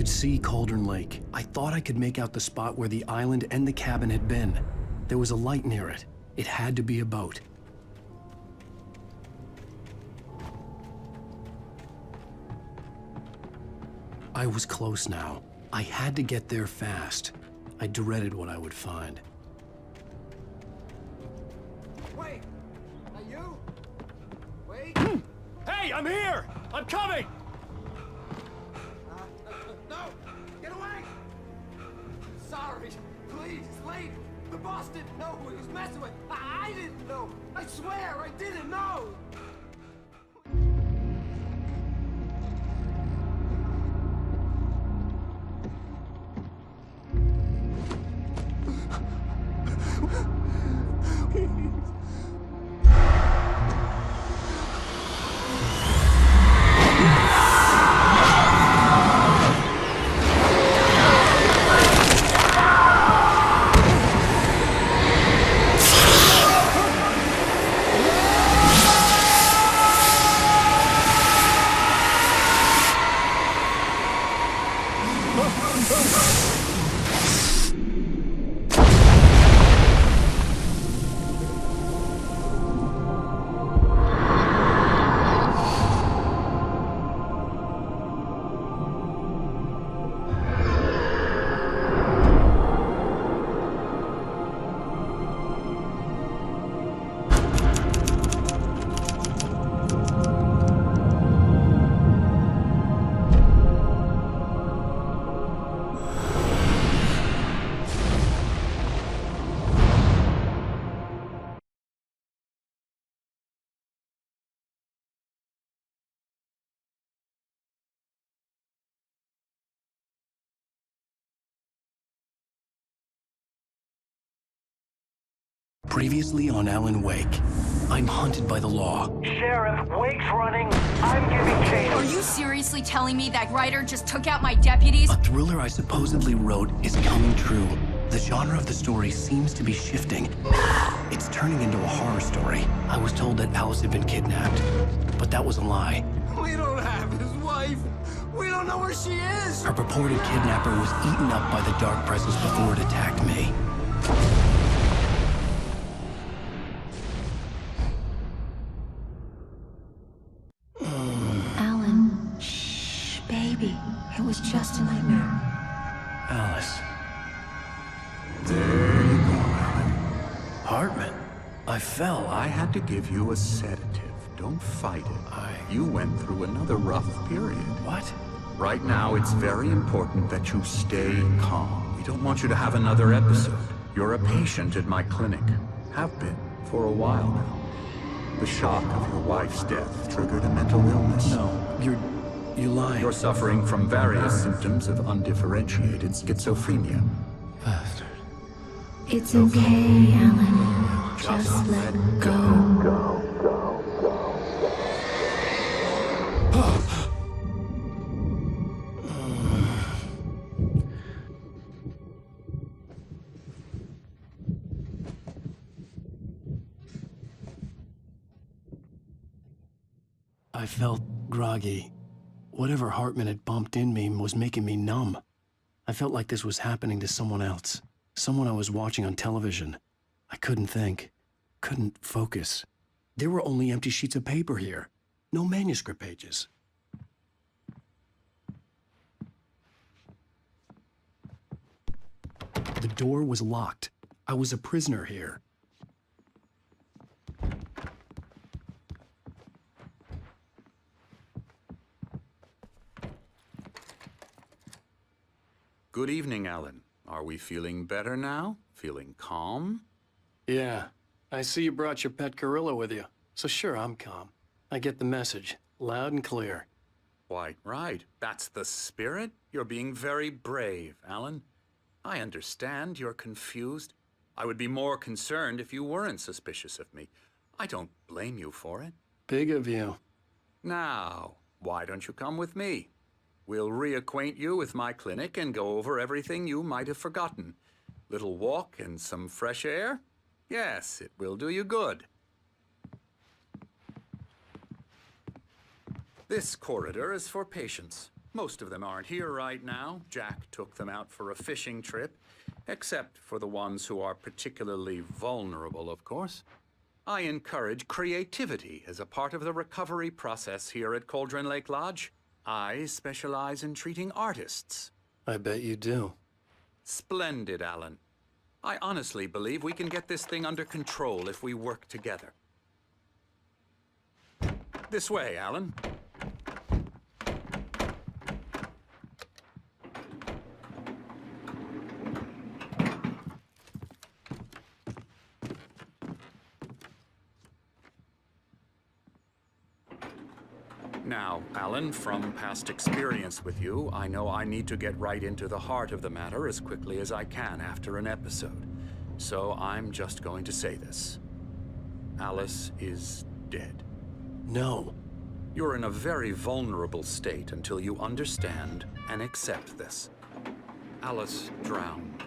could see Cauldron Lake. I thought I could make out the spot where the island and the cabin had been. There was a light near it. It had to be a boat. I was close now. I had to get there fast. I dreaded what I would find. Wait! Are you? Wait! Hey, I'm here! I'm coming! No! Get away! Sorry. Please, it's late. The boss didn't know who he was messing with. I didn't know. I swear, I didn't know. Previously on Alan Wake, I'm hunted by the law. Sheriff, Wake's running. I'm giving chase. Are you seriously telling me that writer just took out my deputies? A thriller I supposedly wrote is coming true. The genre of the story seems to be shifting. It's turning into a horror story. I was told that Alice had been kidnapped, but that was a lie. We don't have his wife. We don't know where she is. Her purported kidnapper was eaten up by the dark presence before it attacked me. Alan, shh, baby. It was just a nightmare. Alice. There you go, Alan. Hartman. I fell. I had to give you a sedative. Don't fight it. You went through another rough period. What? Right now, it's very important that you stay calm. We don't want you to have another episode. You're a patient at my clinic. Have been for a while now. The shock of your wife's death triggered a mental illness. No, you lying. You're suffering from various symptoms of undifferentiated schizophrenia. Bastard. It's okay, Alan. Just let go. I felt groggy. Whatever Hartman had bumped in me was making me numb. I felt like this was happening to someone else. Someone I was watching on television. I couldn't think. Couldn't focus. There were only empty sheets of paper here. No manuscript pages. The door was locked. I was a prisoner here. Good evening, Alan. Are we feeling better now? Feeling calm? Yeah. I see you brought your pet gorilla with you. So sure, I'm calm. I get the message. Loud and clear. Quite right. That's the spirit. You're being very brave, Alan. I understand you're confused. I would be more concerned if you weren't suspicious of me. I don't blame you for it. Big of you. Now, why don't you come with me? We'll reacquaint you with my clinic and go over everything you might have forgotten. Little walk and some fresh air? Yes, it will do you good. This corridor is for patients. Most of them aren't here right now. Jack took them out for a fishing trip, except for the ones who are particularly vulnerable, of course. I encourage creativity as a part of the recovery process here at Cauldron Lake Lodge. I specialize in treating artists. I bet you do. Splendid, Alan. I honestly believe we can get this thing under control if we work together. This way, Alan. Now, Alan, from past experience with you, I know I need to get right into the heart of the matter as quickly as I can after an episode. So I'm just going to say this. Alice is dead. No. You're in a very vulnerable state until you understand and accept this. Alice drowned,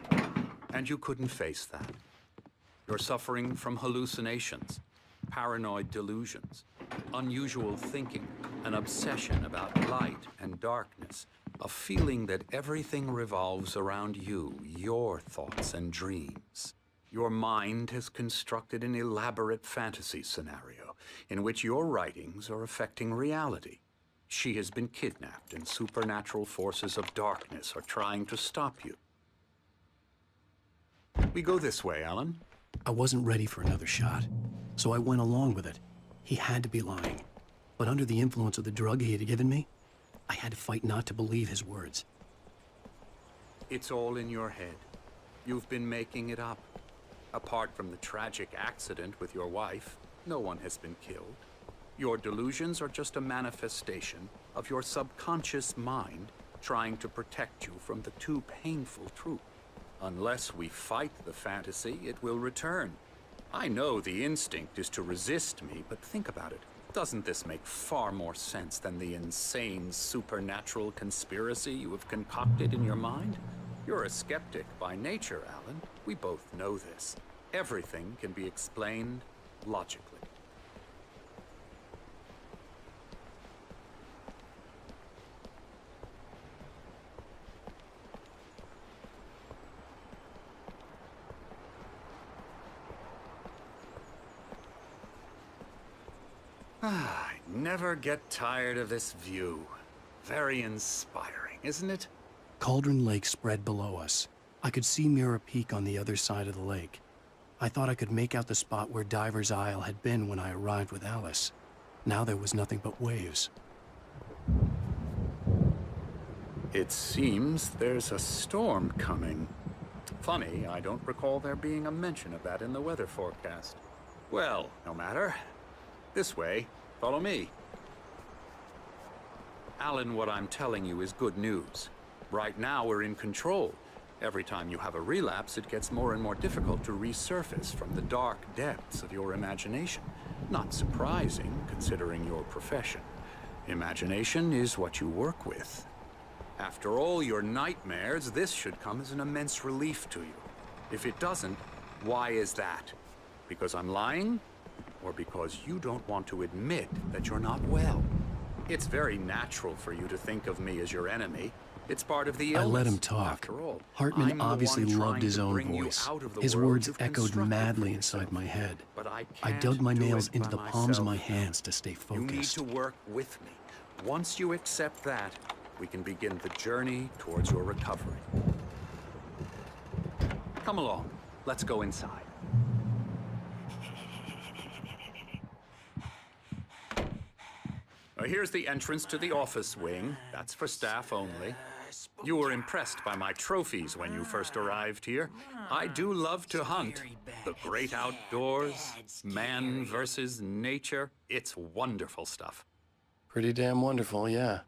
and you couldn't face that. You're suffering from hallucinations, paranoid delusions, unusual thinking, an obsession about light and darkness, a feeling that everything revolves around you, your thoughts and dreams. Your mind has constructed an elaborate fantasy scenario in which your writings are affecting reality. She has been kidnapped and supernatural forces of darkness are trying to stop you. We go this way, Alan. I wasn't ready for another shot, so I went along with it. He had to be lying. But under the influence of the drug he had given me, I had to fight not to believe his words. It's all in your head. You've been making it up. Apart from the tragic accident with your wife, no one has been killed. Your delusions are just a manifestation of your subconscious mind trying to protect you from the too painful truth. Unless we fight the fantasy, it will return. I know the instinct is to resist me, but think about it. Doesn't this make far more sense than the insane supernatural conspiracy you have concocted in your mind? You're a skeptic by nature, Alan. We both know this. Everything can be explained logically. I never get tired of this view. Very inspiring, isn't it? Cauldron Lake spread below us. I could see Mirror Peak on the other side of the lake. I thought I could make out the spot where Diver's Isle had been when I arrived with Alice. Now there was nothing but waves. It seems there's a storm coming. Funny, I don't recall there being a mention of that in the weather forecast. Well, no matter. This way. Follow me. Alan, what I'm telling you is good news. Right now, we're in control. Every time you have a relapse, it gets more and more difficult to resurface from the dark depths of your imagination. Not surprising, considering your profession. Imagination is what you work with. After all your nightmares, this should come as an immense relief to you. If it doesn't, why is that? Because I'm lying? Or because you don't want to admit that you're not well? It's very natural for you to think of me as your enemy. It's part of the illness. I let him talk. After all, Hartman obviously loved his own voice. His words echoed madly inside my head. But I dug my nails into the palms of my hands to stay You need focused. to work with me. Once you accept that, we can begin the journey towards your recovery. Come along. Let's go inside. Here's the entrance to the office wing. That's for staff only. You were impressed by my trophies when you first arrived here. I do love to hunt. The great outdoors, man versus nature. It's wonderful stuff. Pretty damn wonderful, yeah.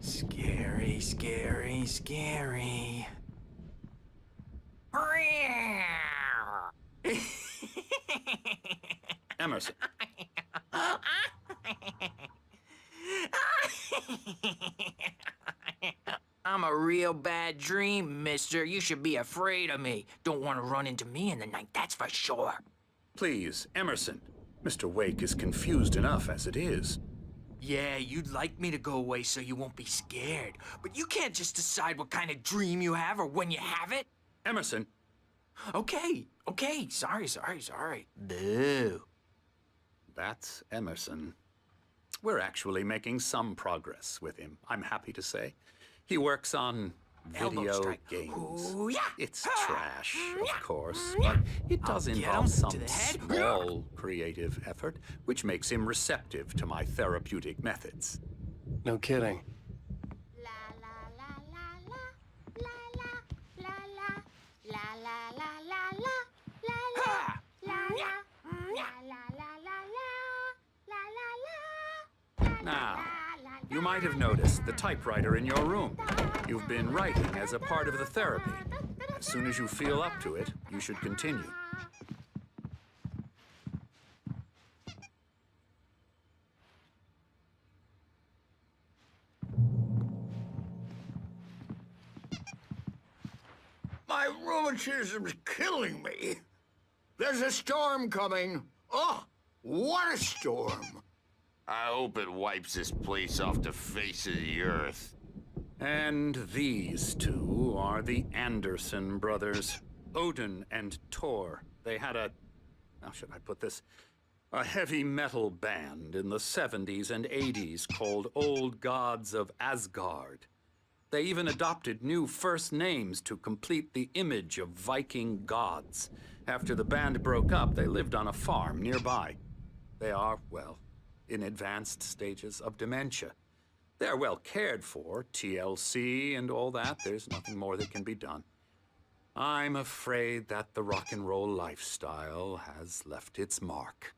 Scary, scary, scary. Emerson. I'm a real bad dream, mister. You should be afraid of me. Don't want to run into me in the night, that's for sure. Please, Emerson. Mr. Wake is confused enough as it is. Yeah, you'd like me to go away so you won't be scared. But you can't just decide what kind of dream you have or when you have it. Emerson. Okay. Sorry. Boo. That's Emerson. We're actually making some progress with him, I'm happy to say. He works on video games. Ooh, yeah. It's trash, of course, but it does involve some small creative effort, which makes him receptive to my therapeutic methods. No kidding. Now, you might have noticed the typewriter in your room. You've been writing as a part of the therapy. As soon as you feel up to it, you should continue. My rheumatism's killing me. There's a storm coming. Oh, what a storm. I hope it wipes this place off the face of the earth. And these two are the Anderson brothers, Odin and Thor. They had how should I put this? A heavy metal band in the 70s and 80s called Old Gods of Asgard. They even adopted new first names to complete the image of Viking gods. After the band broke up, they lived on a farm nearby. They are, well, in advanced stages of dementia. They're well cared for, TLC and all that. There's nothing more that can be done. I'm afraid that the rock and roll lifestyle has left its mark.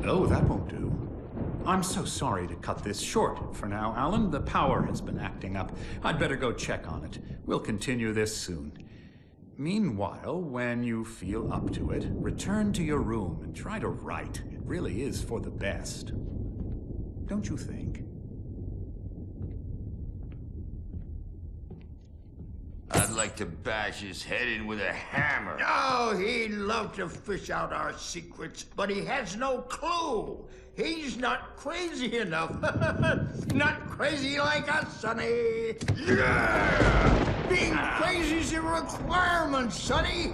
Oh, that won't do. I'm so sorry to cut this short for now, Alan. The power has been acting up. I'd better go check on it. We'll continue this soon. Meanwhile, when you feel up to it, return to your room and try to write. It really is for the best. Don't you think? I'd like to bash his head in with a hammer. Oh, he'd love to fish out our secrets, but he has no clue. He's not crazy enough. Not crazy like us, Sonny. Yeah! Being crazy's a requirement, Sonny.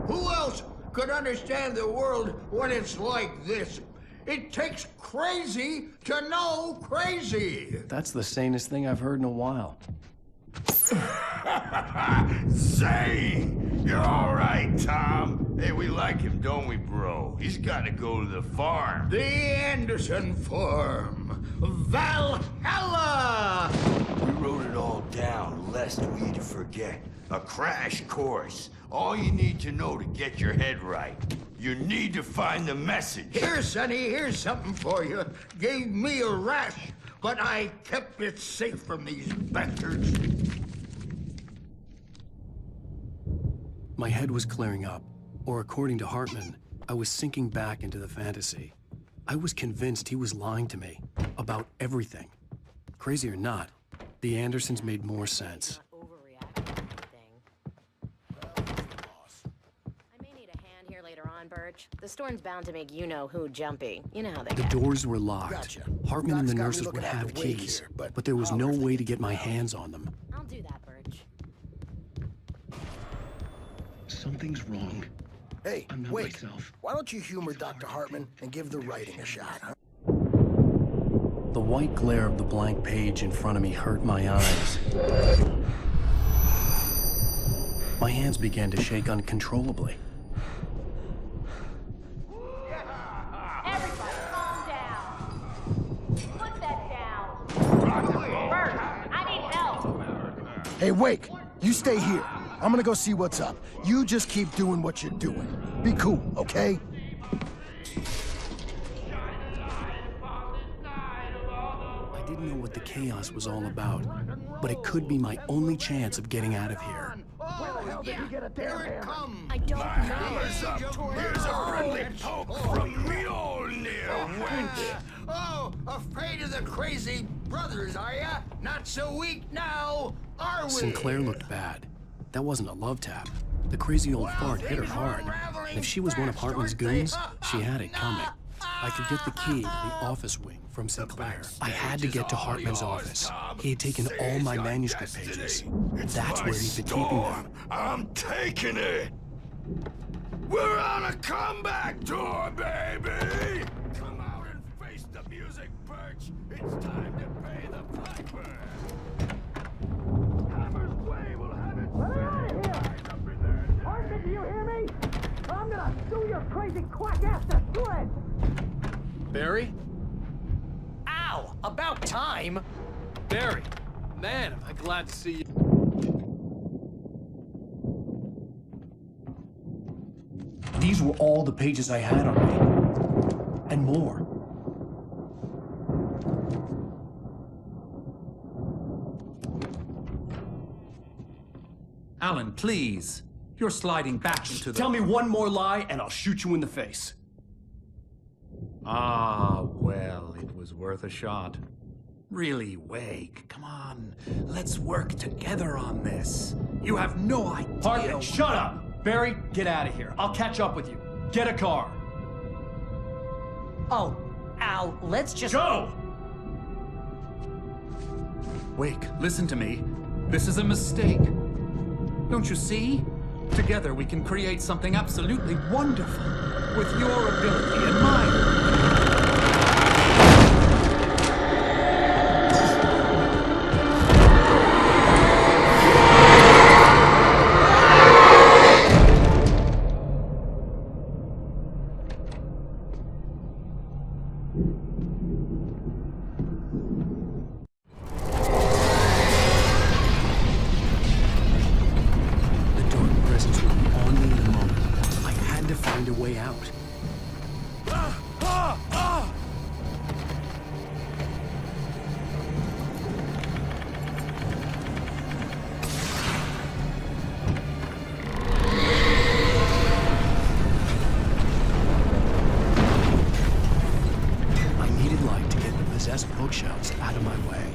Who else could understand the world when it's like this? It takes crazy to know crazy. That's the sanest thing I've heard in a while. Zane! You're all right, Tom. Hey, we like him, don't we, bro? He's got to go to the farm. The Anderson farm. Valhalla! We wrote it all down, lest we forget. A crash course. All you need to know to get your head right. You need to find the message. Here, Sonny, here's something for you. Gave me a rash, but I kept it safe from these bastards. My head was clearing up, or according to Hartman, I was sinking back into the fantasy. I was convinced he was lying to me about everything. Crazy or not, the Andersons made more sense. Birch. The storm's bound to make you-know-who jumpy. You know how they The get. doors were locked. Gotcha. Hartman and the Doc's got me nurses would looking have after Wake keys, here, but there was no way to get my hands on them. I'll do that, Birch. Something's wrong. Hey, I'm not Wake, myself. why don't you humor Dr. Hartman and give the writing a shot, huh? The white glare of the blank page in front of me hurt my eyes. My hands began to shake uncontrollably. Everybody, calm down. Put that down. Birch, I need help. Hey, Wake, you stay here. I'm gonna go see what's up. You just keep doing what you're doing. Be cool, okay? I didn't know what the chaos was all about, but it could be my only chance of getting out of here. Where the hell did he get a damn hammer? I don't know. Here's a friendly poke from Mjolnir, wench. Oh, afraid of the crazy brothers, are ya? Not so weak now, are we? Sinclair looked bad. That wasn't a love tap. The crazy old fart hit her hard. If she was one of Hartman's goons, she had it coming. I could get the key to the office wing from Sinclair. I had to get to Hartman's office. He had taken all my manuscript pages. That's where he'd been keeping them. I'm taking it! We're on a comeback tour, baby! Come out and face the music, Perch! It's time to pay the piper! Hammer's Way will have it. Let her out of here! Hartman, do you hear me? I'm gonna sue your crazy quack ass to shreds! Barry? Ow! About time! Barry! Man, am I glad to see you. These were all the pages I had on me. And more. Alan, please. You're sliding back into the... Tell me one more lie and I'll shoot you in the face. Ah, well, it was worth a shot. Really, Wake, come on. Let's work together on this. You have no idea... Hartman, shut up! Barry, get out of here. I'll catch up with you. Get a car. Oh, Al, let's just... Go! Wake, listen to me. This is a mistake. Don't you see? Together we can create something absolutely wonderful. With your ability and mine. Bookshelves out of my way.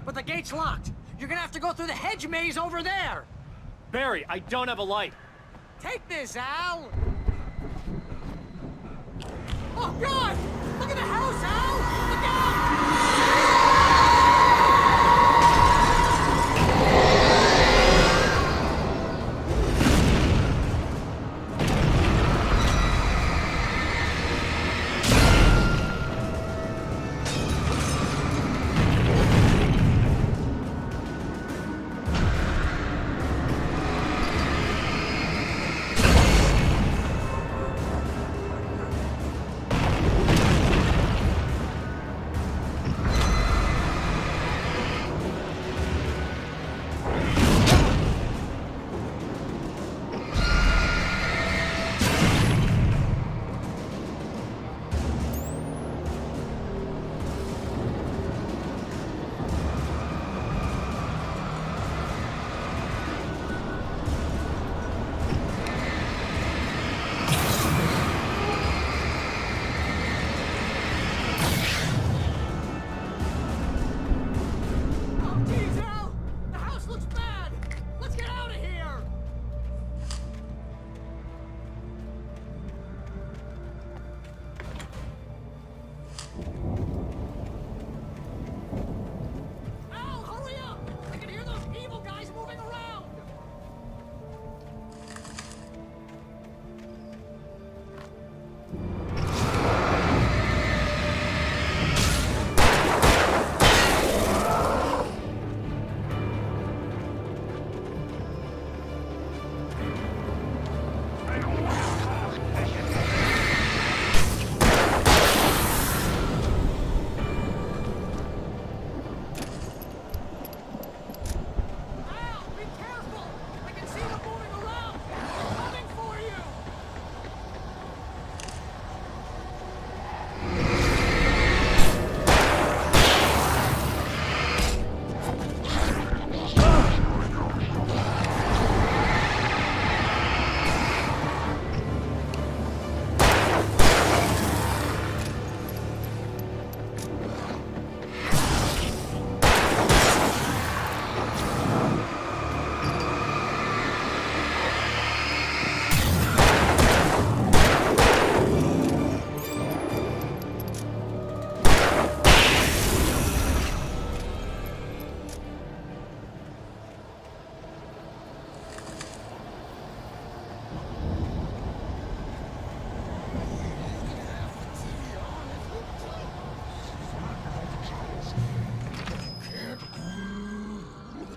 But the gate's locked. You're gonna have to go through the hedge maze over there. Barry, I don't have a light. Take this, Al! Oh, God! Look at the house, Al! Look out!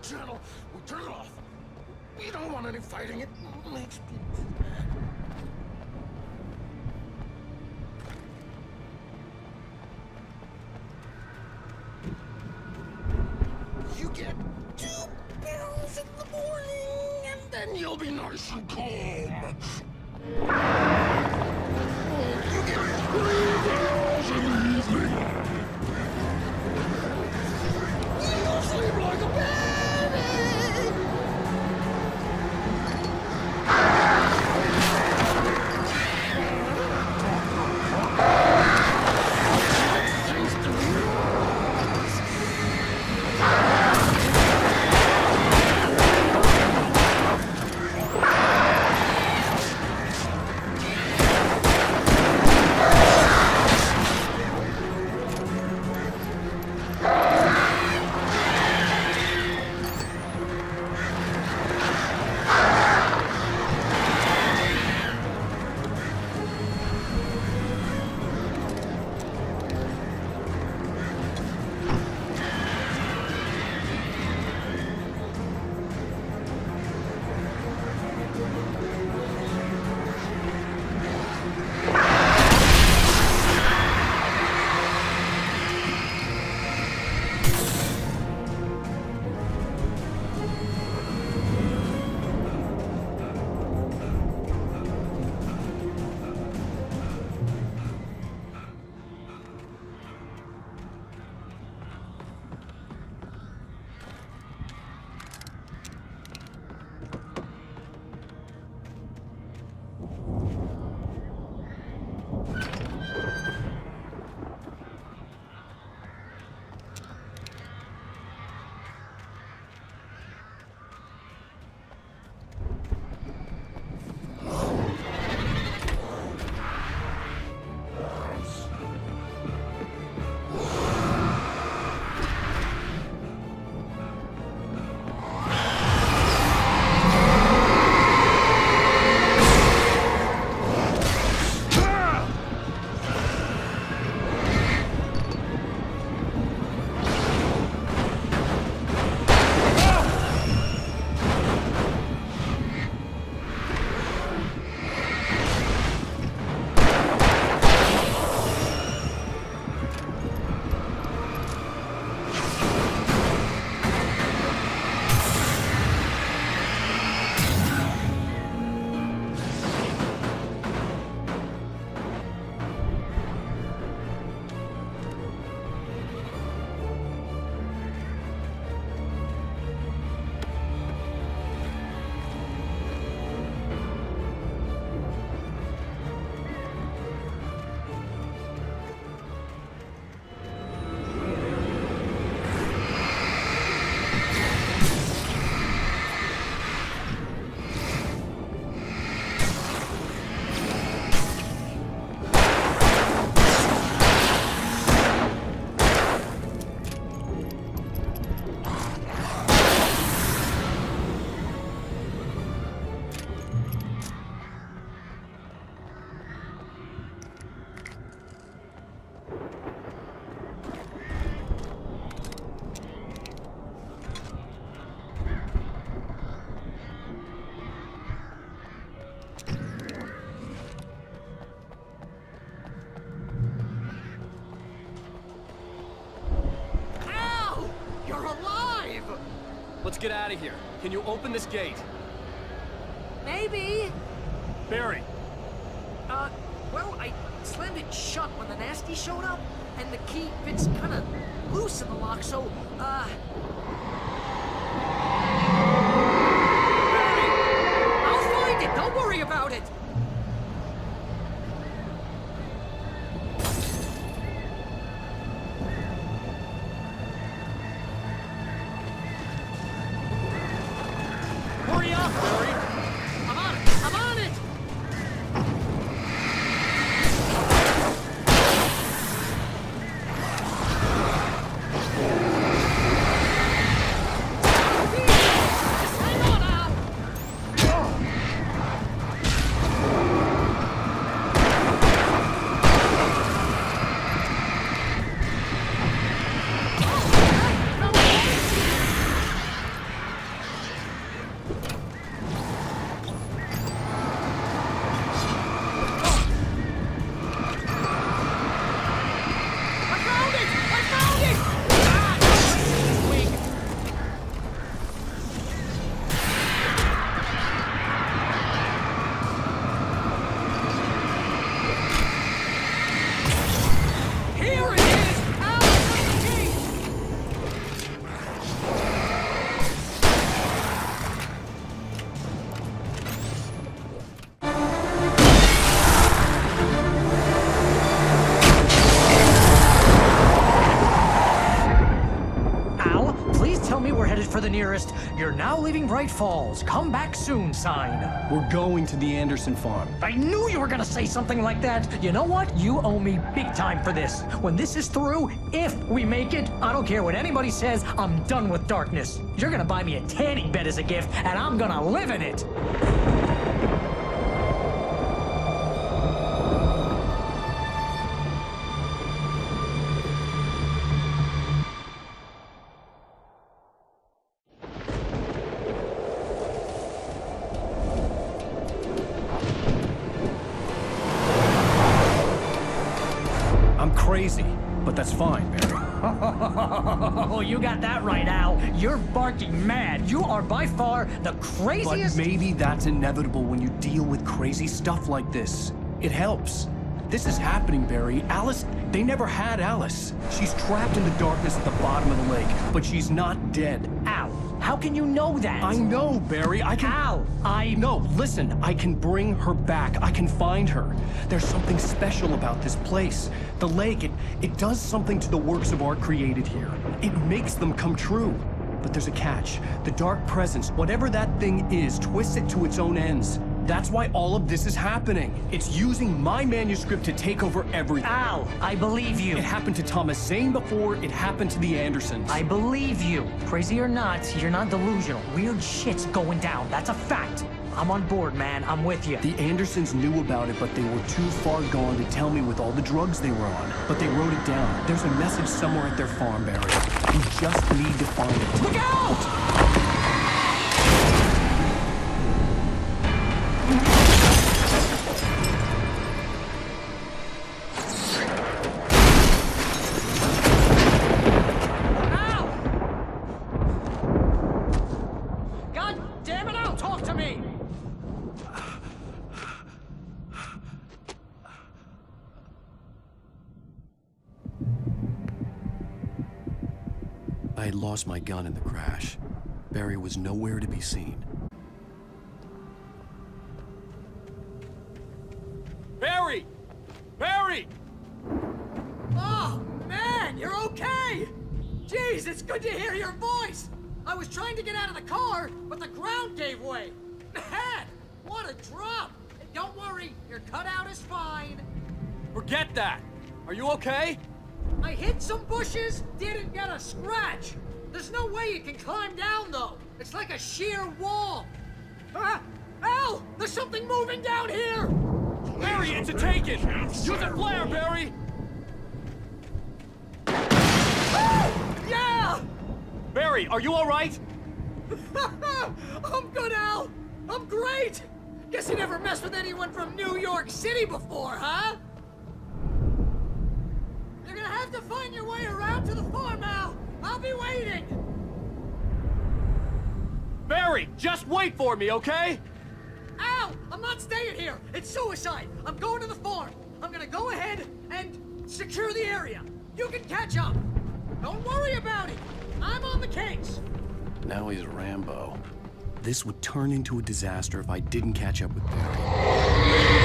channel. We turn it off. We don't want any fighting. It makes people mad. You get 2 pills in the morning, and then you'll be nice and calm. You get 3 pills in the evening. You'll sleep like a baby. Let's get out of here. Can you open this gate? Maybe. Barry. Well, I slammed it shut when the nasty showed up, and the key fits kind of loose in the lock, so, Barry, I'll find it. Don't worry about it. Hurry up, Barry! I'm on it! I'm on it! Just hang on now! For the nearest, "You're now leaving Bright Falls. Come back soon" sign. We're going to the Anderson farm. I knew you were gonna say something like that. You know what? You owe me big time for this. When this is through, if we make it, I don't care what anybody says, I'm done with darkness. You're gonna buy me a tanning bed as a gift, and I'm gonna live in it. Crazy, but that's fine, Barry. Oh, you got that right, Al. You're barking mad. You are by far the craziest... But maybe that's inevitable when you deal with crazy stuff like this. It helps. This is happening, Barry. Alice, they never had Alice. She's trapped in the darkness at the bottom of the lake, but she's not dead. Al, how can you know that? I know, Barry. I can... Al, No, listen. I can bring her back. I can find her. There's something special about this place. The lake, it does something to the works of art created here. It makes them come true. But there's a catch. The dark presence, whatever that thing is, twists it to its own ends. That's why all of this is happening. It's using my manuscript to take over everything. Al, I believe you. It happened to Thomas Zane before, it happened to the Andersons. I believe you. Crazy or not, you're not delusional. Weird shit's going down. That's a fact. I'm on board, man. I'm with you. The Andersons knew about it, but they were too far gone to tell me with all the drugs they were on. But they wrote it down. There's a message somewhere at their farm, Barry. We just need to find it. Look out! I had lost my gun in the crash. Barry was nowhere to be seen. Barry! Barry! Oh, man, you're okay! Jeez, it's good to hear your voice! I was trying to get out of the car, but the ground gave way. Man, what a drop! And don't worry, your cutout is fine. Forget that! Are you okay? I hit some bushes, didn't get a scratch. There's no way you can climb down, though. It's like a sheer wall. Al! There's something moving down here! Barry, it's a take-it! Use a flare, Barry! Yeah! Barry, are you all right? I'm good, Al. I'm great. Guess you never messed with anyone from New York City before, huh? You're gonna have to find your way around to the farm, Al. I'll be waiting. Barry, just wait for me, okay? Ow! I'm not staying here! It's suicide! I'm going to the farm! I'm gonna go ahead and secure the area. You can catch up. Don't worry about it. I'm on the case. Now he's Rambo. This would turn into a disaster if I didn't catch up with Barry.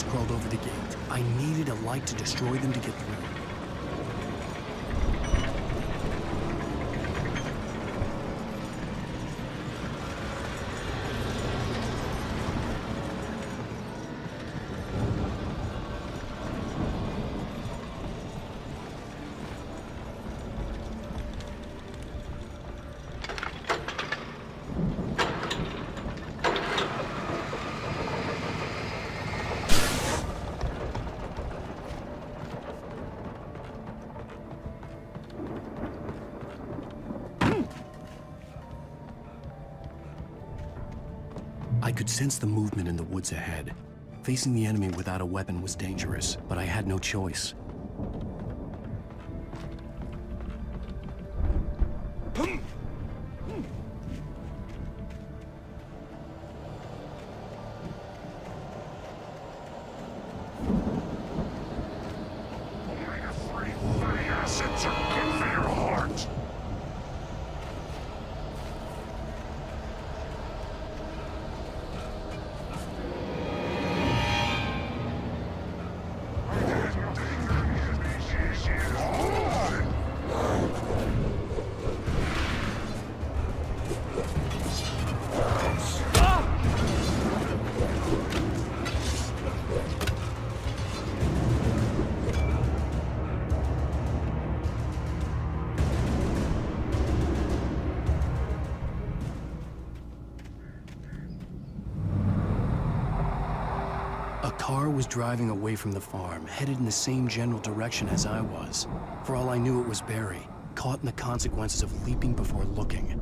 Crawled over the gate. I needed a light to destroy them to get through. I could sense the movement in the woods ahead. Facing the enemy without a weapon was dangerous, but I had no choice. A car was driving away from the farm, headed in the same general direction as I was. For all I knew, it was Barry, caught in the consequences of leaping before looking.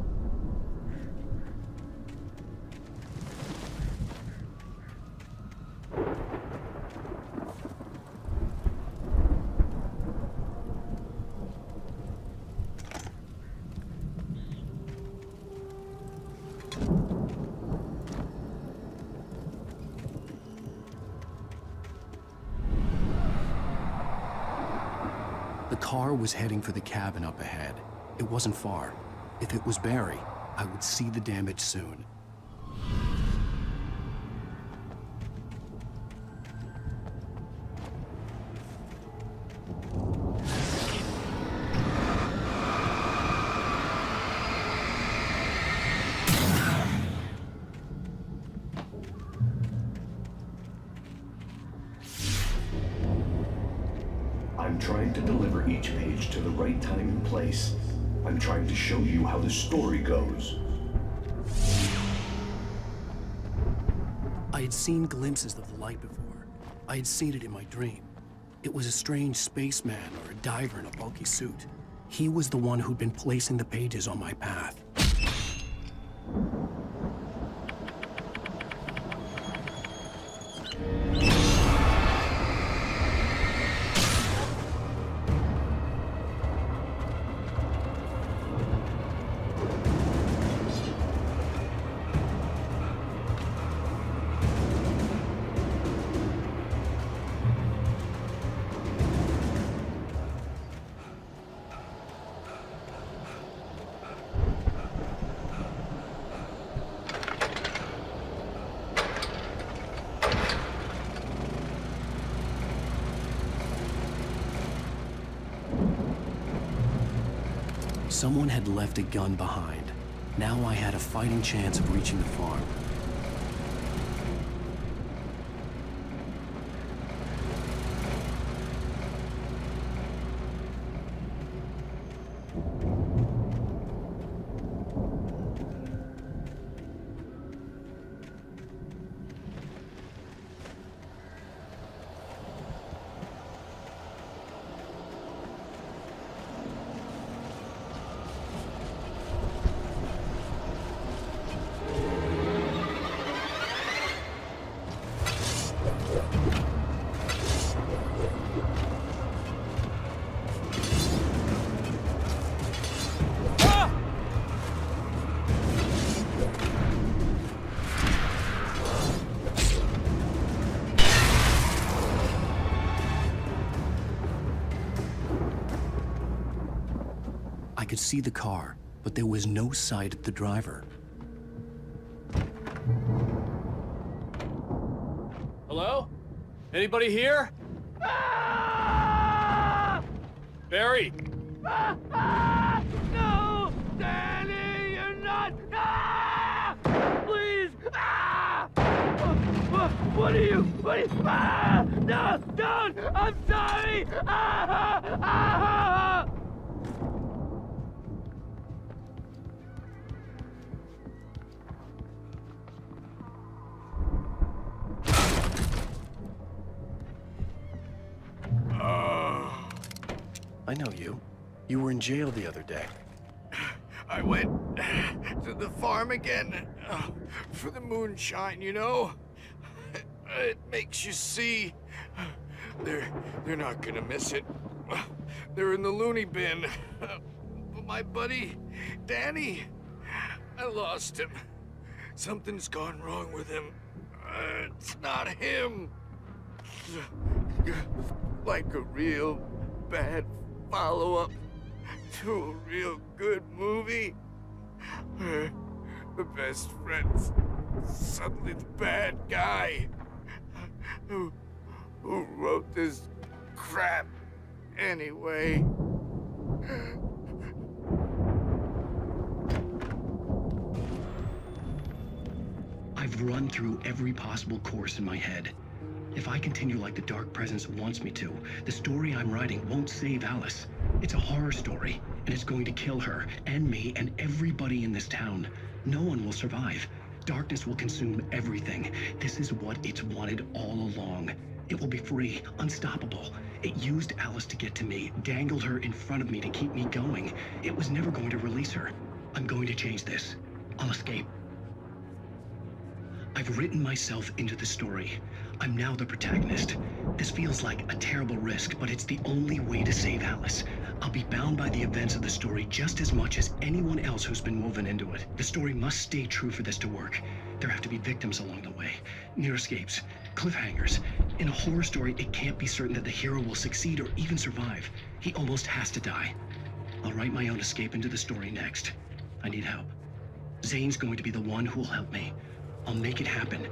The car was heading for the cabin up ahead. It wasn't far. If it was Barry, I would see the damage soon. I'm trying to deliver each page to the right time and place. I'm trying to show you how the story goes. I had seen glimpses of the light before. I had seen it in my dream. It was a strange spaceman or a diver in a bulky suit. He was the one who'd been placing the pages on my path. Someone had left a gun behind. Now I had a fighting chance of reaching the farm. I could see the car, but there was no sight of the driver. Hello? Anybody here? Barry! No! Danny, you're not! Please! What are you? No! Don't! I'm sorry! I know you. You were in jail the other day. I went to the farm again for the moonshine, you know? It makes you see. They're not gonna miss it. They're in the loony bin. But my buddy, Danny, I lost him. Something's gone wrong with him. It's not him. Like a real bad follow-up to a real good movie. The best friend's suddenly the bad guy. Who wrote this crap anyway? I've run through every possible course in my head. If I continue like the Dark Presence wants me to, the story I'm writing won't save Alice. It's a horror story, and it's going to kill her, and me, and everybody in this town. No one will survive. Darkness will consume everything. This is what it's wanted all along. It will be free, unstoppable. It used Alice to get to me, dangled her in front of me to keep me going. It was never going to release her. I'm going to change this. I'll escape. I've written myself into the story. I'm now the protagonist. This feels like a terrible risk, but it's the only way to save Alice. I'll be bound by the events of the story just as much as anyone else who's been woven into it. The story must stay true for this to work. There have to be victims along the way, near escapes, cliffhangers. In a horror story, it can't be certain that the hero will succeed or even survive. He almost has to die. I'll write my own escape into the story next. I need help. Zane's going to be the one who will help me. I'll make it happen.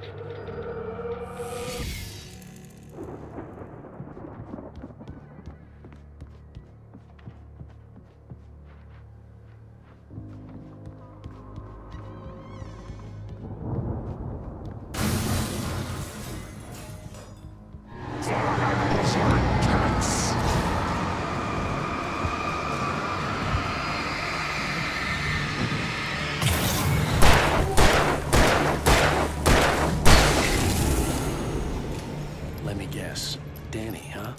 Let me guess. Danny, huh?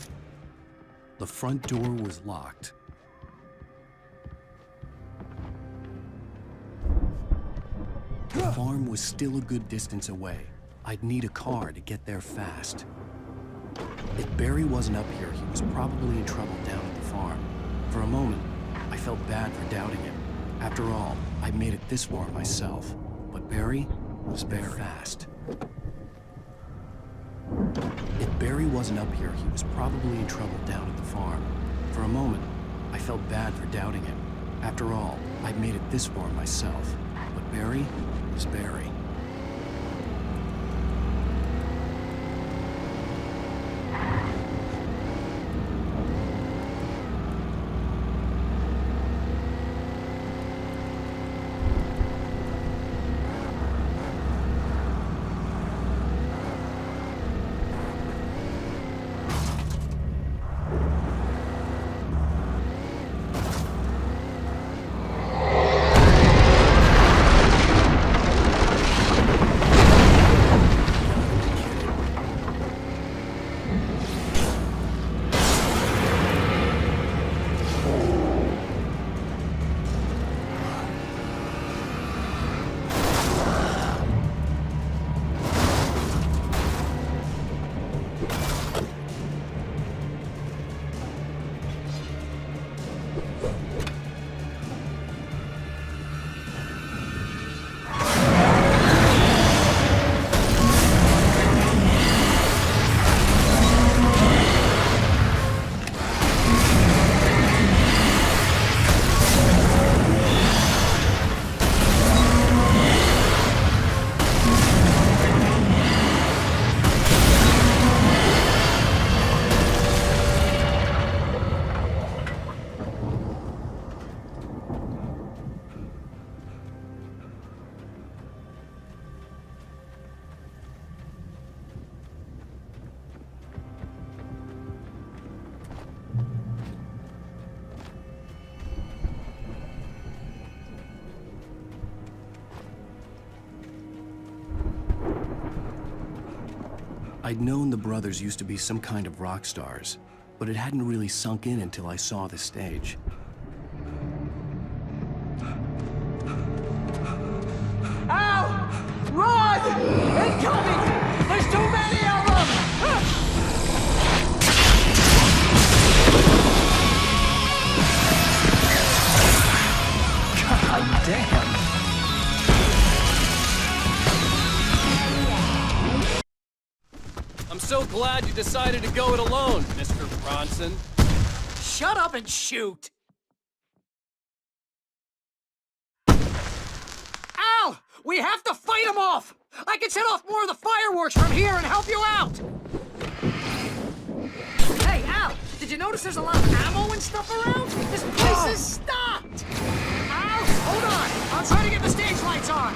The front door was locked. The farm was still a good distance away. I'd need a car to get there fast. If Barry wasn't up here, he was probably in trouble down at the farm. For a moment, I felt bad for doubting him. After all, I made it this far myself. But Barry was Barry. Fast. If Barry wasn't up here, he was probably in trouble down at the farm. For a moment, I felt bad for doubting him. After all, I'd made it this far myself. But Barry was Barry. I'd known the brothers used to be some kind of rock stars, but it hadn't really sunk in until I saw the stage. Ow! Run! Incoming! There's too many of them! God damn! I'm so glad you decided to go it alone, Mr. Bronson. Shut up and shoot! Al! We have to fight them off! I can set off more of the fireworks from here and help you out! Hey, Al! Did you notice there's a lot of ammo and stuff around? This place is stocked! Al, hold on! I'll try to get the stage lights on!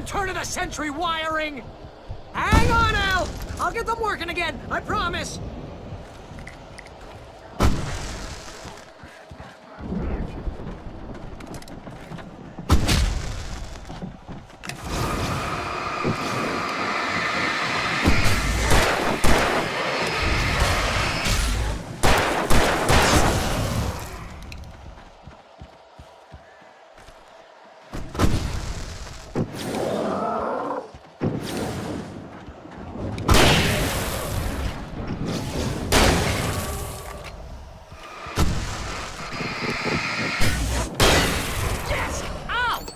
Turn of the century wiring! Hang on, Al! I'll get them working again, I promise!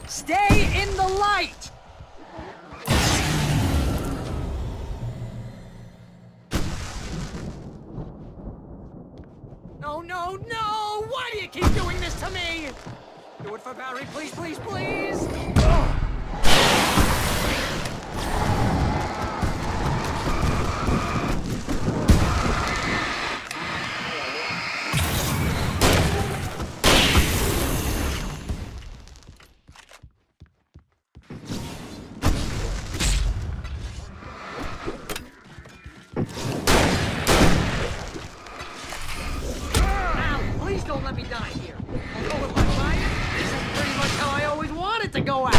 Stay in the light! No, no, no! Why do you keep doing this to me? Do it for Barry, please, please, please! Don't let me die here. Although if I buy it, this is pretty much how I always wanted to go out.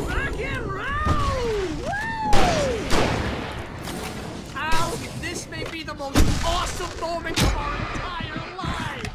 Rock and roll! Woo! Al, this may be the most awesome moment of our entire life.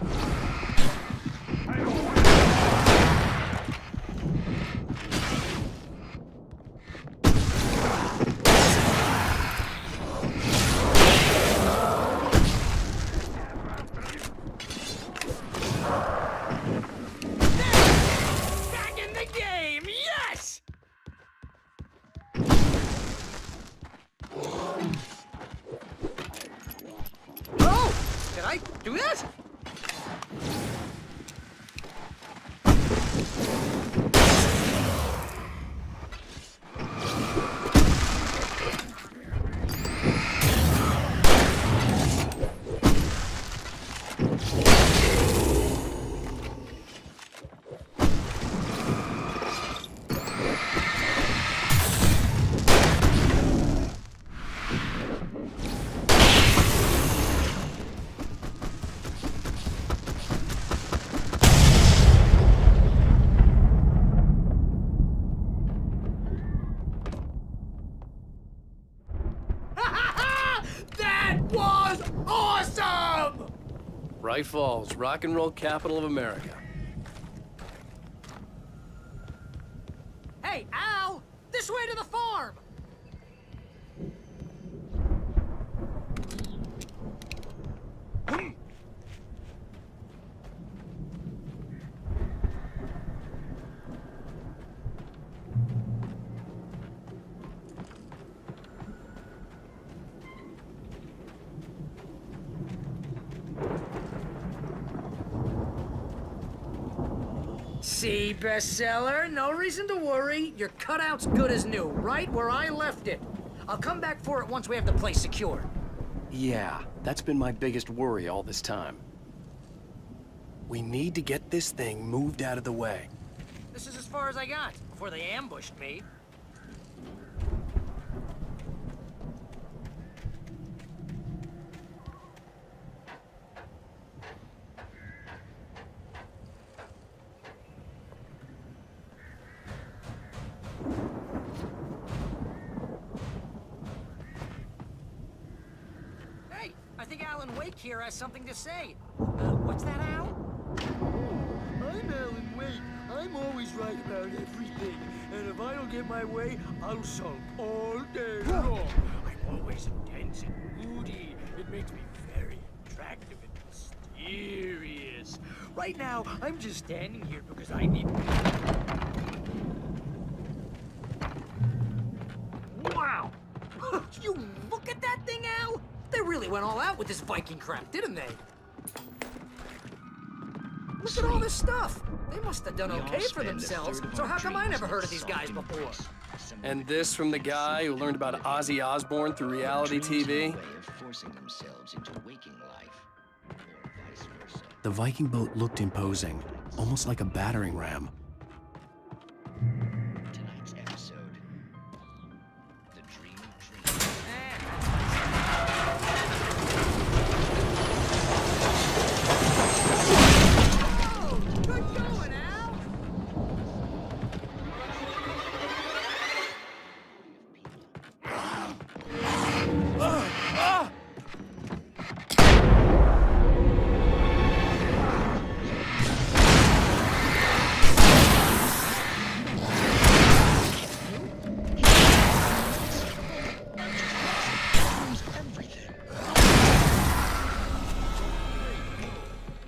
Did I do that? Was awesome! Bright Falls, rock and roll capital of America. Hey, Al! This way to the farm! See, bestseller? No reason to worry. Your cutout's good as new, right where I left it. I'll come back for it once we have the place secured. Yeah, that's been my biggest worry all this time. We need to get this thing moved out of the way. This is as far as I got before they ambushed me. Hey, I think Alan Wake here has something to say. What's that, Al? I'm Alan Wake. I'm always right about everything. And if I don't get my way, I'll sulk all day long. I'm always intense and moody. It makes me very attractive and mysterious. Right now, I'm just standing here because I need... Wow! You look at that thing, Al! They really went all out with this Viking crap, didn't they? Look at all this stuff. They must have done okay for themselves. So how come I never heard of these guys before? And this from the guy who learned about Ozzy Osbourne through reality TV? The Viking boat looked imposing, almost like a battering ram. Tonight's episode, The Dream Good going, Al!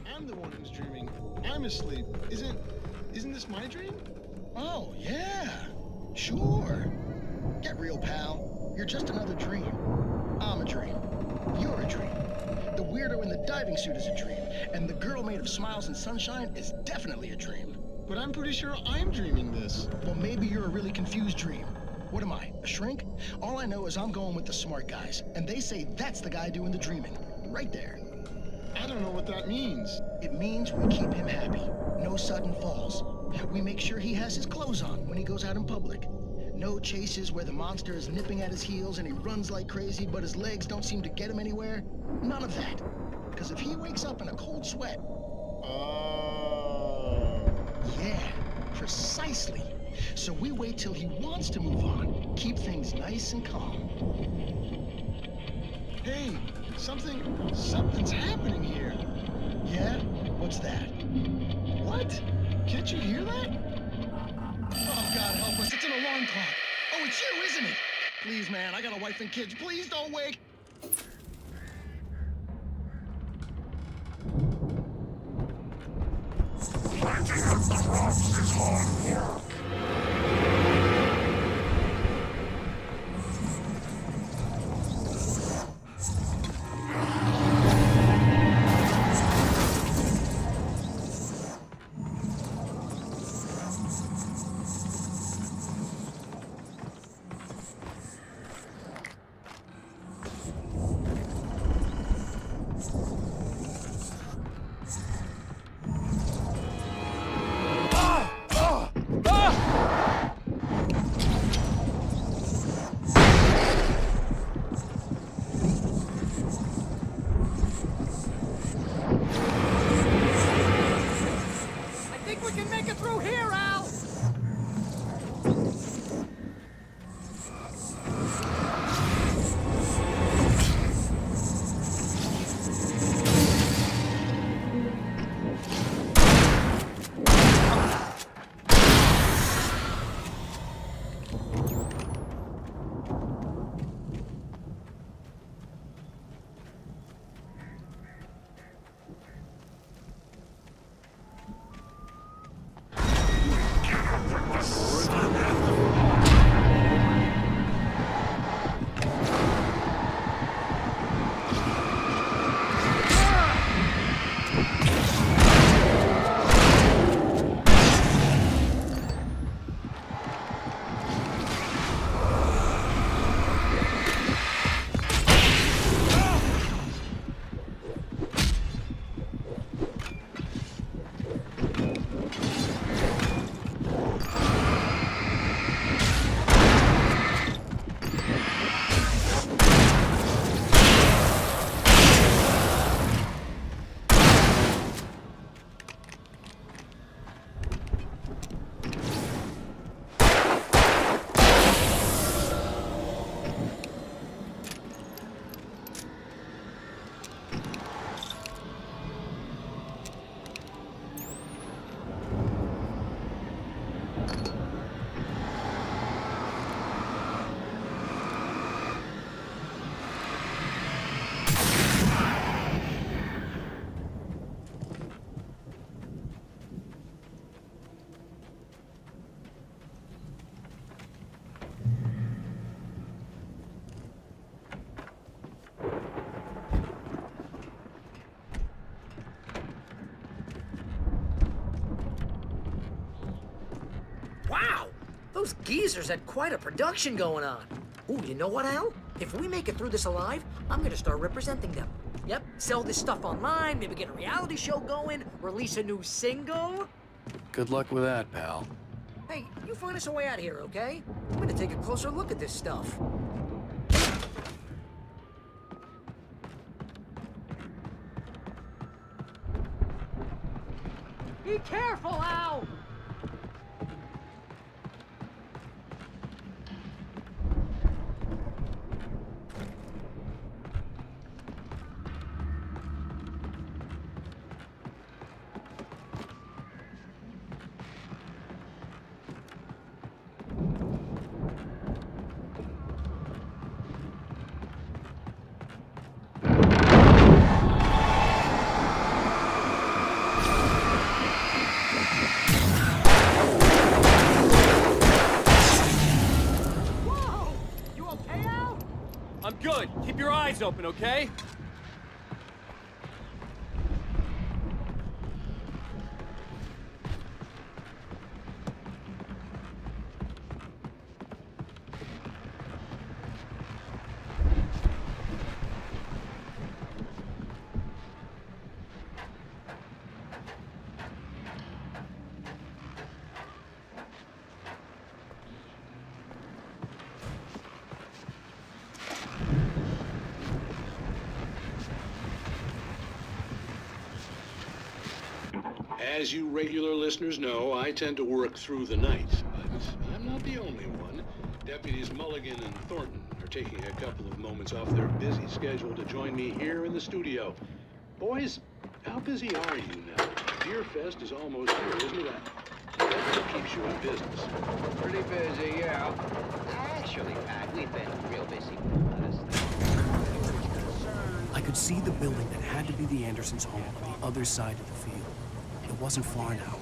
I'm the one who's dreaming. I'm asleep. Isn't this my dream? Oh, yeah. Sure. Get real, pal. You're just another dream. I'm a dream. You're a dream. The weirdo in the diving suit is a dream. And the girl made of smiles and sunshine is definitely a dream. But I'm pretty sure I'm dreaming this. Well, maybe you're a really confused dream. What am I, a shrink? All I know is I'm going with the smart guys. And they say that's the guy doing the dreaming. Right there. I don't know what that means. It means we keep him happy. No sudden falls. We make sure he has his clothes on when he goes out in public. No chases where the monster is nipping at his heels and he runs like crazy, but his legs don't seem to get him anywhere. None of that. Because if he wakes up in a cold sweat... Yeah, precisely. So we wait till he wants to move on. Keep things nice and calm. Hey, something's happening here. Yeah? What's that? What? Can't you hear that? Oh, God help us, it's an alarm clock. Oh, it's you, isn't it? Please, man, I got a wife and kids. Please don't wake. Those geezers had quite a production going on. Ooh, you know what, Al? If we make it through this alive, I'm gonna start representing them. Yep, sell this stuff online, maybe get a reality show going, release a new single. Good luck with that, pal. Hey, you find us a way out of here, okay? I'm gonna take a closer look at this stuff. Be careful, Al! I'm good. Keep your eyes open, okay? As you regular listeners know, I tend to work through the night, but I'm not the only one. Deputies Mulligan and Thornton are taking a couple of moments off their busy schedule to join me here in the studio. Boys, how busy are you now? Deer Fest is almost here, isn't it? That keeps you in business. Pretty busy, yeah. Actually, Pat, we've been real busy. I could see the building that had to be the Andersons' home on the other side of the field. It wasn't far now.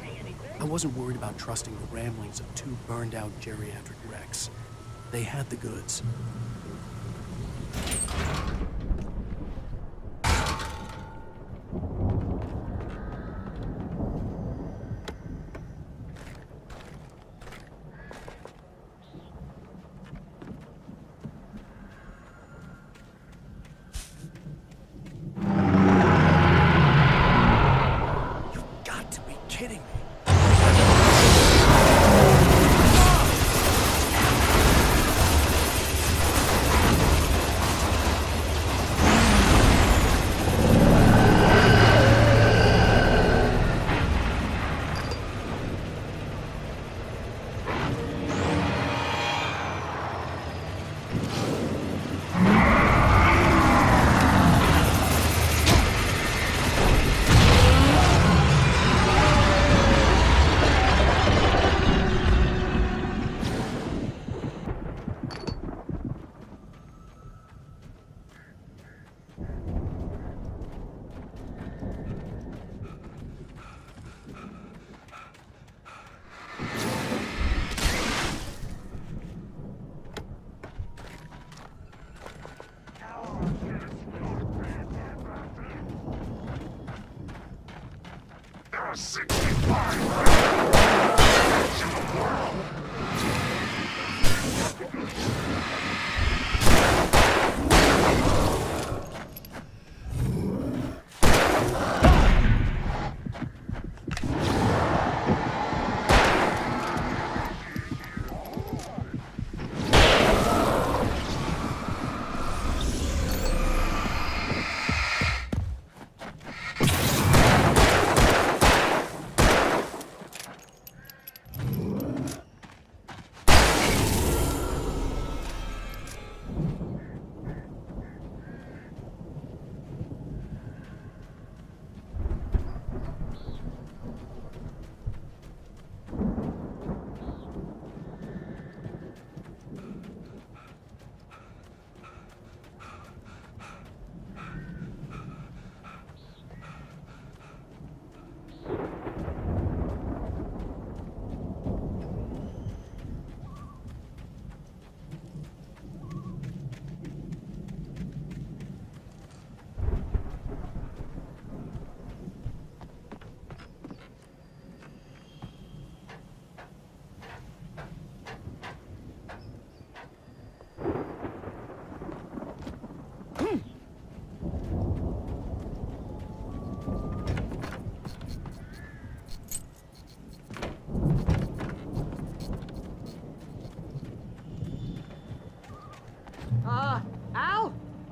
I wasn't worried about trusting the ramblings of two burned-out geriatric wrecks. They had the goods.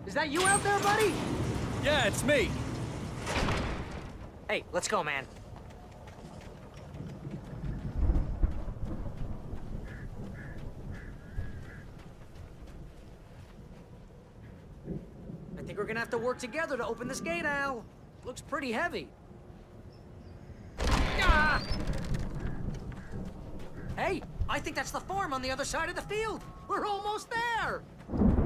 Is that you out there, buddy? Yeah, it's me. Hey, let's go, man. I think we're gonna have to work together to open this gate, Al. Looks pretty heavy. Ah! Hey, I think that's the farm on the other side of the field. We're almost there.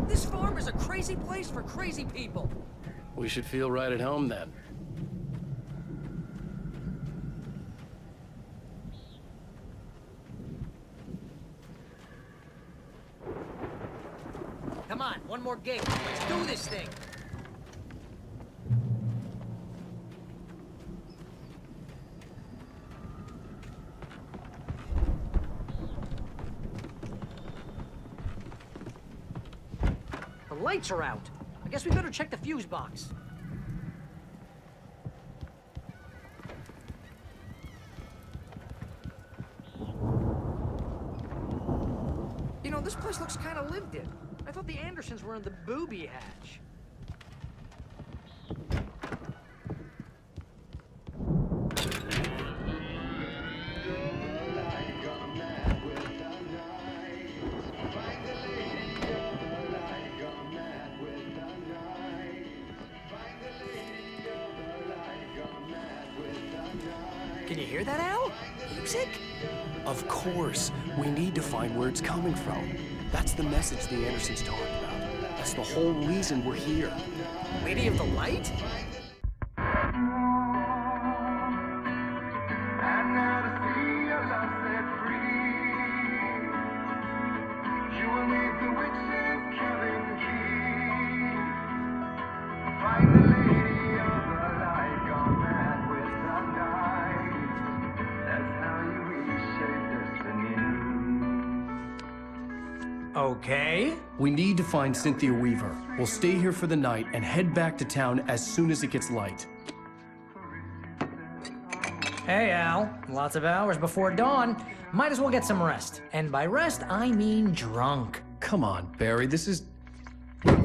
This farm is a crazy place for crazy people. We should feel right at home then. Come on, one more gate. Let's do this thing. The lights are out. I guess we better check the fuse box. You know, this place looks kind of lived in. I thought the Andersons were in the booby hatch. Can you hear that, Al? Music? Of course. We need to find where it's coming from. That's the message the Andersons talked about. That's the whole reason we're here. Lady of the Light? Okay. We need to find Cynthia Weaver. We'll stay here for the night and head back to town as soon as it gets light. Hey, Al. Lots of hours before dawn. Might as well get some rest. And by rest, I mean drunk. Come on, Barry, this is...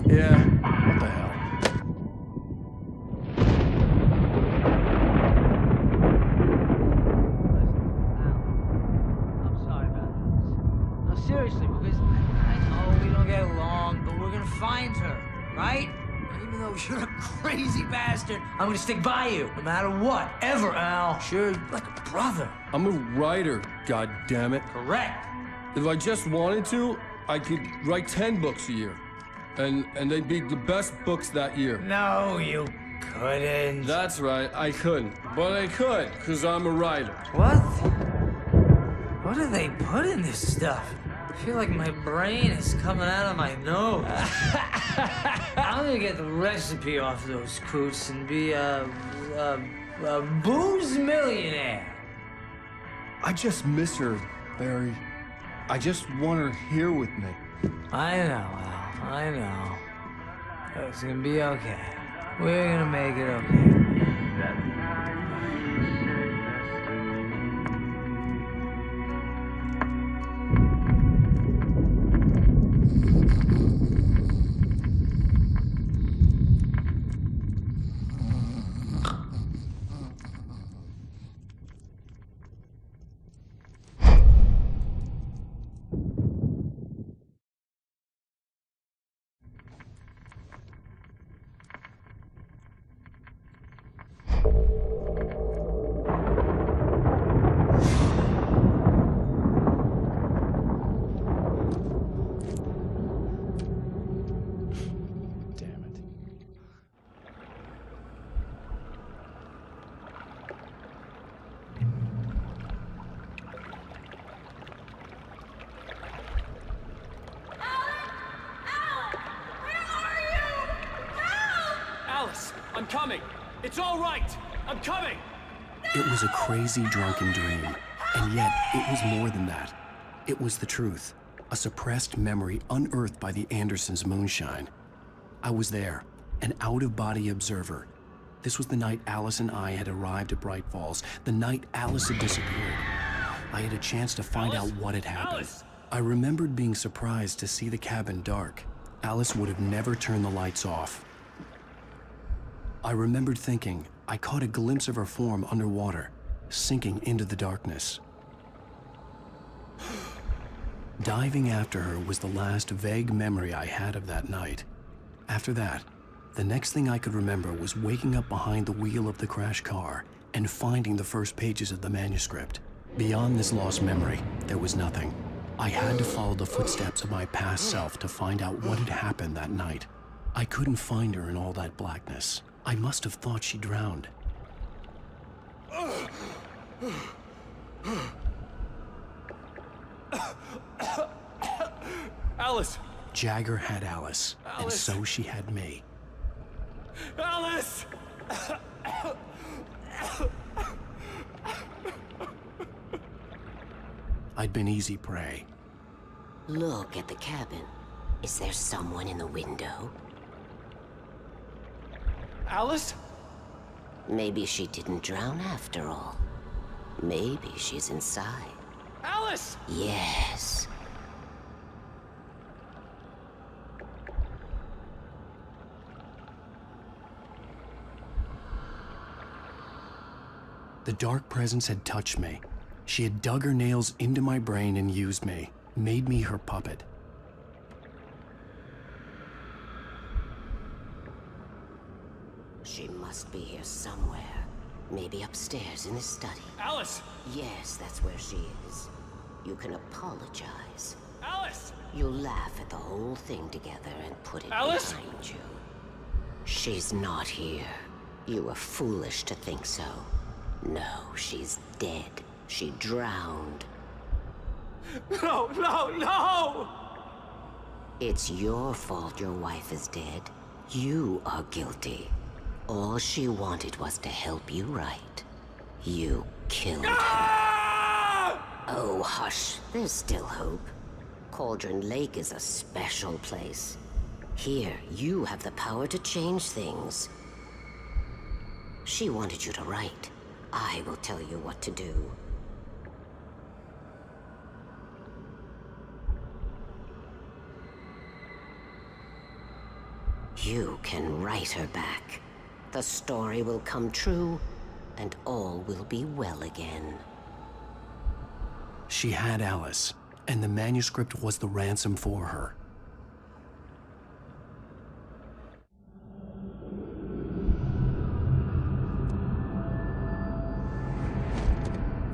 Yeah, what the hell? Seriously, because I know we don't get along, but we're gonna find her, right? And even though you're a crazy bastard, I'm gonna stick by you, no matter what, ever, Al. Sure, like a brother. I'm a writer, goddammit. Correct. If I just wanted to, I could write 10 books a year. And they'd be the best books that year. No, you couldn't. That's right, I couldn't. But I could, because I'm a writer. What? What do they put in this stuff? I feel like my brain is coming out of my nose. I'm gonna get the recipe off those coots and be a booze millionaire. I just miss her, Barry. I just want her here with me. I know, Al. I know. It's gonna be okay. We're gonna make it okay. I'm coming. It's all right. I'm coming. It was a crazy, drunken dream. And yet, it was more than that. It was the truth. A suppressed memory unearthed by the Andersons' moonshine. I was there, an out-of-body observer. This was the night Alice and I had arrived at Bright Falls, the night Alice had disappeared. I had a chance to find out what had happened. I remembered being surprised to see the cabin dark. Alice would have never turned the lights off. I remembered thinking I caught a glimpse of her form underwater, sinking into the darkness. Diving after her was the last vague memory I had of that night. After that, the next thing I could remember was waking up behind the wheel of the crashed car and finding the first pages of the manuscript. Beyond this lost memory, there was nothing. I had to follow the footsteps of my past self to find out what had happened that night. I couldn't find her in all that blackness. I must have thought she drowned. Alice! Jagger had Alice, and so she had me. Alice! I'd been easy prey. Look at the cabin. Is there someone in the window? Alice? Maybe she didn't drown after all. Maybe she's inside. Alice! Yes. The dark presence had touched me. She had dug her nails into my brain and used me, made me her puppet. She must be here somewhere. Maybe upstairs in the study. Alice! Yes, that's where she is. You can apologize. Alice! You'll laugh at the whole thing together and put it Alice? behind you. She's not here. You were foolish to think so. No, she's dead. She drowned. No, no, no! It's your fault your wife is dead. You are guilty. All she wanted was to help you right. You killed her. Oh, hush. There's still hope. Cauldron Lake is a special place. Here, you have the power to change things. She wanted you to write. I will tell you what to do. You can write her back. The story will come true, and all will be well again. She had Alice, and the manuscript was the ransom for her.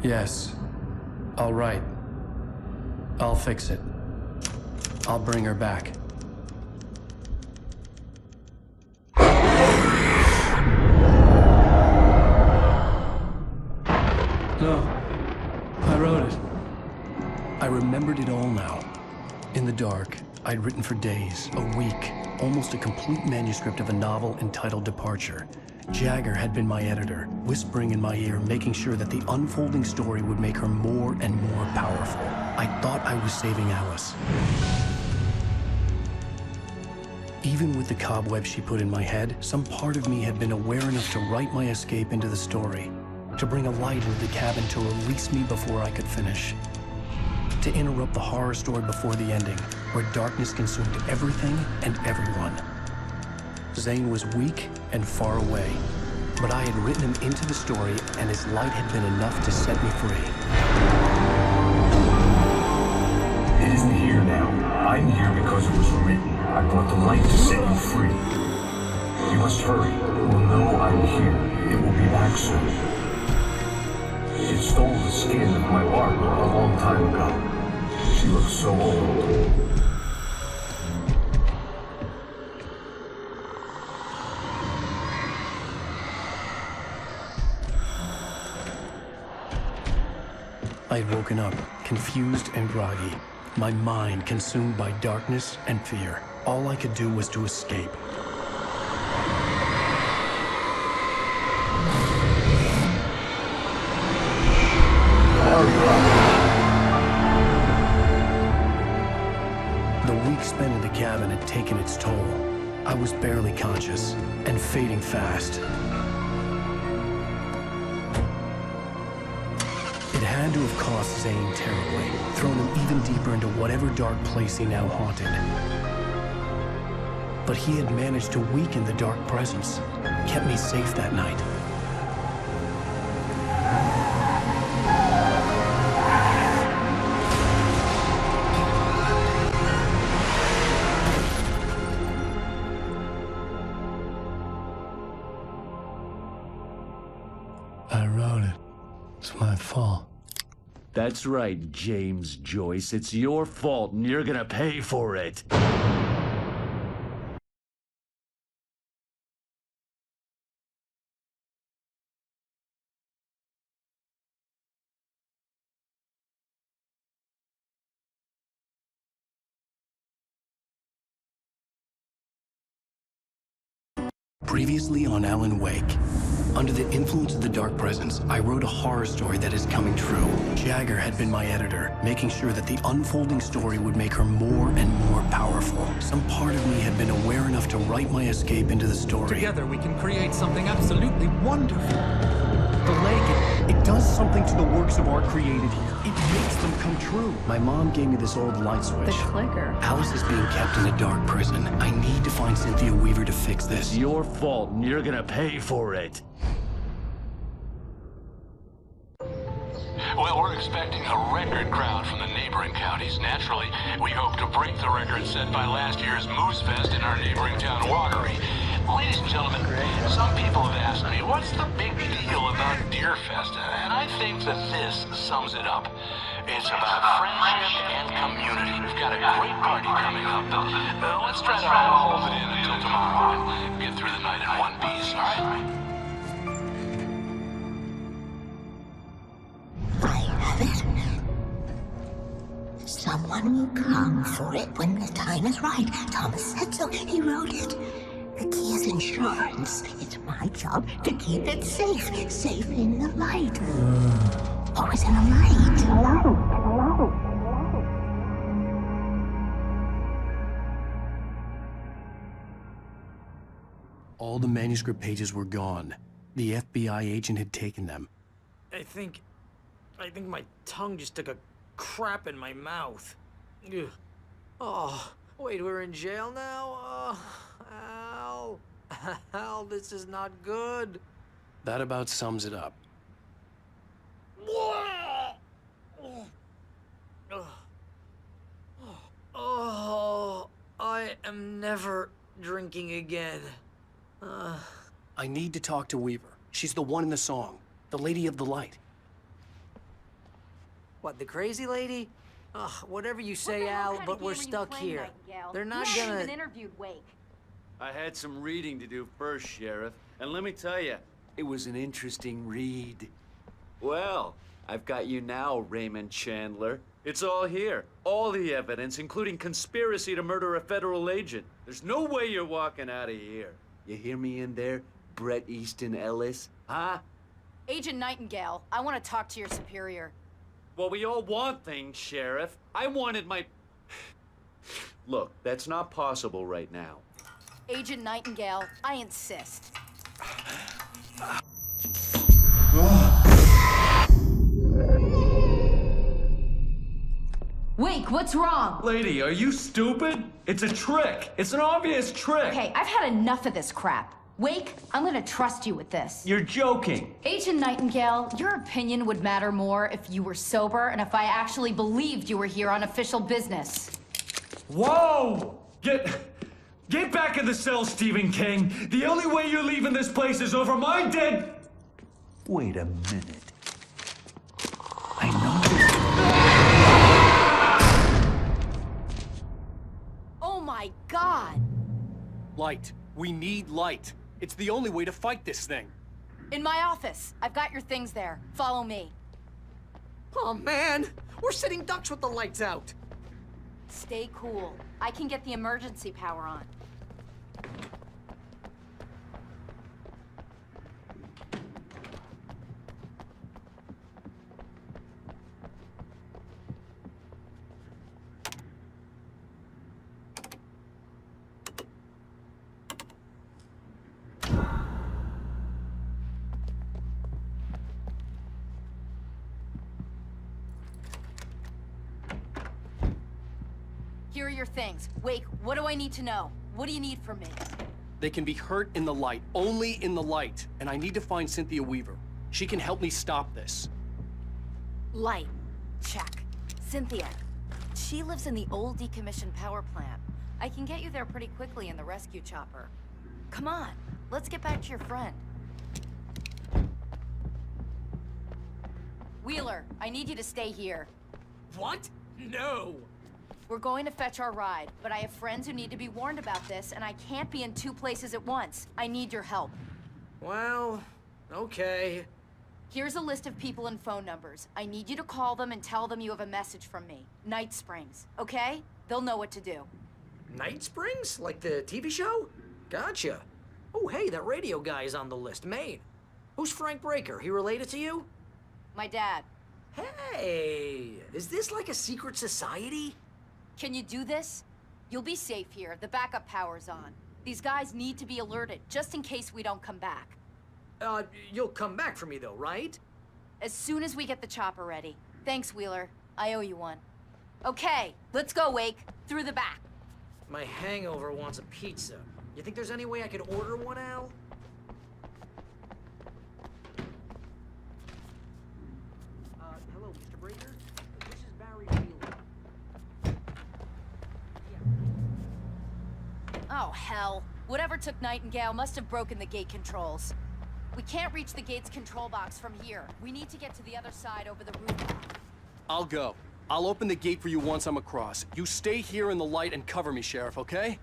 Yes. All right. I'll fix it. I'll bring her back. No. I wrote it. I remembered it all now. In the dark, I'd written for days, a week, almost a complete manuscript of a novel entitled Departure. Jagger had been my editor, whispering in my ear, making sure that the unfolding story would make her more and more powerful. I thought I was saving Alice. Even with the cobwebs she put in my head, some part of me had been aware enough to write my escape into the story, to bring a light into the cabin to release me before I could finish, to interrupt the horror story before the ending, where darkness consumed everything and everyone. Zane was weak and far away, but I had written him into the story, and his light had been enough to set me free. It isn't here now. I'm here because it was written. I brought the light to set you free. You must hurry. We'll know I'm here. It will be back soon. It stole the skin of my Barbara a long time ago. She looks so old. I had woken up, confused and groggy, my mind consumed by darkness and fear. All I could do was to escape. The week spent in the cabin had taken its toll. I was barely conscious, and fading fast. It had to have cost Zane terribly, thrown him even deeper into whatever dark place he now haunted. But he had managed to weaken the dark presence, kept me safe that night. I wrote it. It's my fault. That's right, James Joyce. It's your fault, and you're gonna pay for it. Previously on Alan Wake. Under the influence of the dark presence, I wrote a horror story that is coming true. Jagger had been my editor, making sure that the unfolding story would make her more and more powerful. Some part of me had been aware enough to write my escape into the story. Together we can create something absolutely wonderful. The lake, it does something to the works of art created here. It makes them come true. My mom gave me this old light switch. The clicker. Alice is being kept in a dark prison. I need to find Cynthia Weaver to fix this. It's your fault, and you're gonna pay for it. Well, we're expecting a record crowd from the neighboring counties. Naturally, we hope to break the record set by last year's Moose Fest in our neighboring town, Watery. Ladies and gentlemen, some people have asked me, what's the big deal about Deer Fest? And I think that this sums it up. It's about friendship and community. We've got a great party coming up, but let's try to hold it in until tomorrow and get through the night in one piece, all right? Someone will come for it when the time is right. Thomas said so. He wrote it. The key is insurance. It's my job to keep it safe. Safe in the light. Always in the light. All the manuscript pages were gone. The FBI agent had taken them. I think my tongue just took a crap in my mouth. Ugh. Oh, wait, we're in jail now? Oh, Al. Al, this is not good. That about sums it up. Oh, I am never drinking again. I need to talk to Weaver. She's the one in the song. The Lady of the Light. What, the crazy lady? Ugh, whatever you say, Al, but we're stuck here. They're not You haven't gonna... even interviewed Wake. I had some reading to do first, Sheriff. And let me tell you, it was an interesting read. Well, I've got you now, Raymond Chandler. It's all here. All the evidence, including conspiracy to murder a federal agent. There's no way you're walking out of here. You hear me in there, Bret Easton Ellis? Huh? Agent Nightingale, I want to talk to your superior. Well, we all want things, Sheriff. I wanted my... Look, that's not possible right now. Agent Nightingale, I insist. Wake, what's wrong? Lady, are you stupid? It's a trick. It's an obvious trick. Okay, I've had enough of this crap. Wake, I'm gonna trust you with this. You're joking. Agent Nightingale, your opinion would matter more if you were sober and if I actually believed you were here on official business. Whoa! Get back in the cell, Stephen King. The only way you're leaving this place is over my dead... Wait a minute. I know... Oh my God! Light. We need light. It's the only way to fight this thing. In my office. I've got your things there. Follow me. Oh man, we're sitting ducks with the lights out. Stay cool. I can get the emergency power on. Here are your things. Wake, what do I need to know? What do you need from me? They can be hurt in the light, only in the light. And I need to find Cynthia Weaver. She can help me stop this. Light. Check. Cynthia. She lives in the old decommissioned power plant. I can get you there pretty quickly in the rescue chopper. Come on, let's get back to your friend. Wheeler, I need you to stay here. What? No! We're going to fetch our ride, but I have friends who need to be warned about this, and I can't be in 2 places at once. I need your help. Well, okay. Here's a list of people and phone numbers. I need you to call them and tell them you have a message from me. Night Springs, okay? They'll know what to do. Night Springs? Like the TV show? Gotcha. Oh, hey, that radio guy is on the list, Maine. Who's Frank Breaker? He related to you? My dad. Hey, is this like a secret society? Can you do this? You'll be safe here. The backup power's on. These guys need to be alerted, just in case we don't come back. You'll come back for me though, right? As soon as we get the chopper ready. Thanks, Wheeler. I owe you one. Okay, let's go, Wake. Through the back. My hangover wants a pizza. You think there's any way I could order one, Al? Hello, Mr. Breaker? This is Barry Wheeler. Oh, hell. Whatever took Nightingale must have broken the gate controls. We can't reach the gate's control box from here. We need to get to the other side over the rooftop. I'll go. I'll open the gate for you once I'm across. You stay here in the light and cover me, Sheriff, okay?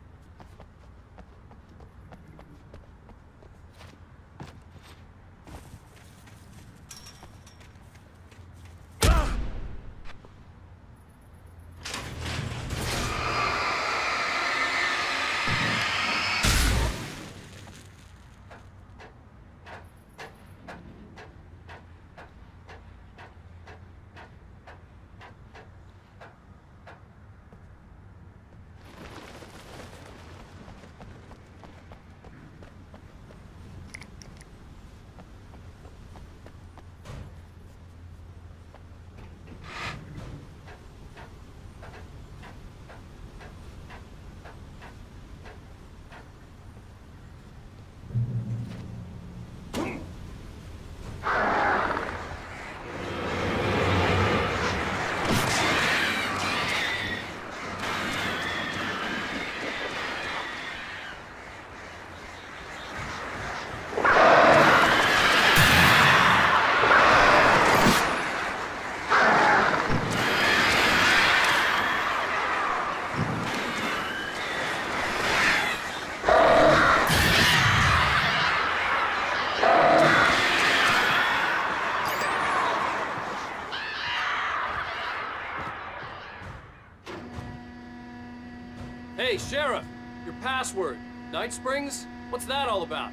Hey, Sheriff! Your password. Night Springs? What's that all about?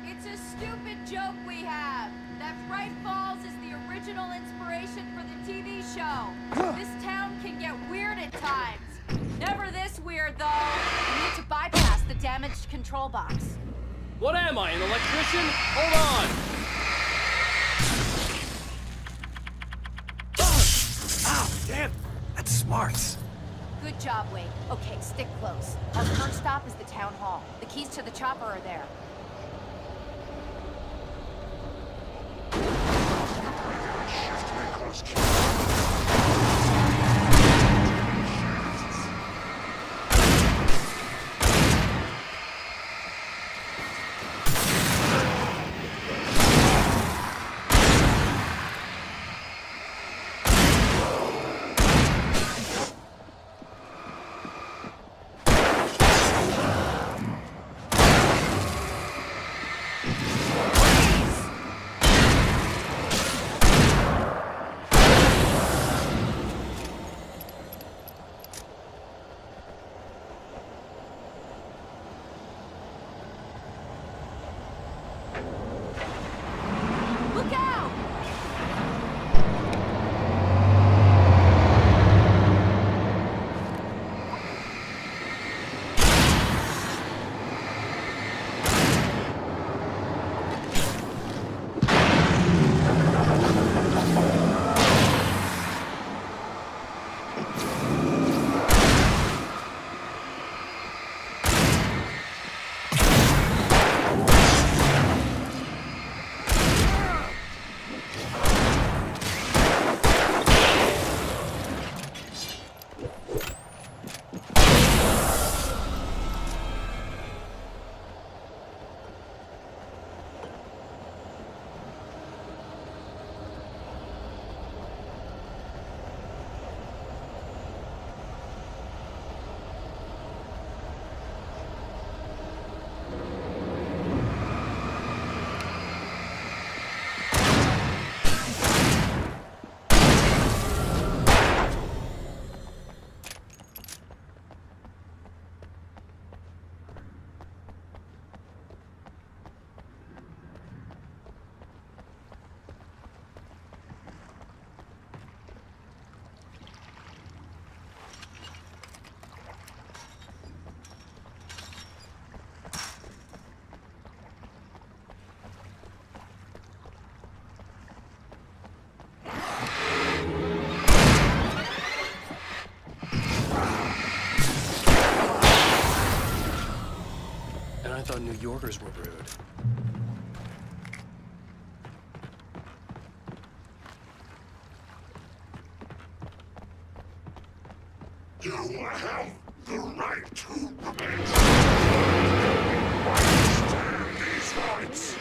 It's a stupid joke we have. That Fright Falls is the original inspiration for the TV show. This town can get weird at times. Never this weird, though. We need to bypass the damaged control box. What am I, an electrician? Hold on! Ow, damn! That's smart. Good job, Wade. Okay, stick close. Our first stop is the town hall. The keys to the chopper are there. And I thought New Yorkers were rude. You have the right to remain. Stand these rights.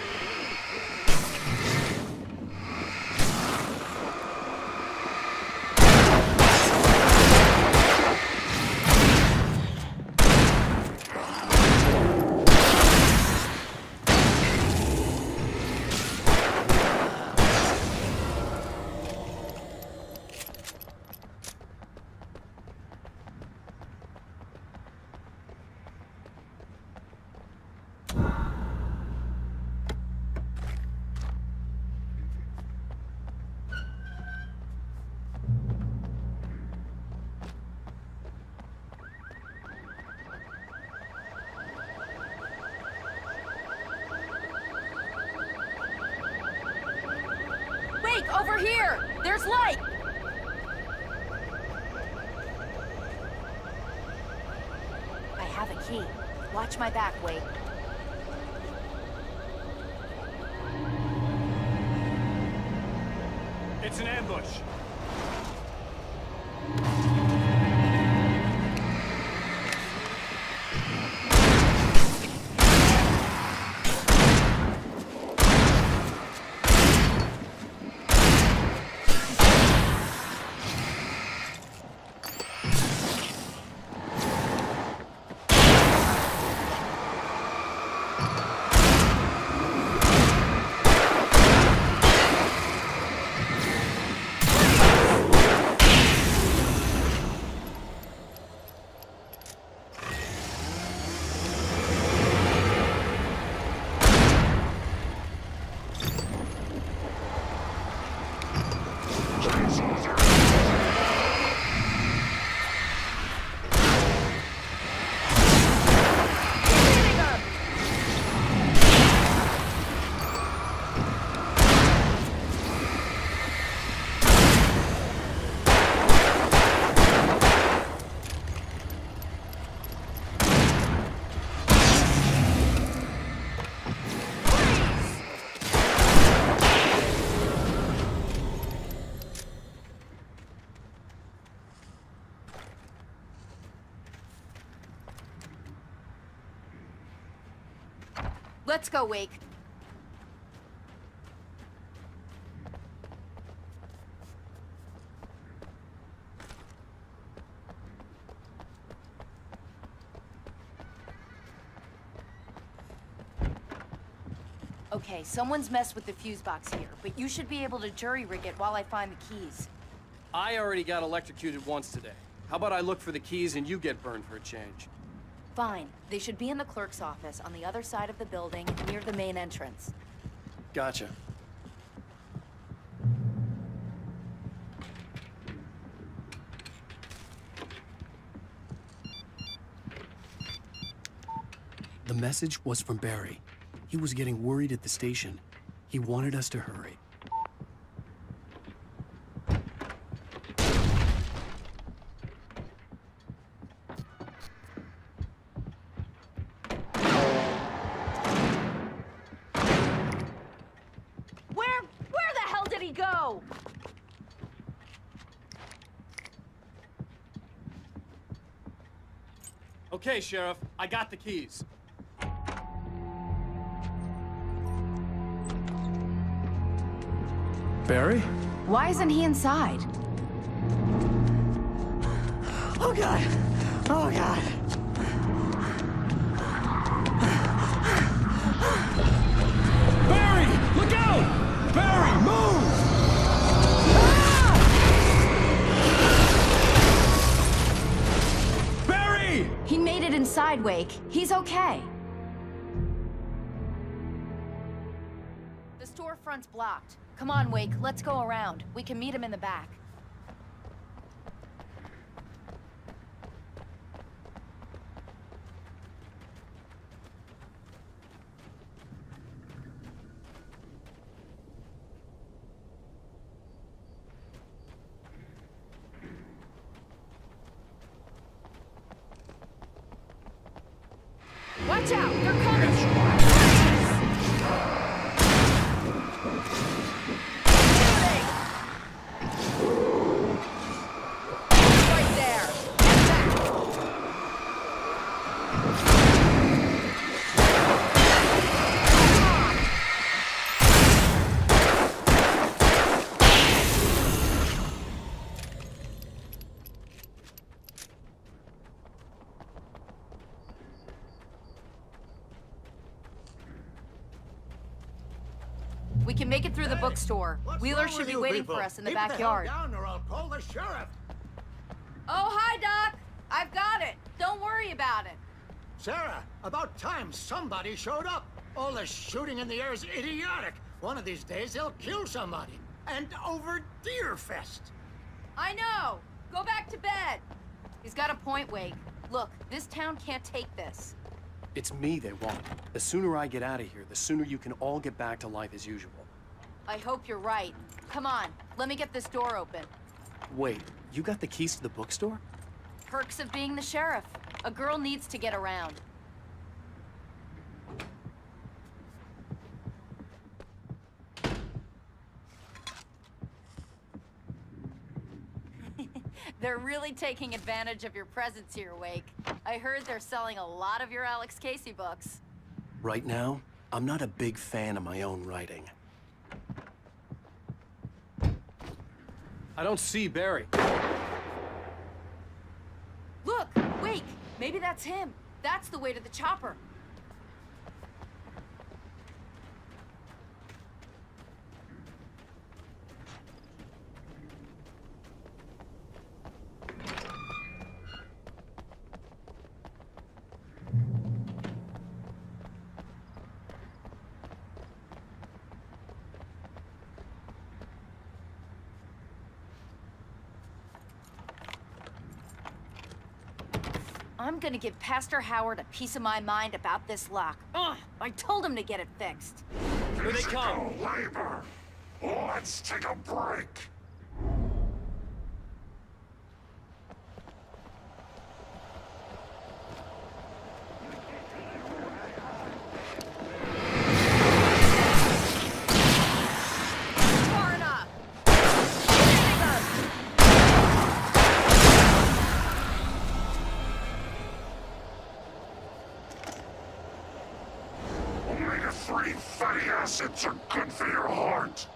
Wake, over here! There's light! I have a key. Watch my back, Wake. It's an ambush. Let's go, Wake. Okay, someone's messed with the fuse box here, but you should be able to jury-rig it while I find the keys. I already got electrocuted once today. How about I look for the keys and you get burned for a change? Fine. They should be in the clerk's office on the other side of the building, near the main entrance. Gotcha. The message was from Barry. He was getting worried at the station. He wanted us to hurry. Where the hell did he go? Okay, Sheriff, I got the keys. Barry? Why isn't he inside? Oh God! Oh God! Barry! Look out! Barry, move! Barry! He made it inside, Wake. He's okay. The storefront's blocked. Come on, Wake. Let's go around. We can meet him in the back. Watch out! They're coming! We can make it through the bookstore. Wheeler should be waiting for us in the backyard. Keep the hell down or I'll call the sheriff. Oh, hi, Doc. I've got it. Don't worry about it. Sarah, about time somebody showed up. All this shooting in the air is idiotic. One of these days they'll kill somebody. And over Deerfest. I know. Go back to bed. He's got a point, Wake. Look, this town can't take this. It's me they want. The sooner I get out of here, the sooner you can all get back to life as usual. I hope you're right. Come on, let me get this door open. Wait, you got the keys to the bookstore? Perks of being the sheriff. A girl needs to get around. They're really taking advantage of your presence here, Wake. I heard they're selling a lot of your Alex Casey books. Right now, I'm not a big fan of my own writing. I don't see Barry. Look, Wake! Maybe that's him. That's the way to the chopper. I'm gonna give Pastor Howard a piece of my mind about this lock. Ugh, I told him to get it fixed. Here they come. Labor. Let's take a break. Far enough. Omega-3 fatty acids are good for your heart.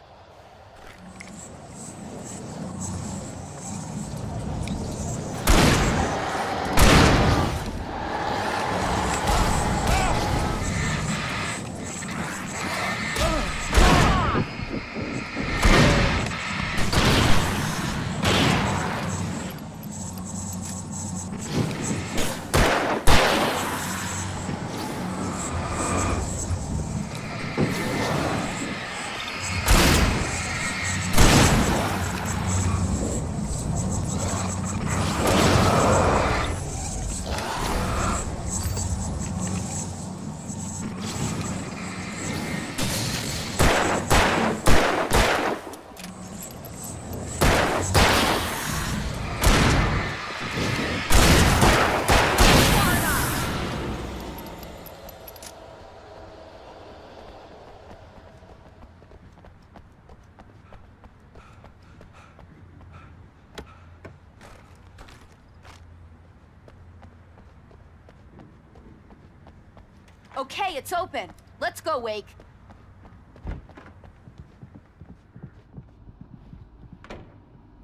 Okay, it's open. Let's go, Wake.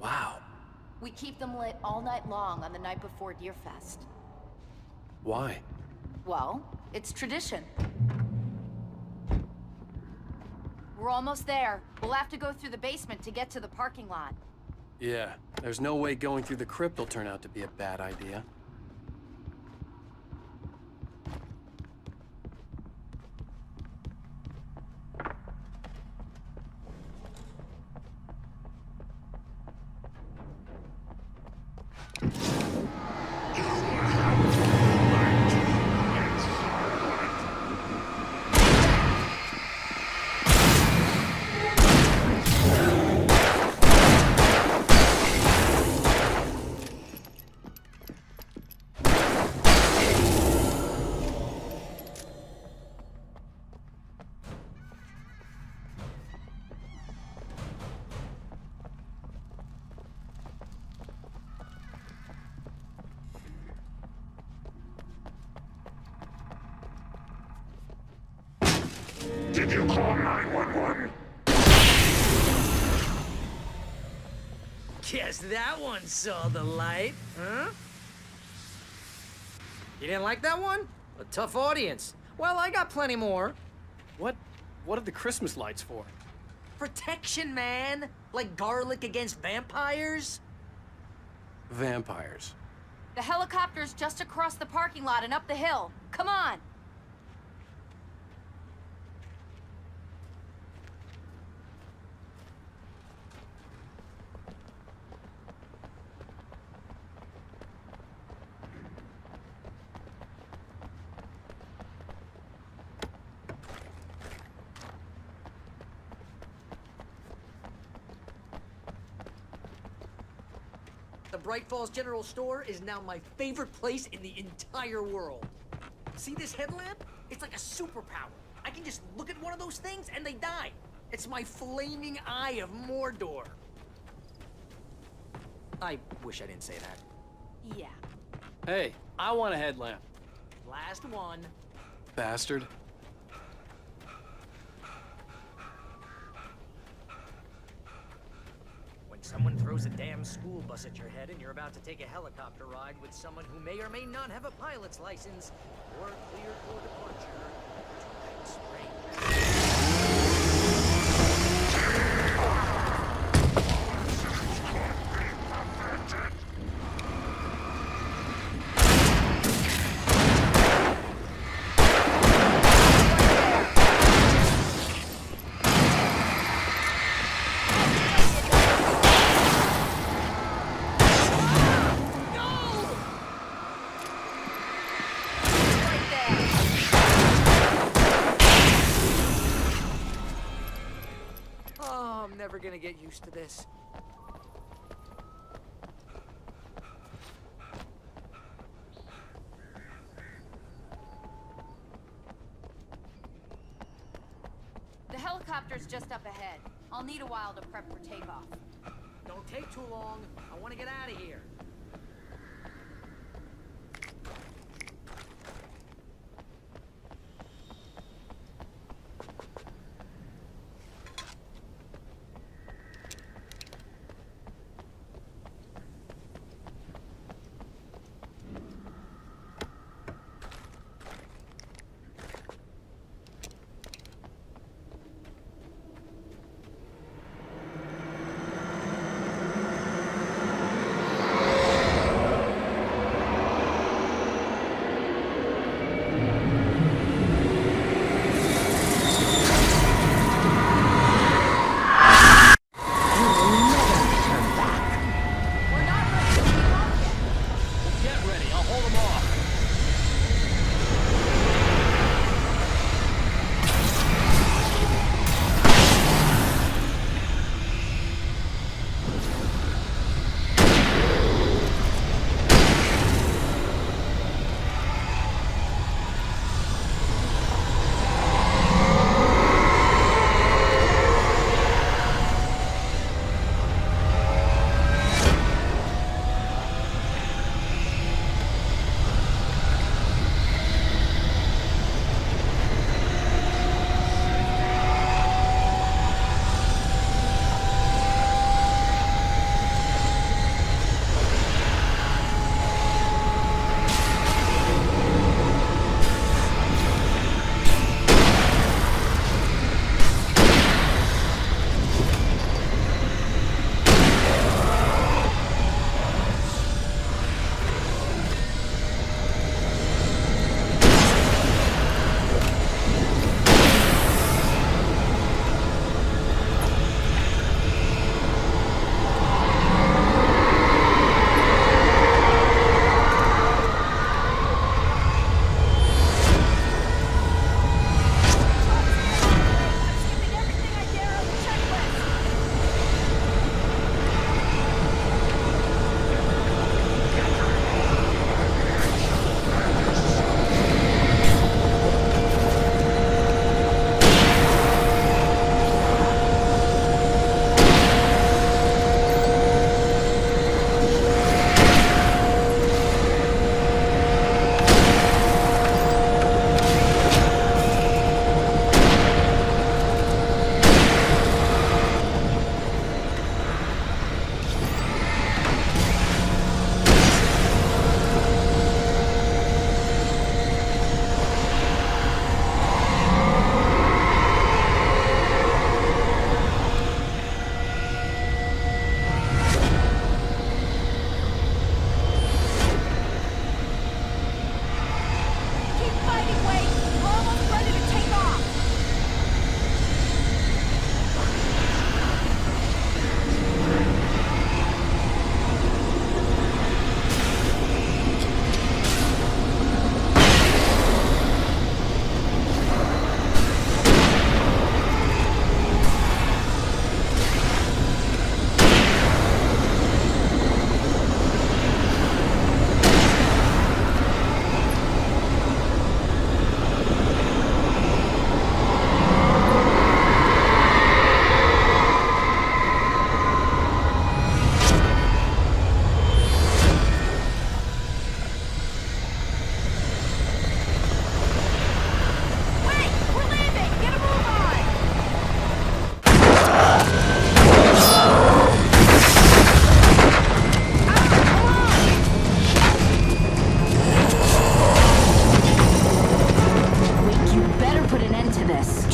Wow. We keep them lit all night long on the night before Deerfest. Why? Well, it's tradition. We're almost there. We'll have to go through the basement to get to the parking lot. Yeah, there's no way going through the crypt will turn out to be a bad idea. Did you call 911? Guess that one saw the light, huh? You didn't like that one? A tough audience. Well, I got plenty more. What are the Christmas lights for? Protection, man! Like garlic against vampires? Vampires. The helicopter's just across the parking lot and up the hill. Come on! The Bright Falls General Store is now my favorite place in the entire world. See this headlamp? It's like a superpower. I can just look at one of those things and they die. It's my flaming eye of Mordor. I wish I didn't say that. Yeah. Hey, I want a headlamp. Last one. Bastard. When someone throws a damn school bus at your head and you're about to take a helicopter ride with someone who may or may not have a pilot's license, or cleared for departure, tonight's spring. Oh, I'm never gonna get used to this. The helicopter's just up ahead. I'll need a while to prep for takeoff. Don't take too long. I want to get out of here.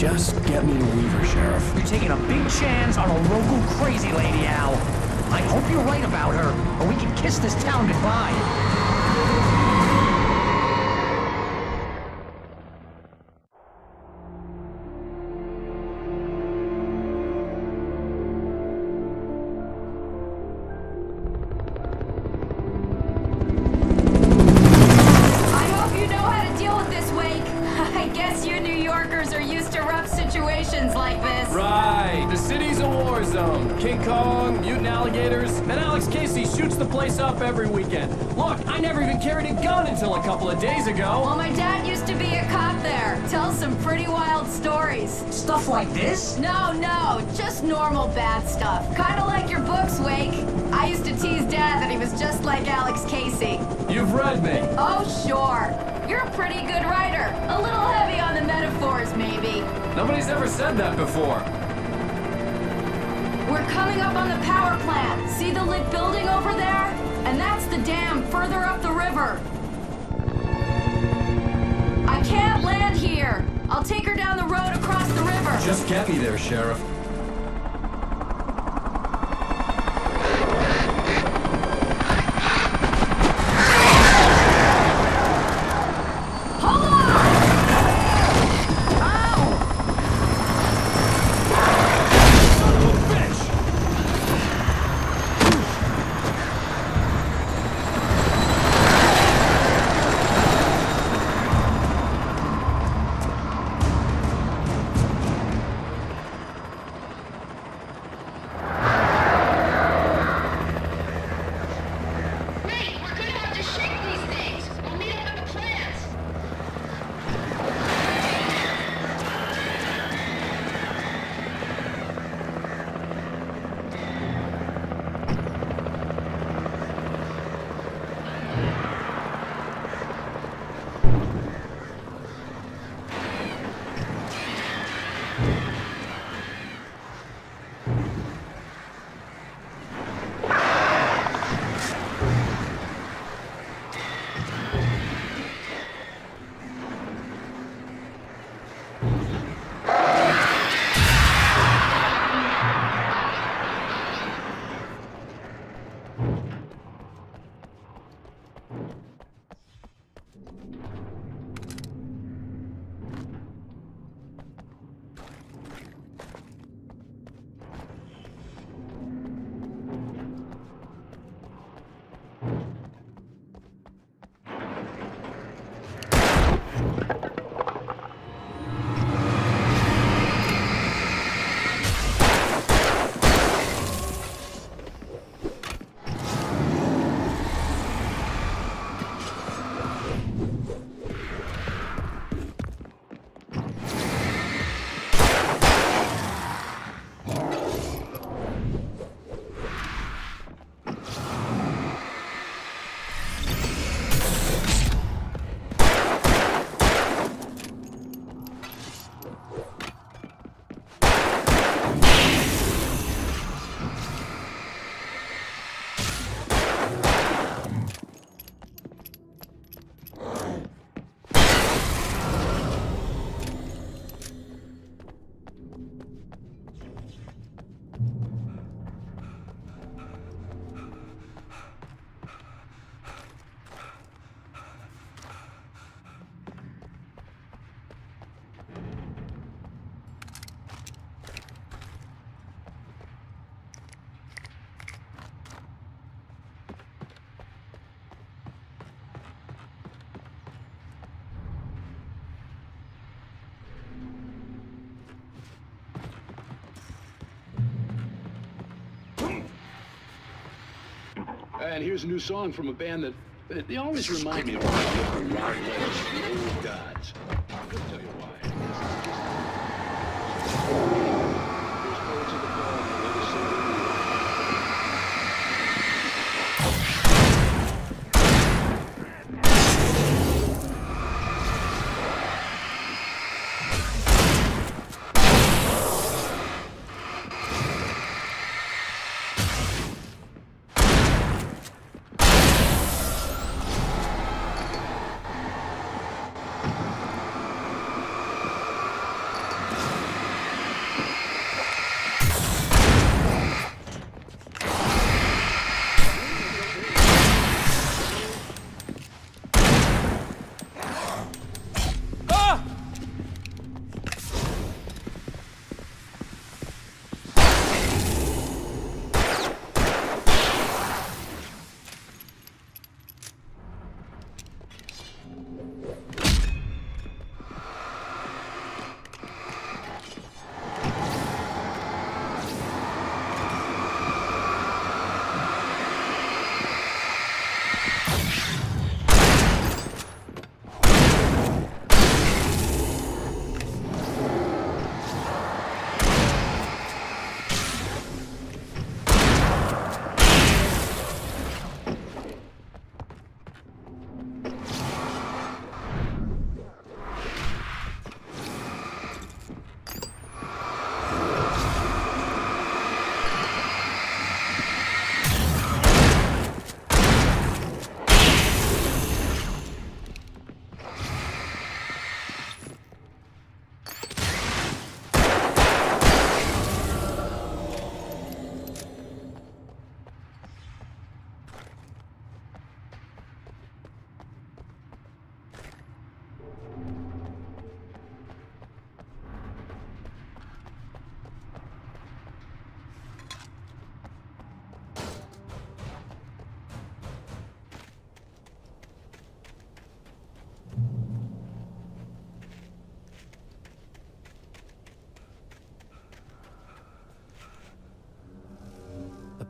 Just get me to Weaver, Sheriff. You're taking a big chance on a local crazy lady, Al. I hope you're right about her, or we can kiss this town goodbye. Like this. Right. The city's a war zone. King Kong, mutant alligators, and Alex Casey shoots the place up every weekend. Look, I never even carried a gun until a couple of days ago. Well, my dad used to be a cop there. Tells some pretty wild stories. Stuff like this? No, just normal bad stuff. Kinda like your books, Wake. I used to tease Dad that he was just like Alex Casey. You've read me. Oh, sure. You're a pretty good writer. A little heavy on the metaphors, maybe. Nobody's ever said that before. We're coming up on the power plant. See the lit building over there? And that's the dam further up the river. I can't land here. I'll take her down the road across the river. Just get me there, Sheriff. And here's a new song from a band that they always remind me of the rock legends, the old gods. I'll tell you why. Here's Poets of the Fall, the latest single.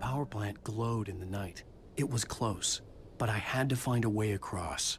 power plant glowed in the night. It was close, but I had to find a way across.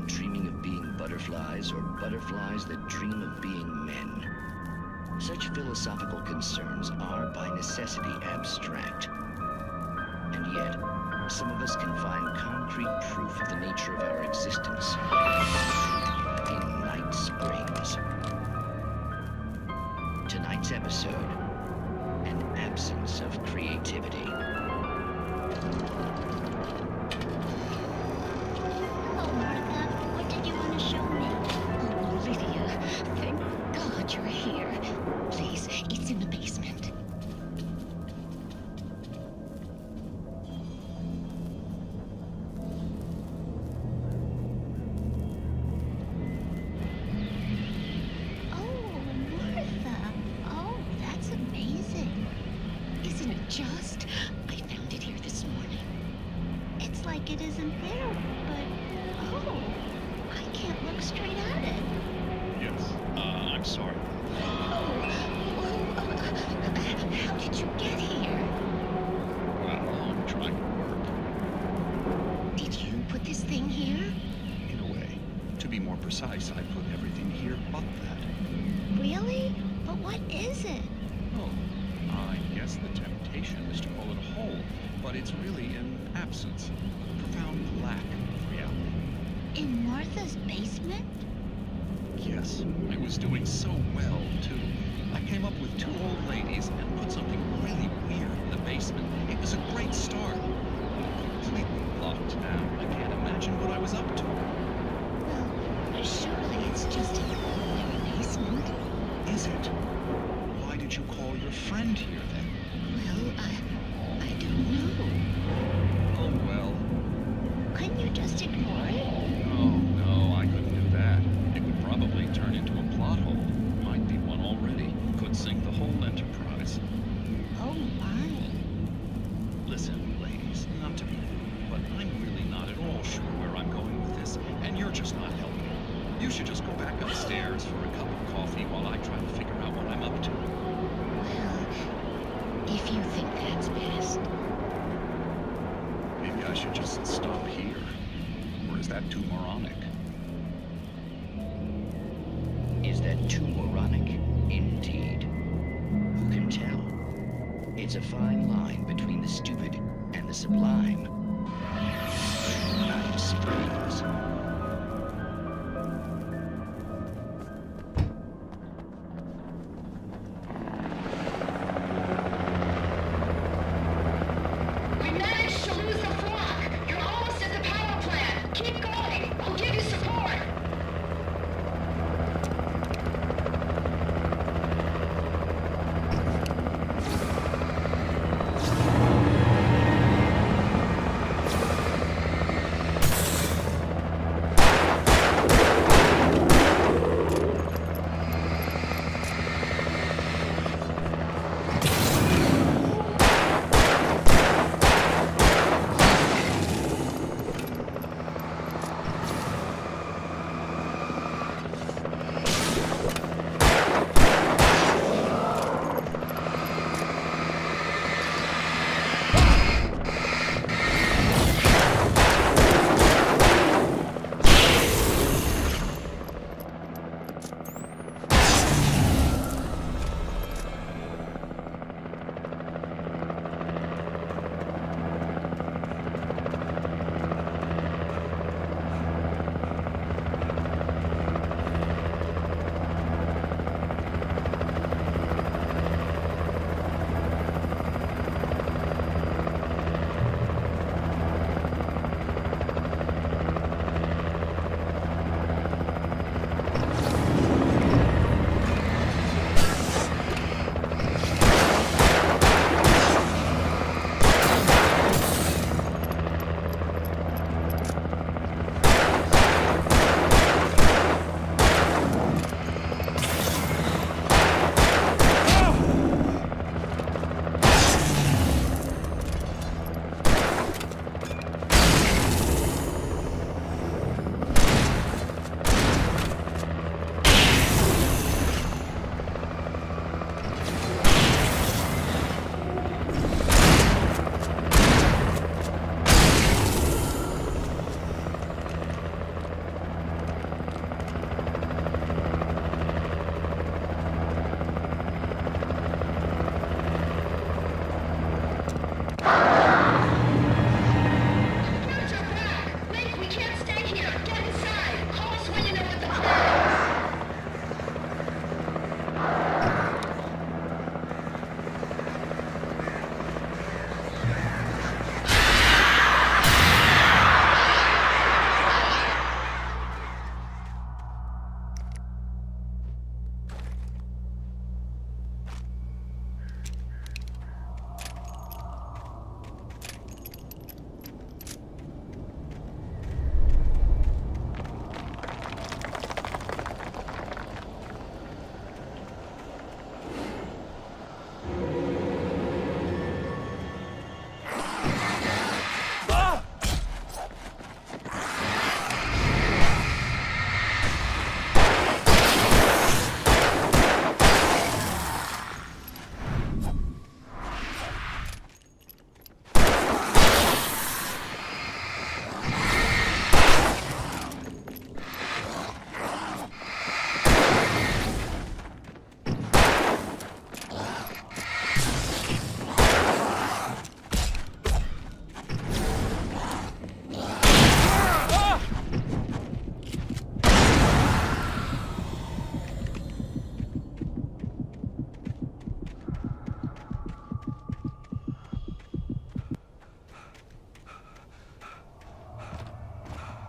dreaming of being butterflies or butterflies that dream of being men. Such philosophical concerns are by necessity abstract. And yet, some of us can find concrete proof of the nature of our existence in Night Springs. Tonight's episode, an absence of creativity. Hello, Martha. What did you want to show me? Oh, Lydia. Thank God you're here. Please, it's in the basement. Oh, Martha. Oh, that's amazing. Isn't it just? I found it here this morning. It's like it isn't there, but oh, I can't look straight at it. Yes, I'm sorry. How did you get here? Well, I'm trying to work. Did you put this thing here? In a way. To be more precise, I put everything here but that. Really? But what is it? Oh, I guess the temptation is to call it a hole, but it's really an absence, a profound lack of reality. In Martha's basement? Yes, I was doing so well, too. I came up with two old ladies and put something really weird in the basement. It was a great start. Completely locked now. I can't imagine what I was up to. Well, surely it's just an ordinary basement. Is it? Why did you call your friend here, then? Well, I don't know. Oh, well. Couldn't you just ignore it? Oh, no, I couldn't do that. It would probably turn into a plot hole. Might be one already. Could sink the whole enterprise. Oh, my. Listen, ladies, not to be rude, but I'm really not at all sure where I'm going with this, and you're just not helping. You should just go back upstairs for a cup of coffee while I try to figure out what I'm up to. Well, if you think that's best. Maybe I should just stop here. Or is that too moronic? Is that too moronic? Indeed. Who can tell? It's a fine line between the stupid and the sublime. Night Springs. We managed to lose the flock. You're almost at the power plant. Keep going. I'll give you support.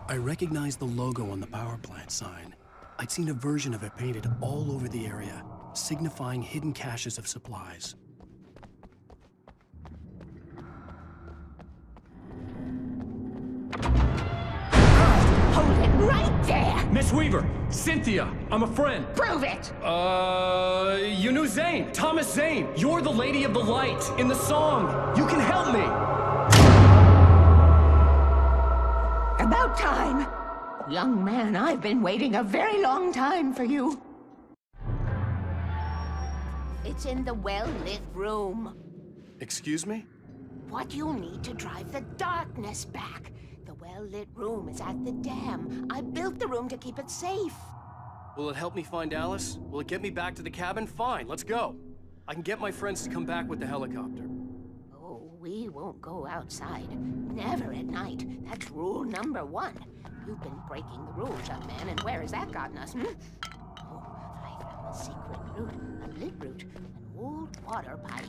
I recognized the logo on the power plant sign. I'd seen a version of it painted all over the area, signifying hidden caches of supplies. Hold it right there! Miss Weaver! Cynthia! I'm a friend! Prove it! You knew Zane! Thomas Zane! You're the Lady of the Light in the song! You can help me! About time! Young man, I've been waiting a very long time for you. It's in the well-lit room. Excuse me? What you need to drive the darkness back. The well-lit room is at the dam. I built the room to keep it safe. Will it help me find Alice? Will it get me back to the cabin? Fine, let's go. I can get my friends to come back with the helicopter. Oh, we won't go outside. Never at night. That's rule number 1. You've been breaking the rules, young man, and where has that gotten us, Oh, I found a secret route, a lit route, an old water pipe.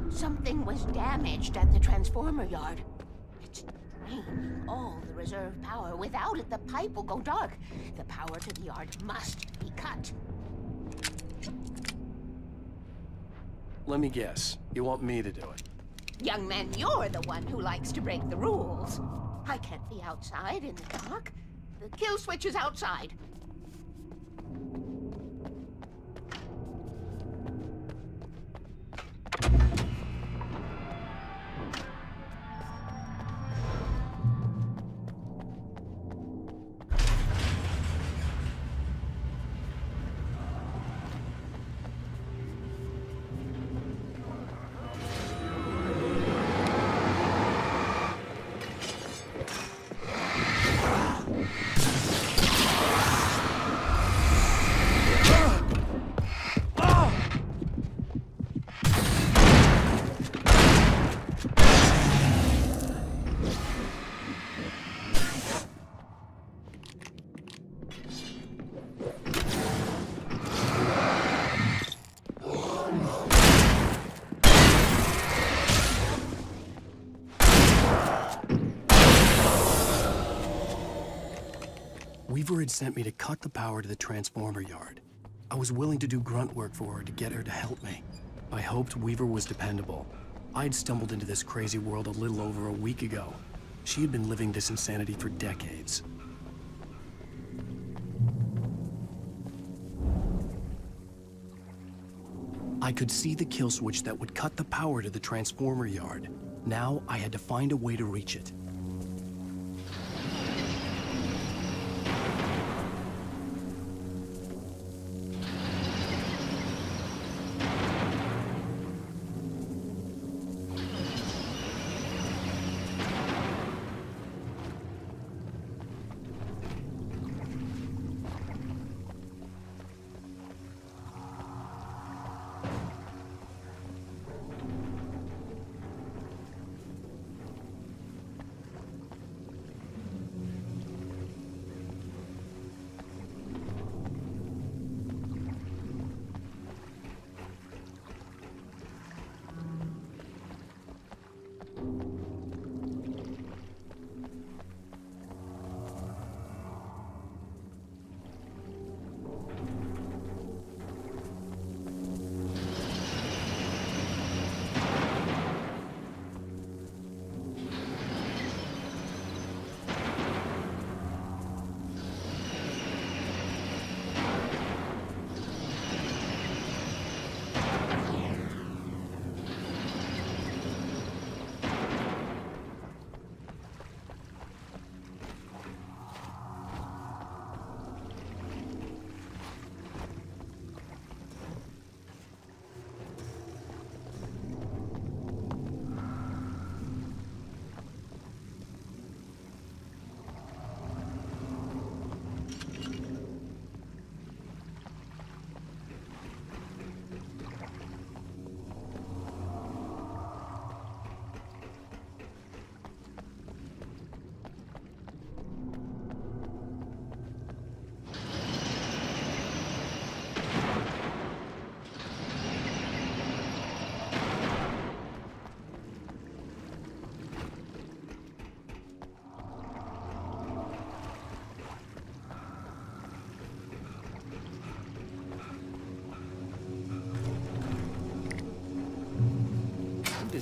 Something was damaged at the transformer yard. It's draining all the reserve power. Without it, the pipe will go dark. The power to the yard must be cut. Let me guess. You want me to do it? Young man, you're the one who likes to break the rules. I can't be outside in the dark. The kill switch is outside. Weaver had sent me to cut the power to the transformer yard. I was willing to do grunt work for her to get her to help me. I hoped Weaver was dependable. I'd stumbled into this crazy world a little over a week ago. She had been living this insanity for decades. I could see the kill switch that would cut the power to the transformer yard. Now I had to find a way to reach it.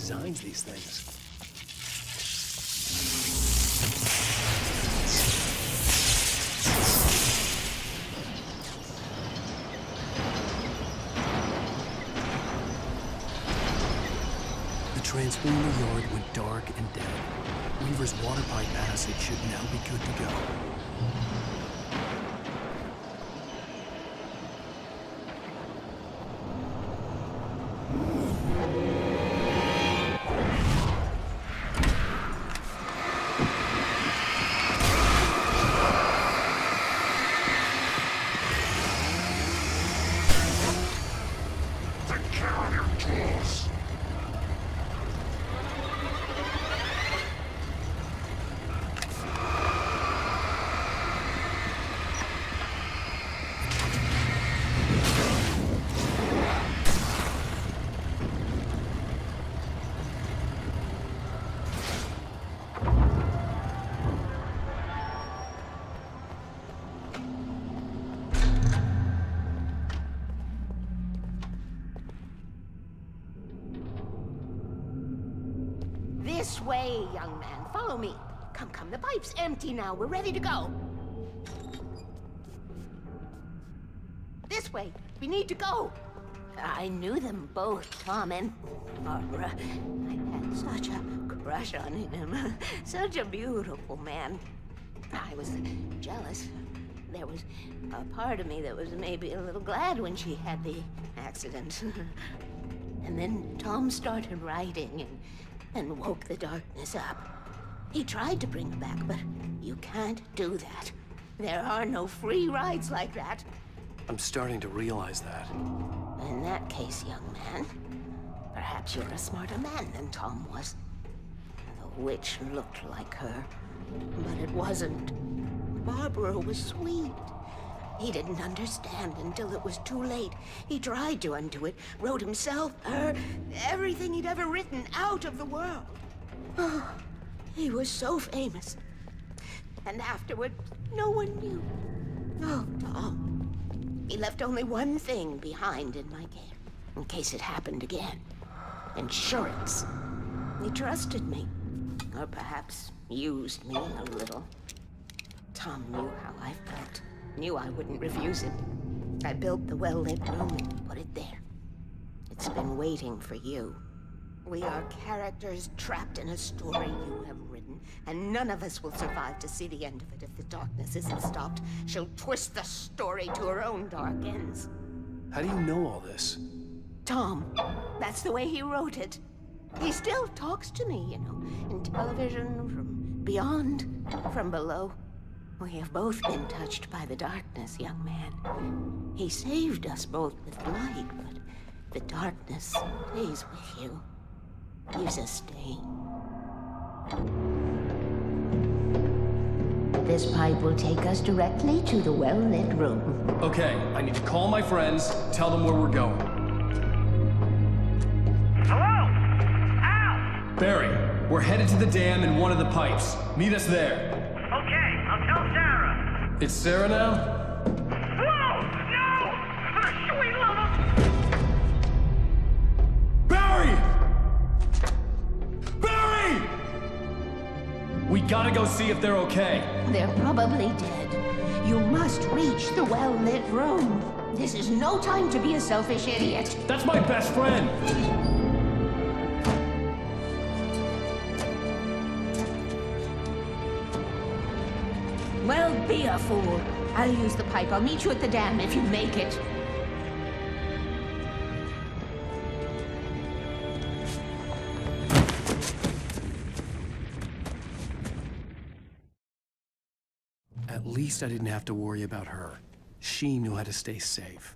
designs these things? The transponder yard went dark and dead. Weaver's water pipe passage should now be good to go. This way, young man. Follow me. Come, come. The pipe's empty now. We're ready to go. This way. We need to go. I knew them both, Tom and Barbara. I had such a crush on him. Such a beautiful man. I was jealous. There was a part of me that was maybe a little glad when she had the accident. And then Tom started writing and woke the darkness up. He tried to bring her back, but you can't do that. There are no free rides like that. I'm starting to realize that. In that case, young man, perhaps you're a smarter man than Tom was. The witch looked like her, but it wasn't. Barbara was sweet. He didn't understand until it was too late. He tried to undo it, wrote himself, her, everything he'd ever written out of the world. Oh, he was so famous. And afterward, no one knew. Oh, Tom. He left only one thing behind in my care, in case it happened again. Insurance. He trusted me. Or perhaps used me a little. Tom knew how I felt. Knew I wouldn't refuse him. I built the well-lit room and put it there. It's been waiting for you. We are characters trapped in a story you have written, and none of us will survive to see the end of it if the darkness isn't stopped. She'll twist the story to her own dark ends. How do you know all this? Tom, that's the way he wrote it. He still talks to me, you know, in television, from beyond, from below. We have both been touched by the darkness, young man. He saved us both with light, but the darkness stays with you. Leaves a stain. This pipe will take us directly to the well-lit room. Okay, I need to call my friends, tell them where we're going. Hello? Al! Barry, we're headed to the dam in one of the pipes. Meet us there. Okay, I'll tell Sarah. It's Sarah now? Whoa! No! For the sweet love of... Barry! Barry! We gotta go see if they're okay. They're probably dead. You must reach the well-lit room. This is no time to be a selfish idiot. That's my best friend! Well, be a fool. I'll use the pipe. I'll meet you at the dam if you make it. At least I didn't have to worry about her. She knew how to stay safe.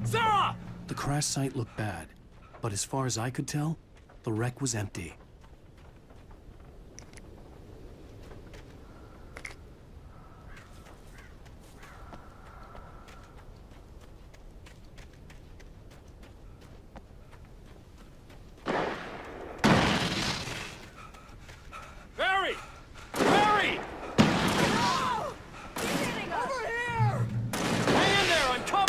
Sarah! The crash site looked bad, but as far as I could tell, the wreck was empty. Barry! Barry! No! Over here! Hang in there, I'm coming!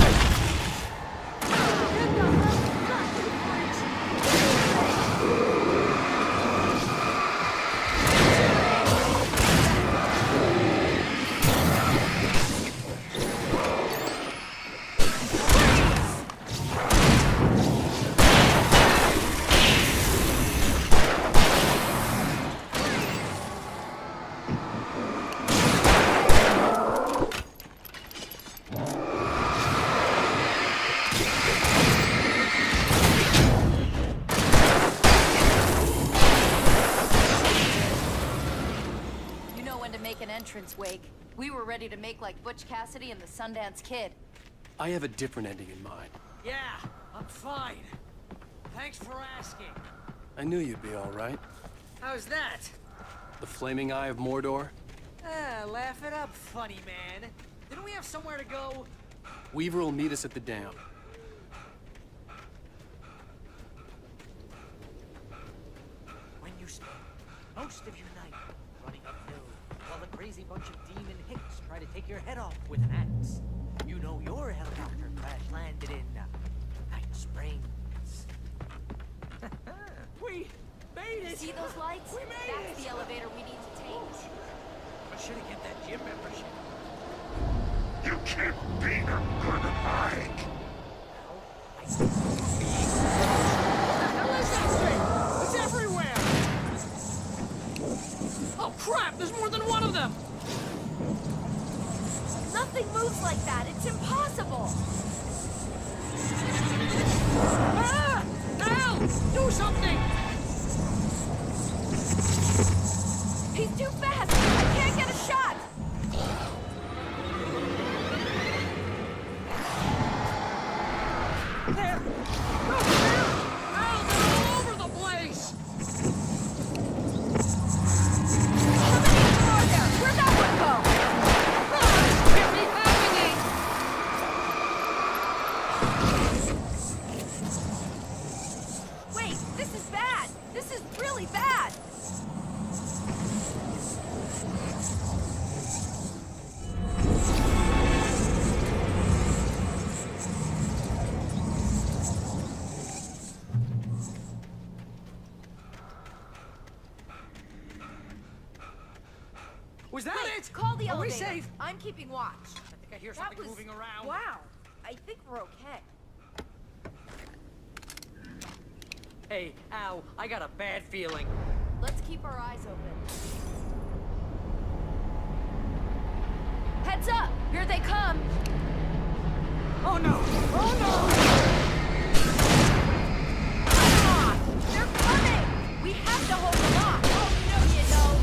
You know when to make an entrance, Wake. We were ready to make like Butch Cassidy and the Sundance Kid. I have a different ending in mind. Yeah, I'm fine. Thanks for asking. I knew you'd be all right. How's that? The flaming eye of Mordor? Laugh it up, funny man. Didn't we have somewhere to go? Weaver will meet us at the dam. When you spend most of your night running uphill while a crazy bunch of demon hicks try to take your head off with an axe, you know your helicopter crash landed in Night Springs. We made it! See those lights? We made That's it! the elevator we need to take. I should have kept that gym membership. You can't beat a good hike! What the hell is that thing? It's everywhere! Oh crap, there's more than one of them! Nothing moves like that. It's impossible. Ah! Al! Do something! He's too fast. I can't get a shot. There! No, there! Al, they're all over the place! How many more there? Where'd that one go? Ah, this can't be happening! Wait, this is bad. This is really bad. Was that Wait, it? call the Are we elevator. safe? I'm keeping watch. I think I hear That something was moving around. Wow. I think we're okay. Hey, Al, I got a bad feeling. Let's keep our eyes open. Heads up! Here they come! Oh no! Oh no! Come on! They're coming! We have to hold them off! Oh, no, you don't!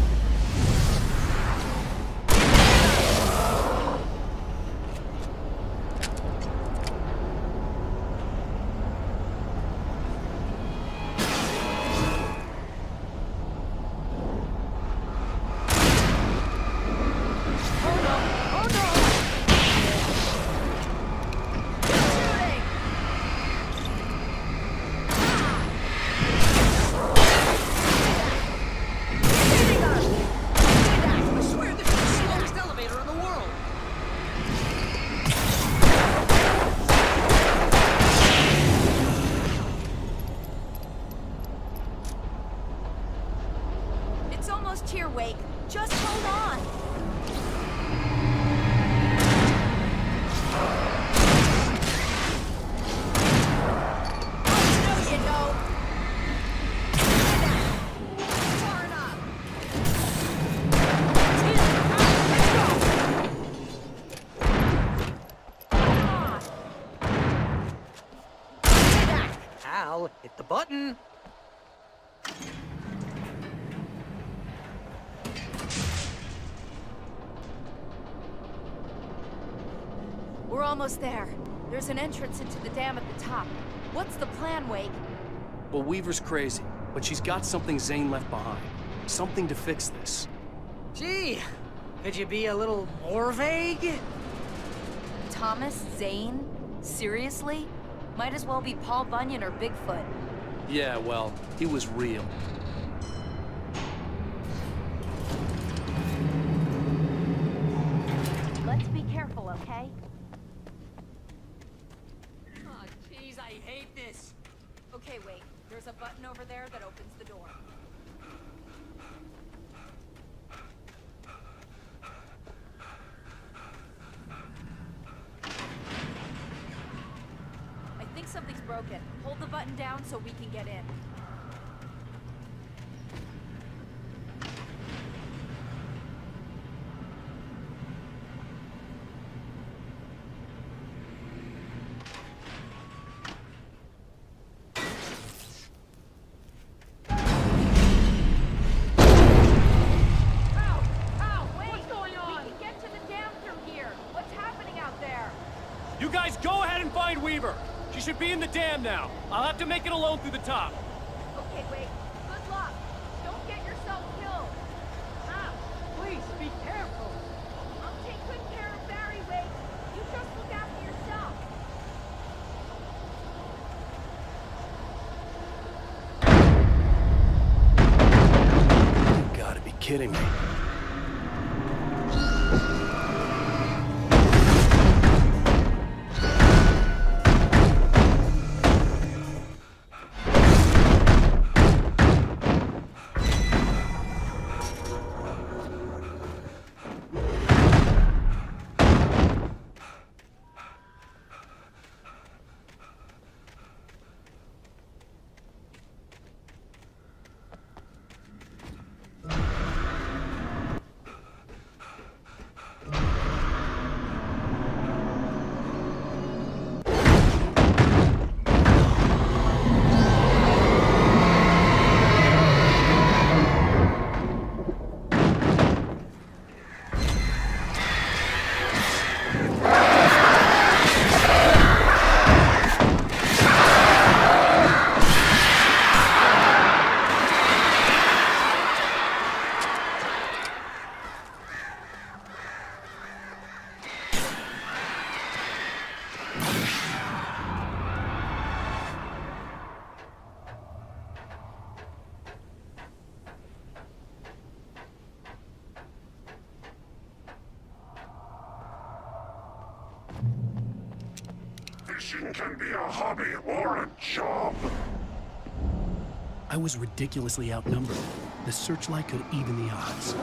Oh no! Oh no! Shooting! almost here, Wake. Just hold on. Oh, no, you don't. Far enough. Al, hit the button. We're almost there. There's an entrance into the dam at the top. What's the plan, Wake? Well, Weaver's crazy, but she's got something Zane left behind. Something to fix this. Gee, could you be a little more vague? Thomas Zane? Seriously? Might as well be Paul Bunyan or Bigfoot. Yeah, well, he was real. Let's be careful, okay? Oh, jeez, I hate this. Okay, wait. There's a button over there that opens the door. I think something's broken. Hold the button down so we can get in. You guys go ahead and find Weaver. She should be in the dam now. I'll have to make it alone through the top. Okay, wait. Good luck. Don't get yourself killed. Al, please, be careful. I'll take good care of Barry, Wake. You just look after yourself. You gotta be kidding me. Fishing can be a hobby or a job. I was ridiculously outnumbered. The searchlight could even the odds.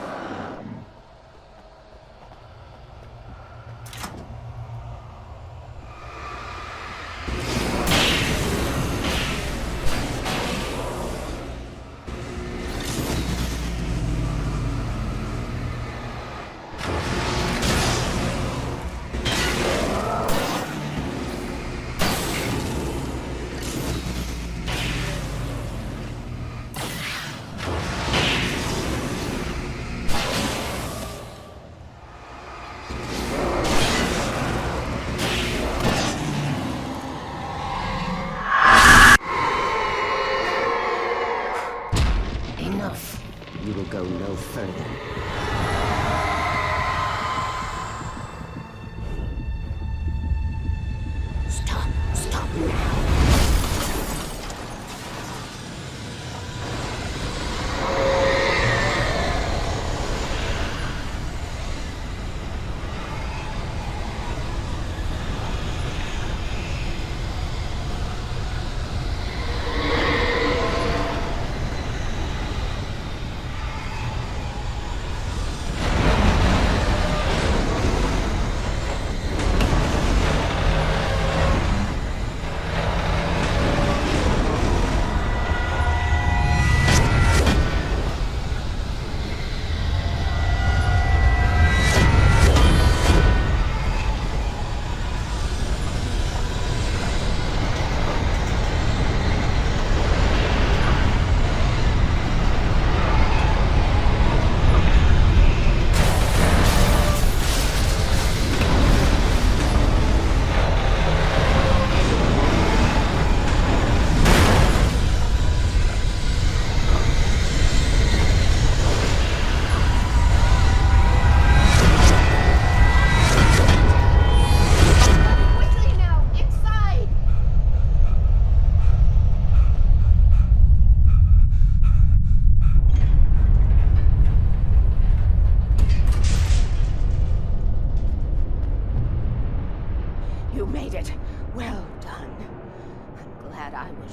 Enough. You will go no further. Stop now.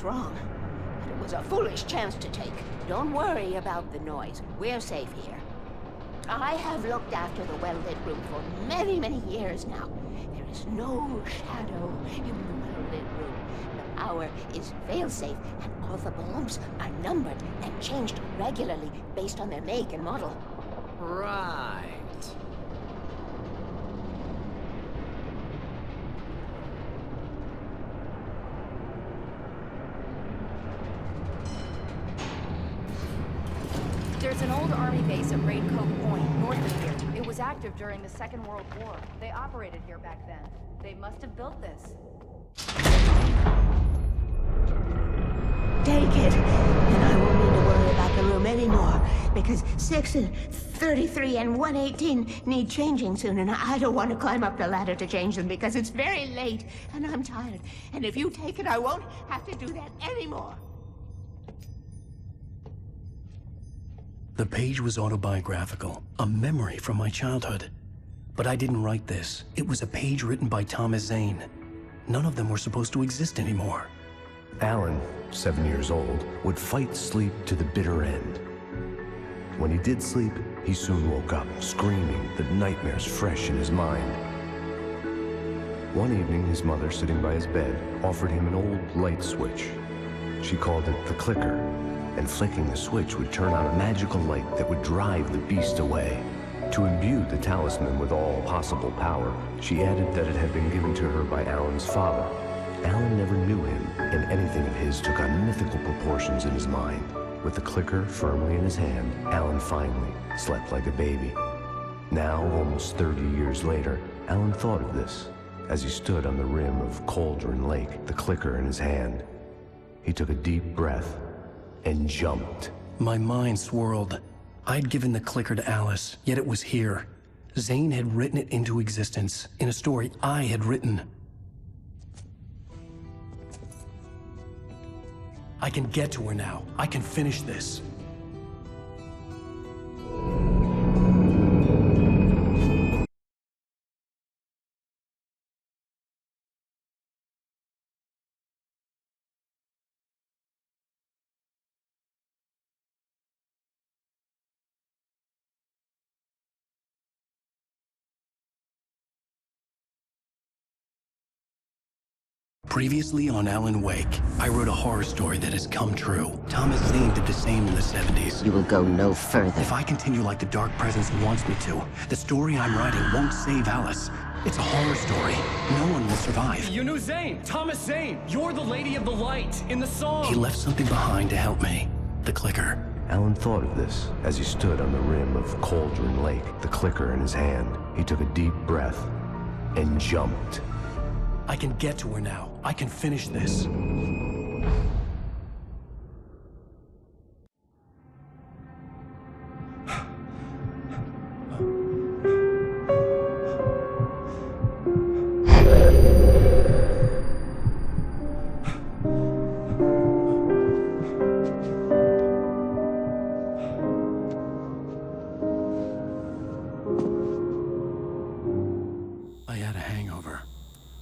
wrong. But it was a foolish chance to take. Don't worry about the noise. We're safe here. I have looked after the well-lit room for many, many years now. There is no shadow in the well-lit room. The power is fail-safe, and all the bulbs are numbered and changed regularly based on their make and model. Right. There's an old army base at Raincoat Point, north of here. It was active during the Second World War. They operated here back then. They must have built this. Take it, and I won't need to worry about the room anymore, because 6 and 33 and 118 need changing soon, and I don't want to climb up the ladder to change them because it's very late, and I'm tired. And if you take it, I won't have to do that anymore. The page was autobiographical, a memory from my childhood. But I didn't write this. It was a page written by Thomas Zane. None of them were supposed to exist anymore. Alan, 7 years old, would fight sleep to the bitter end. When he did sleep, he soon woke up, screaming, the nightmares fresh in his mind. One evening, his mother, sitting by his bed, offered him an old light switch. She called it the clicker, and flicking the switch would turn on a magical light that would drive the beast away. To imbue the talisman with all possible power, she added that it had been given to her by Alan's father. Alan never knew him, and anything of his took on mythical proportions in his mind. With the clicker firmly in his hand, Alan finally slept like a baby. Now, almost 30 years later, Alan thought of this as he stood on the rim of Cauldron Lake, the clicker in his hand. He took a deep breath and jumped. My mind swirled. I'd given the clicker to Alice, yet it was here. Zane had written it into existence, in a story I had written. I can get to her now. I can finish this. Previously on Alan Wake, I wrote a horror story that has come true. Thomas Zane did the same in the 70s. You will go no further. If I continue like the Dark Presence wants me to, the story I'm writing won't save Alice. It's a horror story. No one will survive. You knew Zane! Thomas Zane! You're the Lady of the Light in the song! He left something behind to help me. The clicker. Alan thought of this as he stood on the rim of Cauldron Lake, the clicker in his hand. He took a deep breath and jumped. I can get to her now. I can finish this. I had a hangover.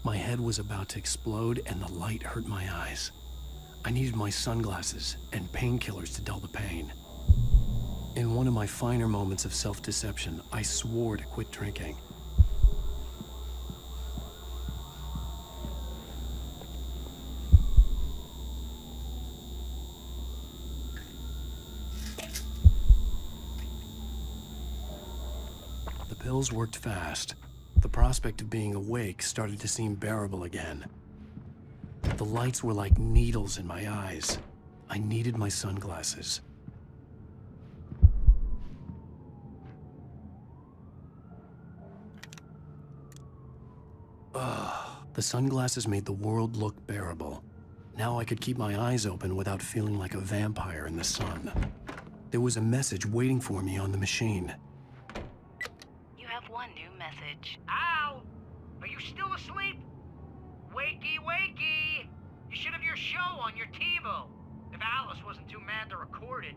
My head was about to explode and the light hurt my eyes. I needed my sunglasses and painkillers to dull the pain. In one of my finer moments of self-deception, I swore to quit drinking. The pills worked fast. The prospect of being awake started to seem bearable again. The lights were like needles in my eyes. I needed my sunglasses. The sunglasses made the world look bearable. Now I could keep my eyes open without feeling like a vampire in the sun. There was a message waiting for me on the machine. You have one new message. Ow! Are you still asleep? Wakey, wakey! You should have your show on your TiVo. If Alice wasn't too mad to record it.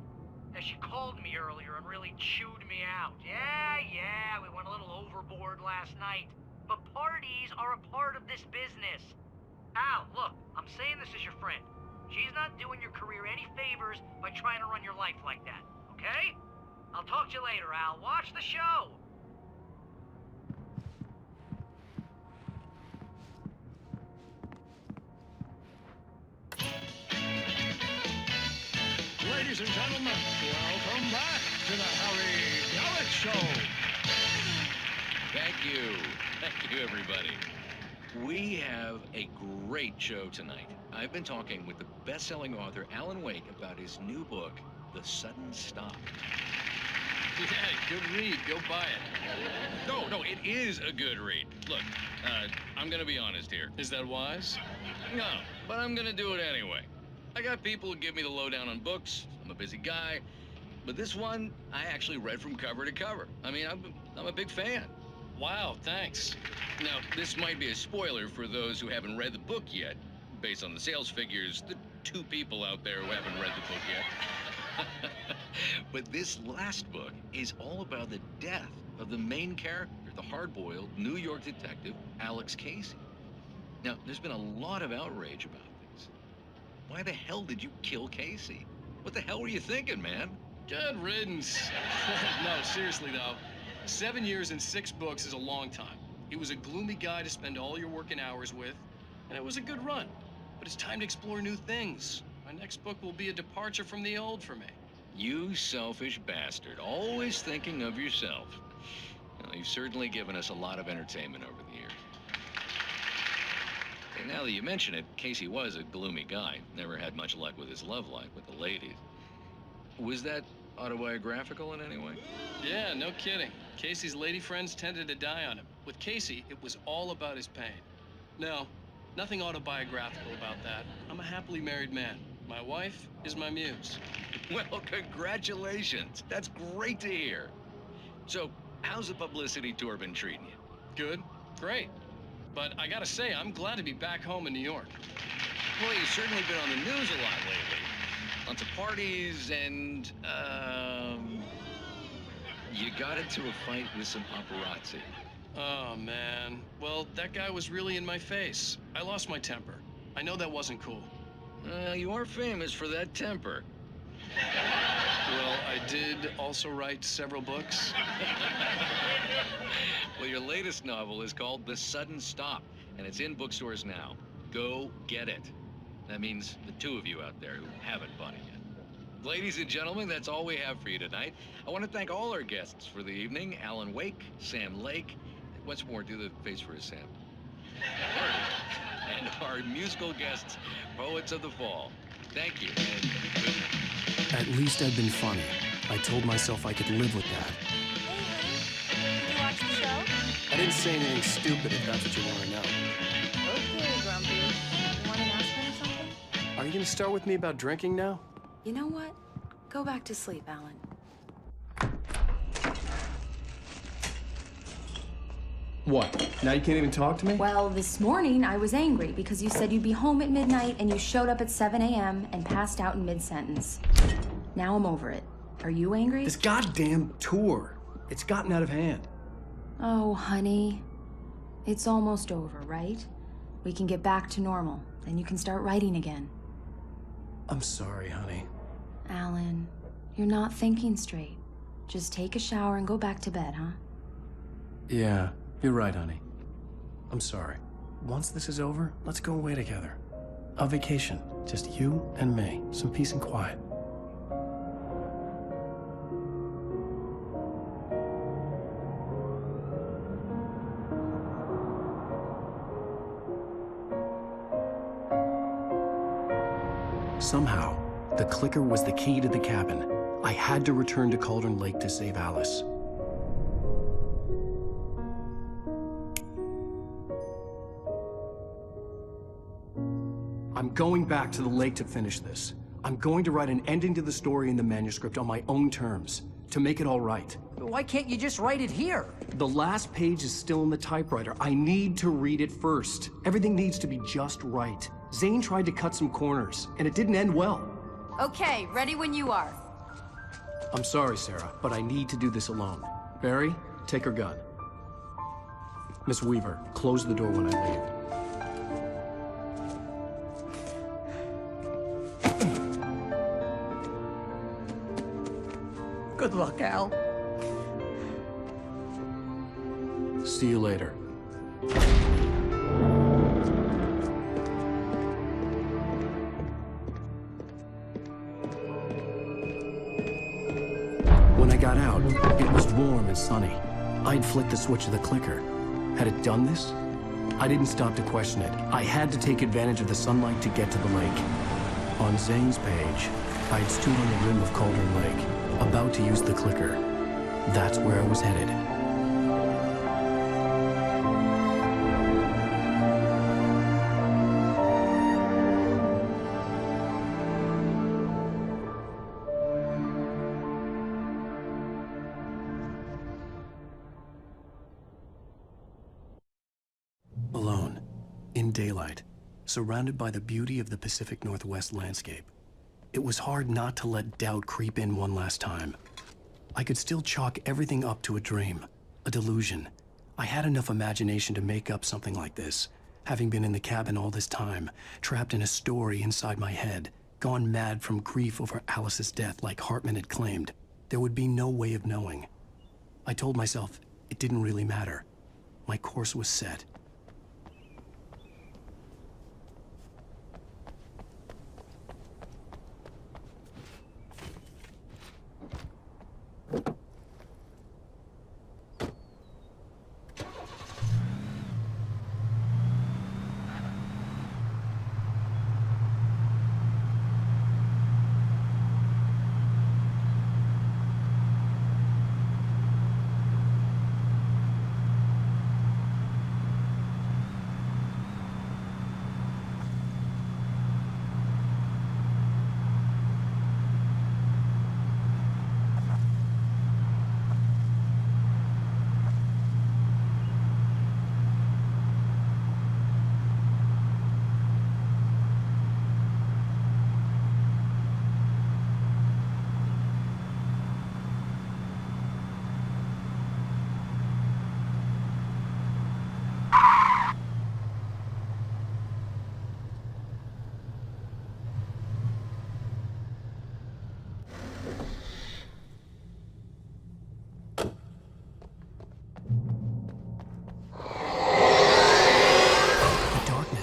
As she called me earlier and really chewed me out. Yeah, we went a little overboard last night. But parties are a part of this business. Al, look, I'm saying this as your friend. She's not doing your career any favors by trying to run your life like that, okay? I'll talk to you later, Al. Watch the show! Ladies and gentlemen, welcome back to the Harry Alex Show. Thank you. Thank you, everybody. We have a great show tonight. I've been talking with the best-selling author Alan Wake about his new book, The Sudden Stop. Yeah, good read. Go buy it. No, it is a good read. Look, I'm gonna be honest here. Is that wise? No, but I'm gonna do it anyway. I got people who give me the lowdown on books. I'm a busy guy. But this one, I actually read from cover to cover. I mean, I'm a big fan. Wow, thanks. Now, this might be a spoiler for those who haven't read the book yet. Based on the sales figures, the 2 people out there who haven't read the book yet. But this last book is all about the death of the main character, the hard-boiled New York detective, Alex Casey. Now, there's been a lot of outrage about this. Why the hell did you kill Casey? What the hell were you thinking, man? Good riddance. No, seriously, though. 7 years and 6 books is a long time. He was a gloomy guy to spend all your working hours with, and it was a good run. But it's time to explore new things. My next book will be a departure from the old for me. You selfish bastard, always thinking of yourself. Well, you've certainly given us a lot of entertainment over the years. And now that you mention it, Casey was a gloomy guy. Never had much luck with his love life with the ladies. Was that autobiographical in any way? Yeah, no kidding. Casey's lady friends tended to die on him. With Casey, it was all about his pain. No, nothing autobiographical about that. I'm a happily married man. My wife is my muse. Well, congratulations. That's great to hear. So, how's the publicity tour been treating you? Good, great. But I gotta say, I'm glad to be back home in New York. Well, you've certainly been on the news a lot lately. Lots of parties and, you got into a fight with some paparazzi. Oh, man. Well, that guy was really in my face. I lost my temper. I know that wasn't cool. You are famous for that temper. Well, I did also write several books. Well, your latest novel is called The Sudden Stop, and it's in bookstores now. Go get it. That means the 2 of you out there who haven't bought it yet. Ladies and gentlemen, that's all we have for you tonight. I want to thank all our guests for the evening. Alan Wake, Sam Lake. Once more, do the face for us, Sam. And our musical guests, Poets of the Fall. Thank you, and good night. At least I'd been funny. I told myself I could live with that. Did you watch the show? I didn't say anything stupid if that's what you want to know. Okay, Grumpy. You want an aspirin or something? Are you going to start with me about drinking now? You know what? Go back to sleep, Alan. What? Now you can't even talk to me? Well, this morning I was angry because you said you'd be home at midnight and you showed up at 7 a.m. and passed out in mid-sentence. Now I'm over it. Are you angry? This goddamn tour. It's gotten out of hand. Oh, honey. It's almost over, right? We can get back to normal. Then you can start writing again. I'm sorry, honey. Alan, you're not thinking straight. Just take a shower and go back to bed, huh? Yeah, you're right, honey. I'm sorry. Once this is over, let's go away together. A vacation. Just you and me. Some peace and quiet. Somehow, the clicker was the key to the cabin. I had to return to Cauldron Lake to save Alice. I'm going back to the lake to finish this. I'm going to write an ending to the story in the manuscript on my own terms, to make it all right. Why can't you just write it here? The last page is still in the typewriter. I need to read it first. Everything needs to be just right. Zane tried to cut some corners, and it didn't end well. Okay, ready when you are. I'm sorry, Sarah, but I need to do this alone. Barry, take her gun. Miss Weaver, close the door when I leave. Good luck, Al. See you later. When I got out, it was warm and sunny. I'd flicked the switch of the clicker. Had it done this? I didn't stop to question it. I had to take advantage of the sunlight to get to the lake. On Zane's page, I had stood on the rim of Cauldron Lake, about to use the clicker. That's where I was headed. Alone, in daylight, surrounded by the beauty of the Pacific Northwest landscape. It was hard not to let doubt creep in one last time. I could still chalk everything up to a dream, a delusion. I had enough imagination to make up something like this, having been in the cabin all this time, trapped in a story inside my head, gone mad from grief over Alice's death like Hartman had claimed. There would be no way of knowing. I told myself it didn't really matter. My course was set.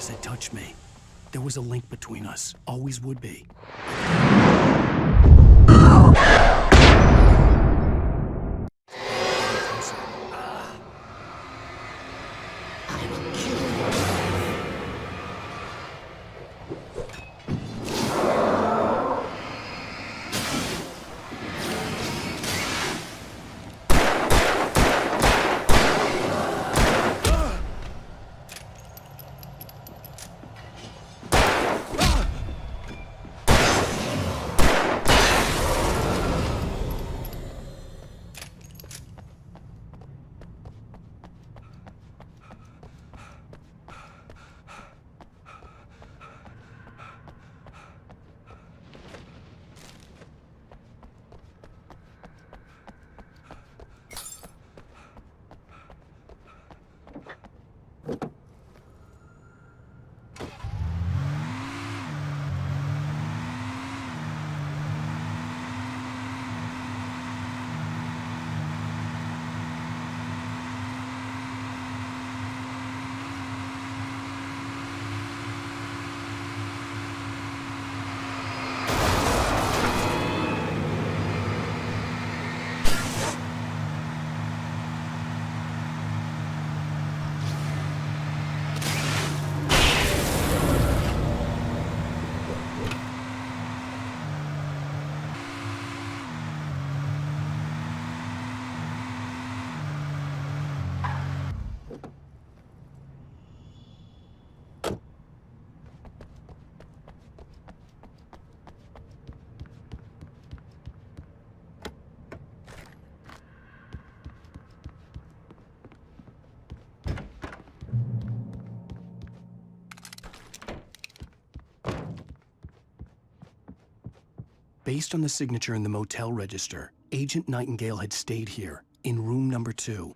Had touched me. There was a link between us. Always would be. Based on the signature in the motel register, Agent Nightingale had stayed here, in room number 2.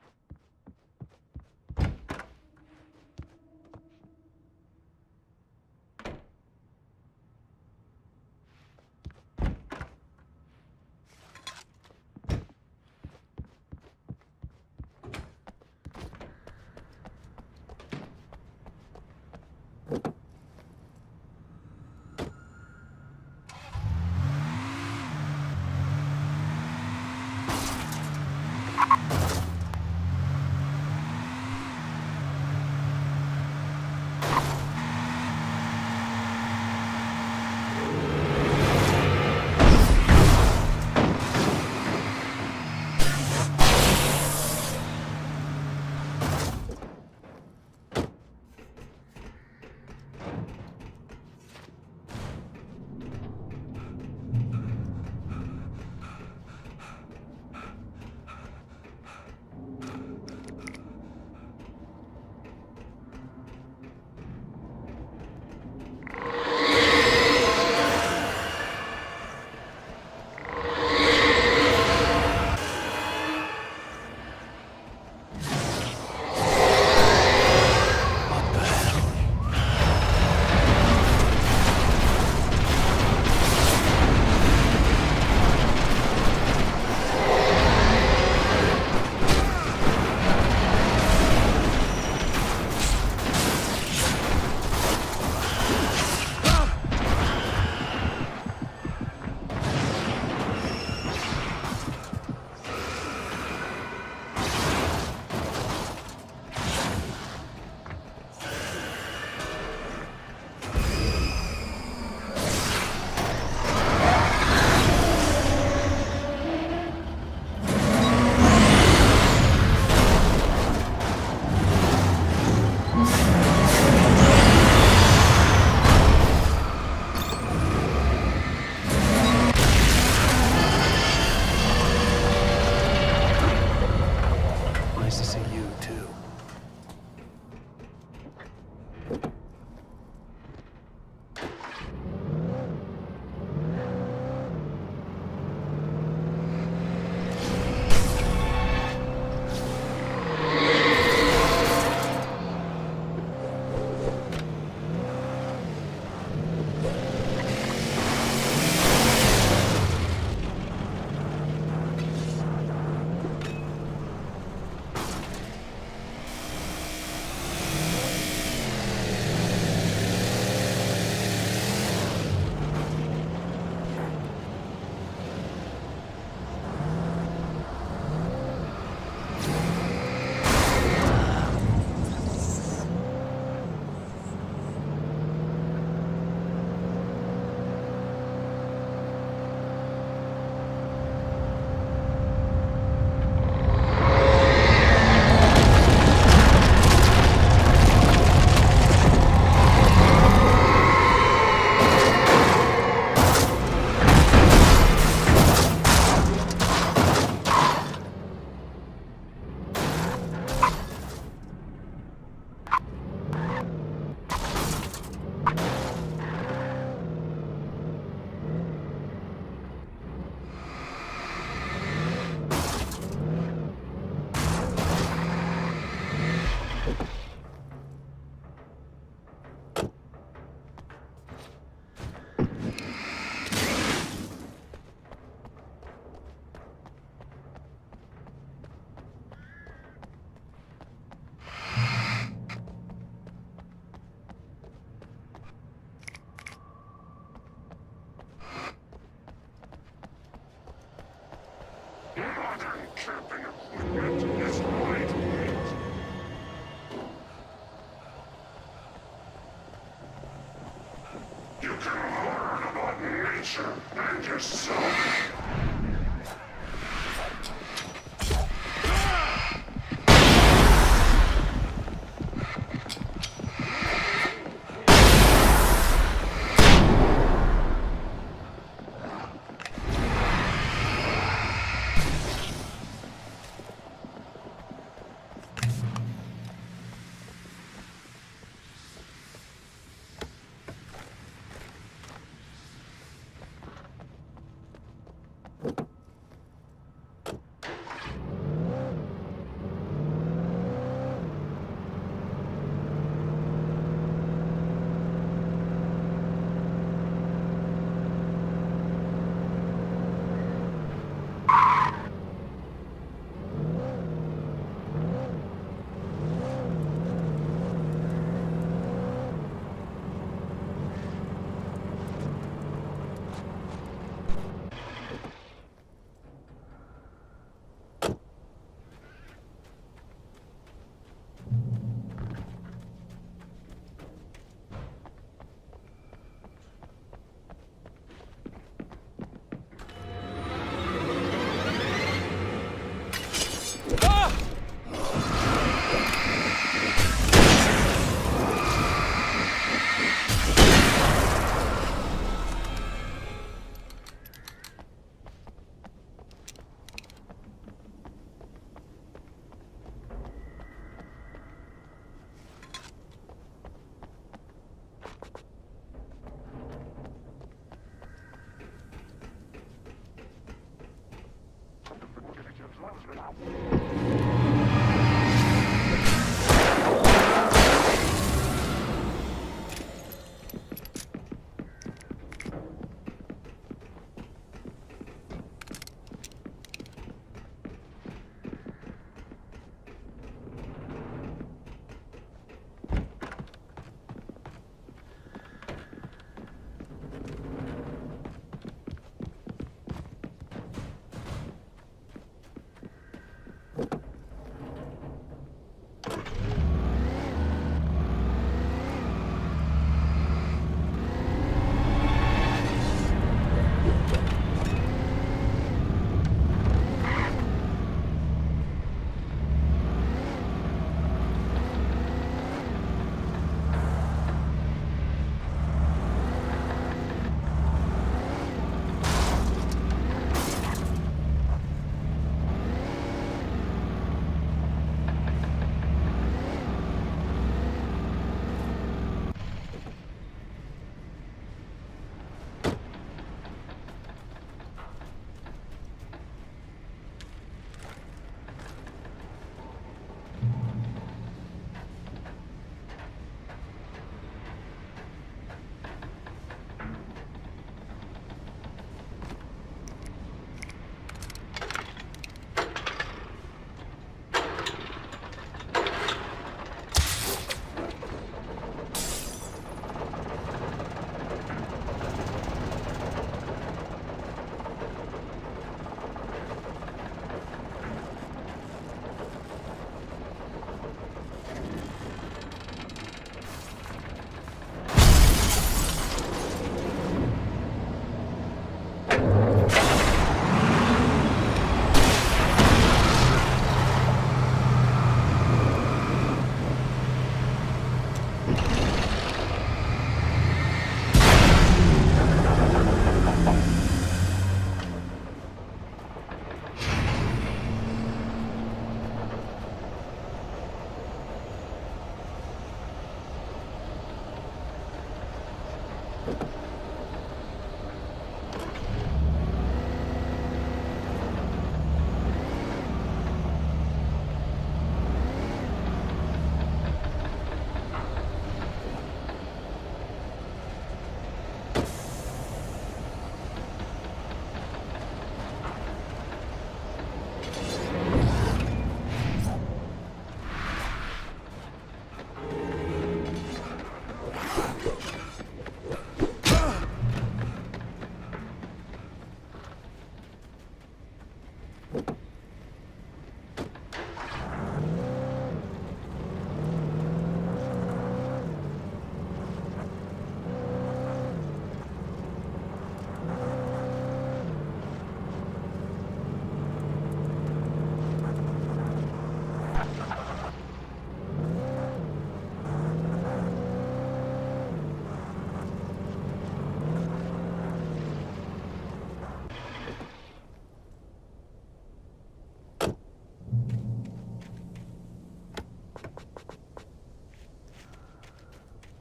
champion of this right hate. You can learn about nature and yourself.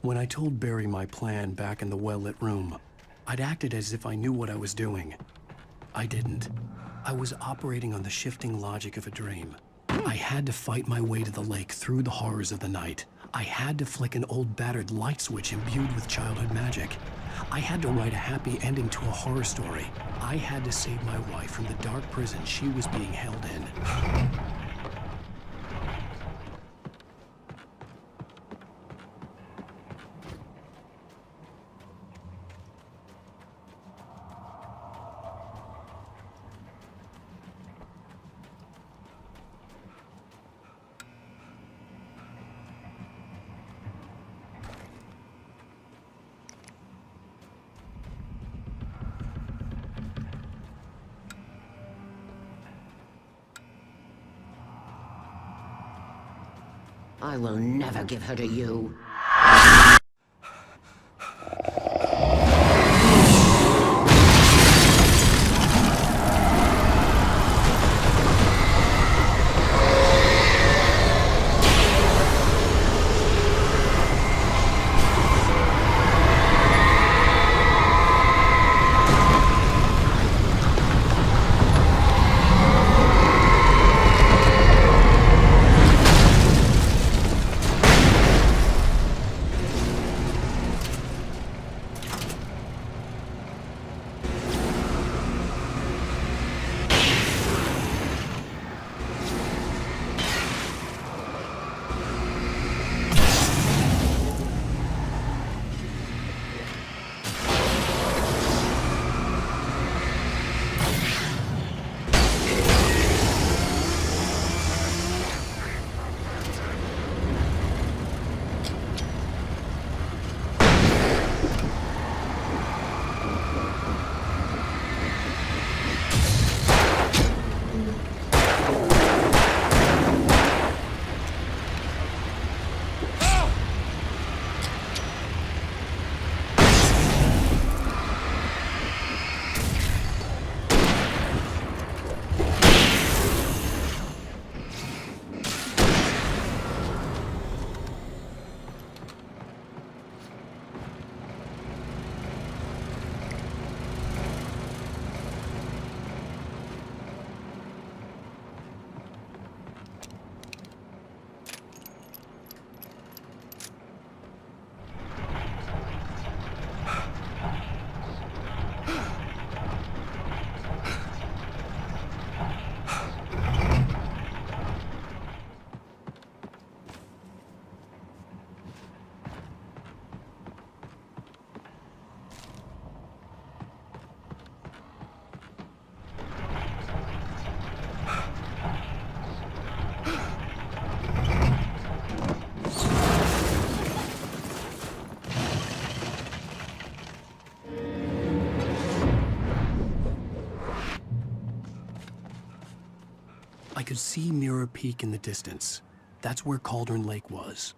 When I told Barry my plan back in the well-lit room, I'd acted as if I knew what I was doing. I didn't. I was operating on the shifting logic of a dream. I had to fight my way to the lake through the horrors of the night. I had to flick an old battered light switch imbued with childhood magic. I had to write a happy ending to a horror story. I had to save my wife from the dark prison she was being held in. I will never give her to you. I could see Mirror Peak in the distance. That's where Cauldron Lake was.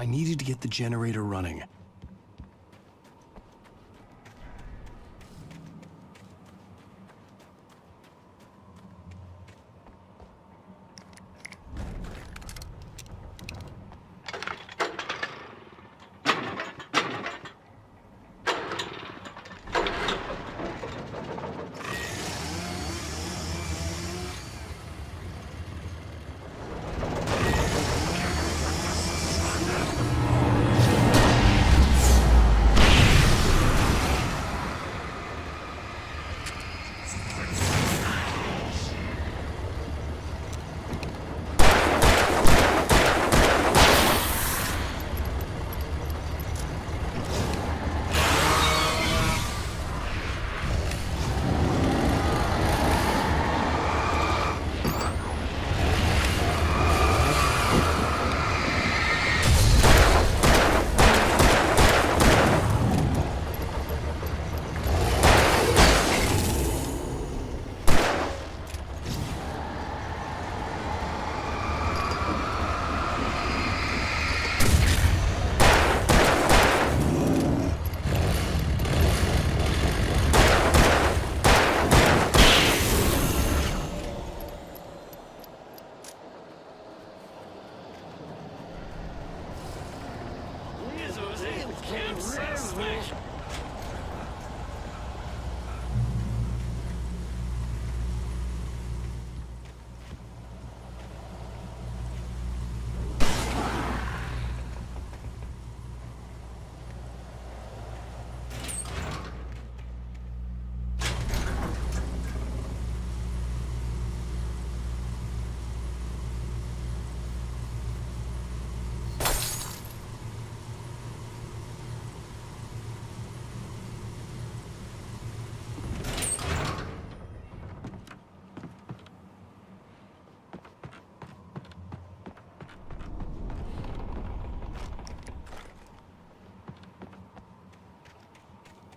I needed to get the generator running.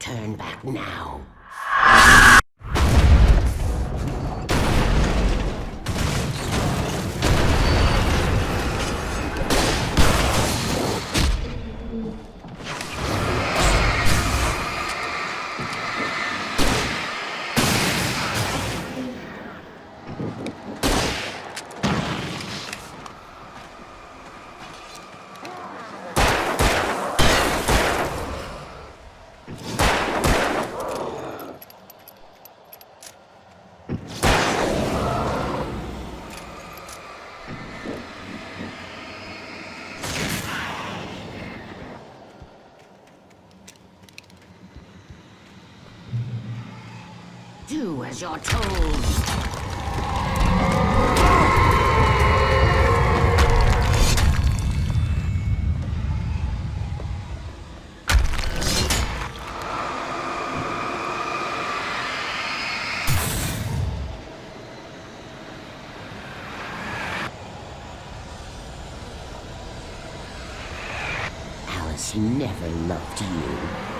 Turn back now. Do as you're told. Alice never loved you.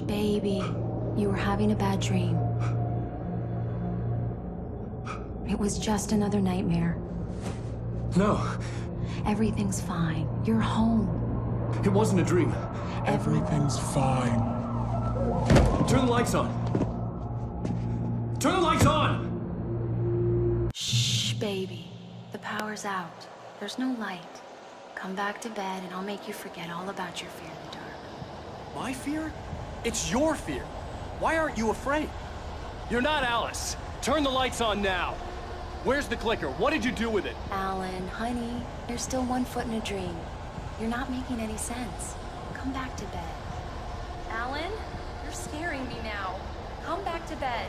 Baby, you were having a bad dream. It was just another nightmare. No. Everything's fine. You're home. It wasn't a dream. Everything's fine. Turn the lights on. Turn the lights on! Shh, baby. The power's out. There's no light. Come back to bed and I'll make you forget all about your fear in the dark. My fear? It's your fear. Why aren't you afraid? You're not Alice. Turn the lights on now. Where's the clicker? What did you do with it? Alan, honey, you're still 1 foot in a dream. You're not making any sense. Come back to bed. Alan, you're scaring me now. Come back to bed.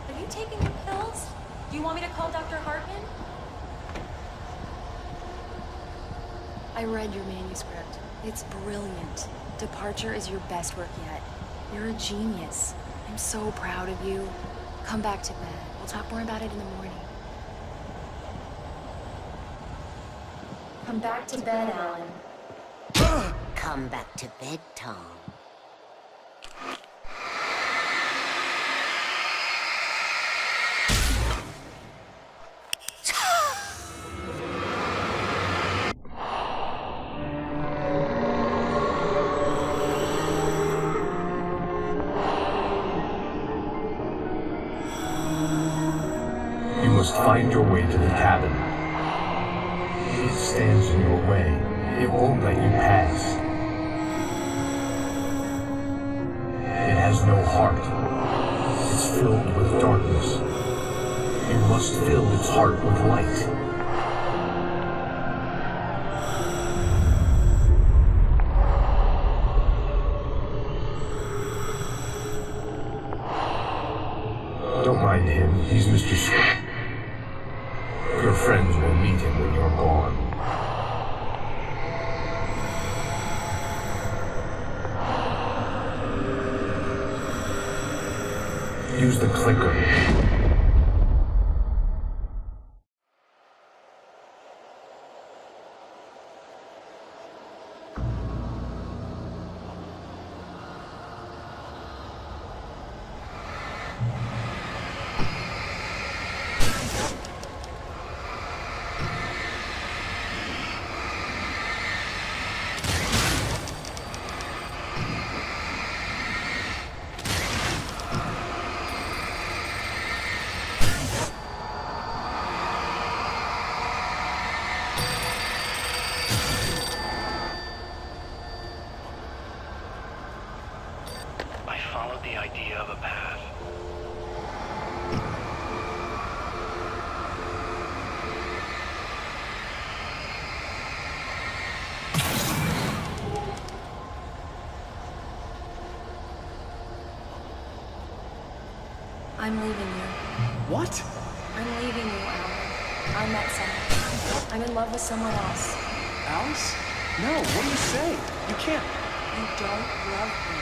Have you taken your pills? Do you want me to call Dr. Hartman? I read your manuscript. It's brilliant. Departure is your best work yet. You're a genius. I'm so proud of you. Come back to bed. We'll talk more about it in the morning. Come back to bed, Alan. Come back to bed, Tom. You must find your way to the cabin. It stands in your way. It won't let you pass. It has no heart. It's filled with darkness. You must fill its heart with light. Don't mind him. He's Mr. Swift. Your friends will meet him when you're gone. Use the clicker. I followed the idea of a path. I'm leaving you. What? I'm leaving you, Alan. I met someone. I'm in love with someone else. Alice? No, what do you say? You can't. You don't love me.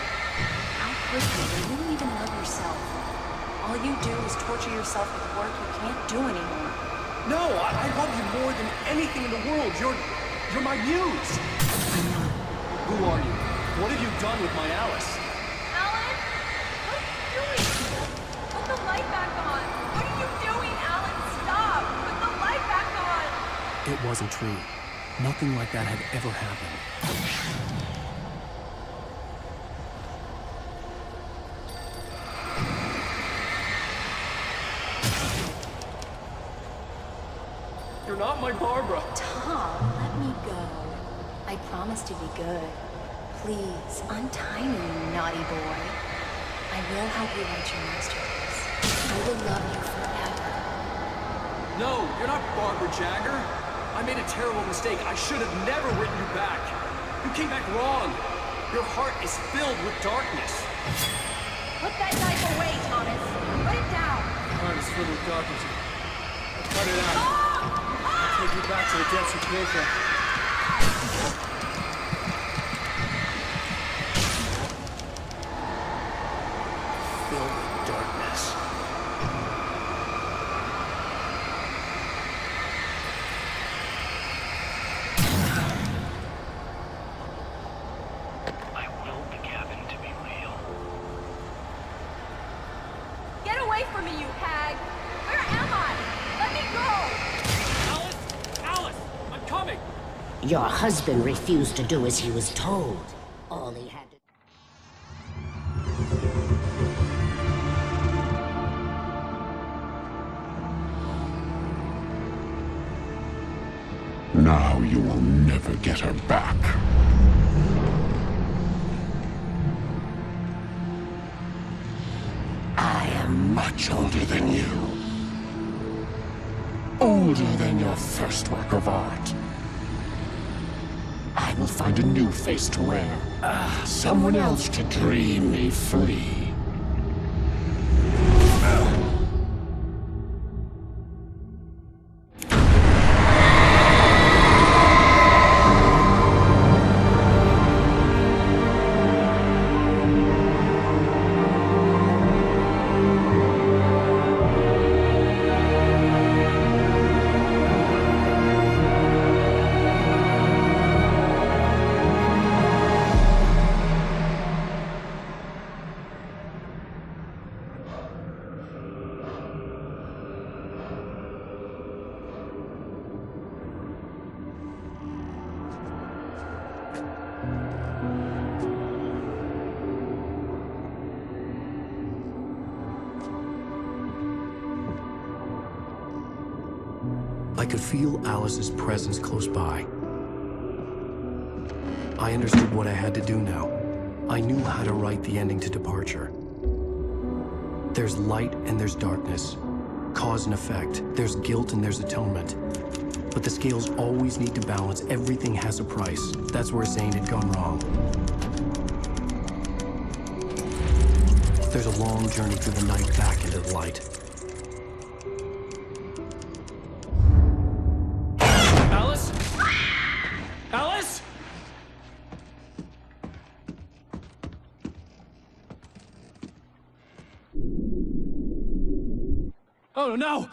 How could you? You don't even love yourself. All you do is torture yourself with work you can't do anymore. No, I love you more than anything in the world. You're my muse. Who are you? What have you done with my Alice? Alan? What are you doing? Put the light back on. What are you doing, Alan? Stop! Put the light back on! It wasn't true. Nothing like that had ever happened. You're not my Barbara. Tom, let me go. I promise to be good. Please, untie me, you naughty boy. I will help you write your masterpiece. I will love you forever. No, you're not Barbara Jagger. I made a terrible mistake. I should have never written you back. You came back wrong. Your heart is filled with darkness. Put that knife away, Thomas. Put it down. talking to. Now cut it out. I'll take you back to the depths you came from. Filled with darkness. I willed the cabin to be real. Get away from me, you hag! Where am I? Let me go! Alice! I'm coming! Your husband refused to do as he was told. All he had to... Now you will never get her back. I am much older than you. Older than your first work of art. I will find a new face to wear. Someone else to dream me free. I could feel Alice's presence close by. I understood what I had to do now. I knew how to write the ending to Departure. There's light and there's darkness. Cause and effect. There's guilt and there's atonement. But the scales always need to balance. Everything has a price. That's where Zane had gone wrong. There's a long journey through the night back into the light. Alice? Alice? Oh no!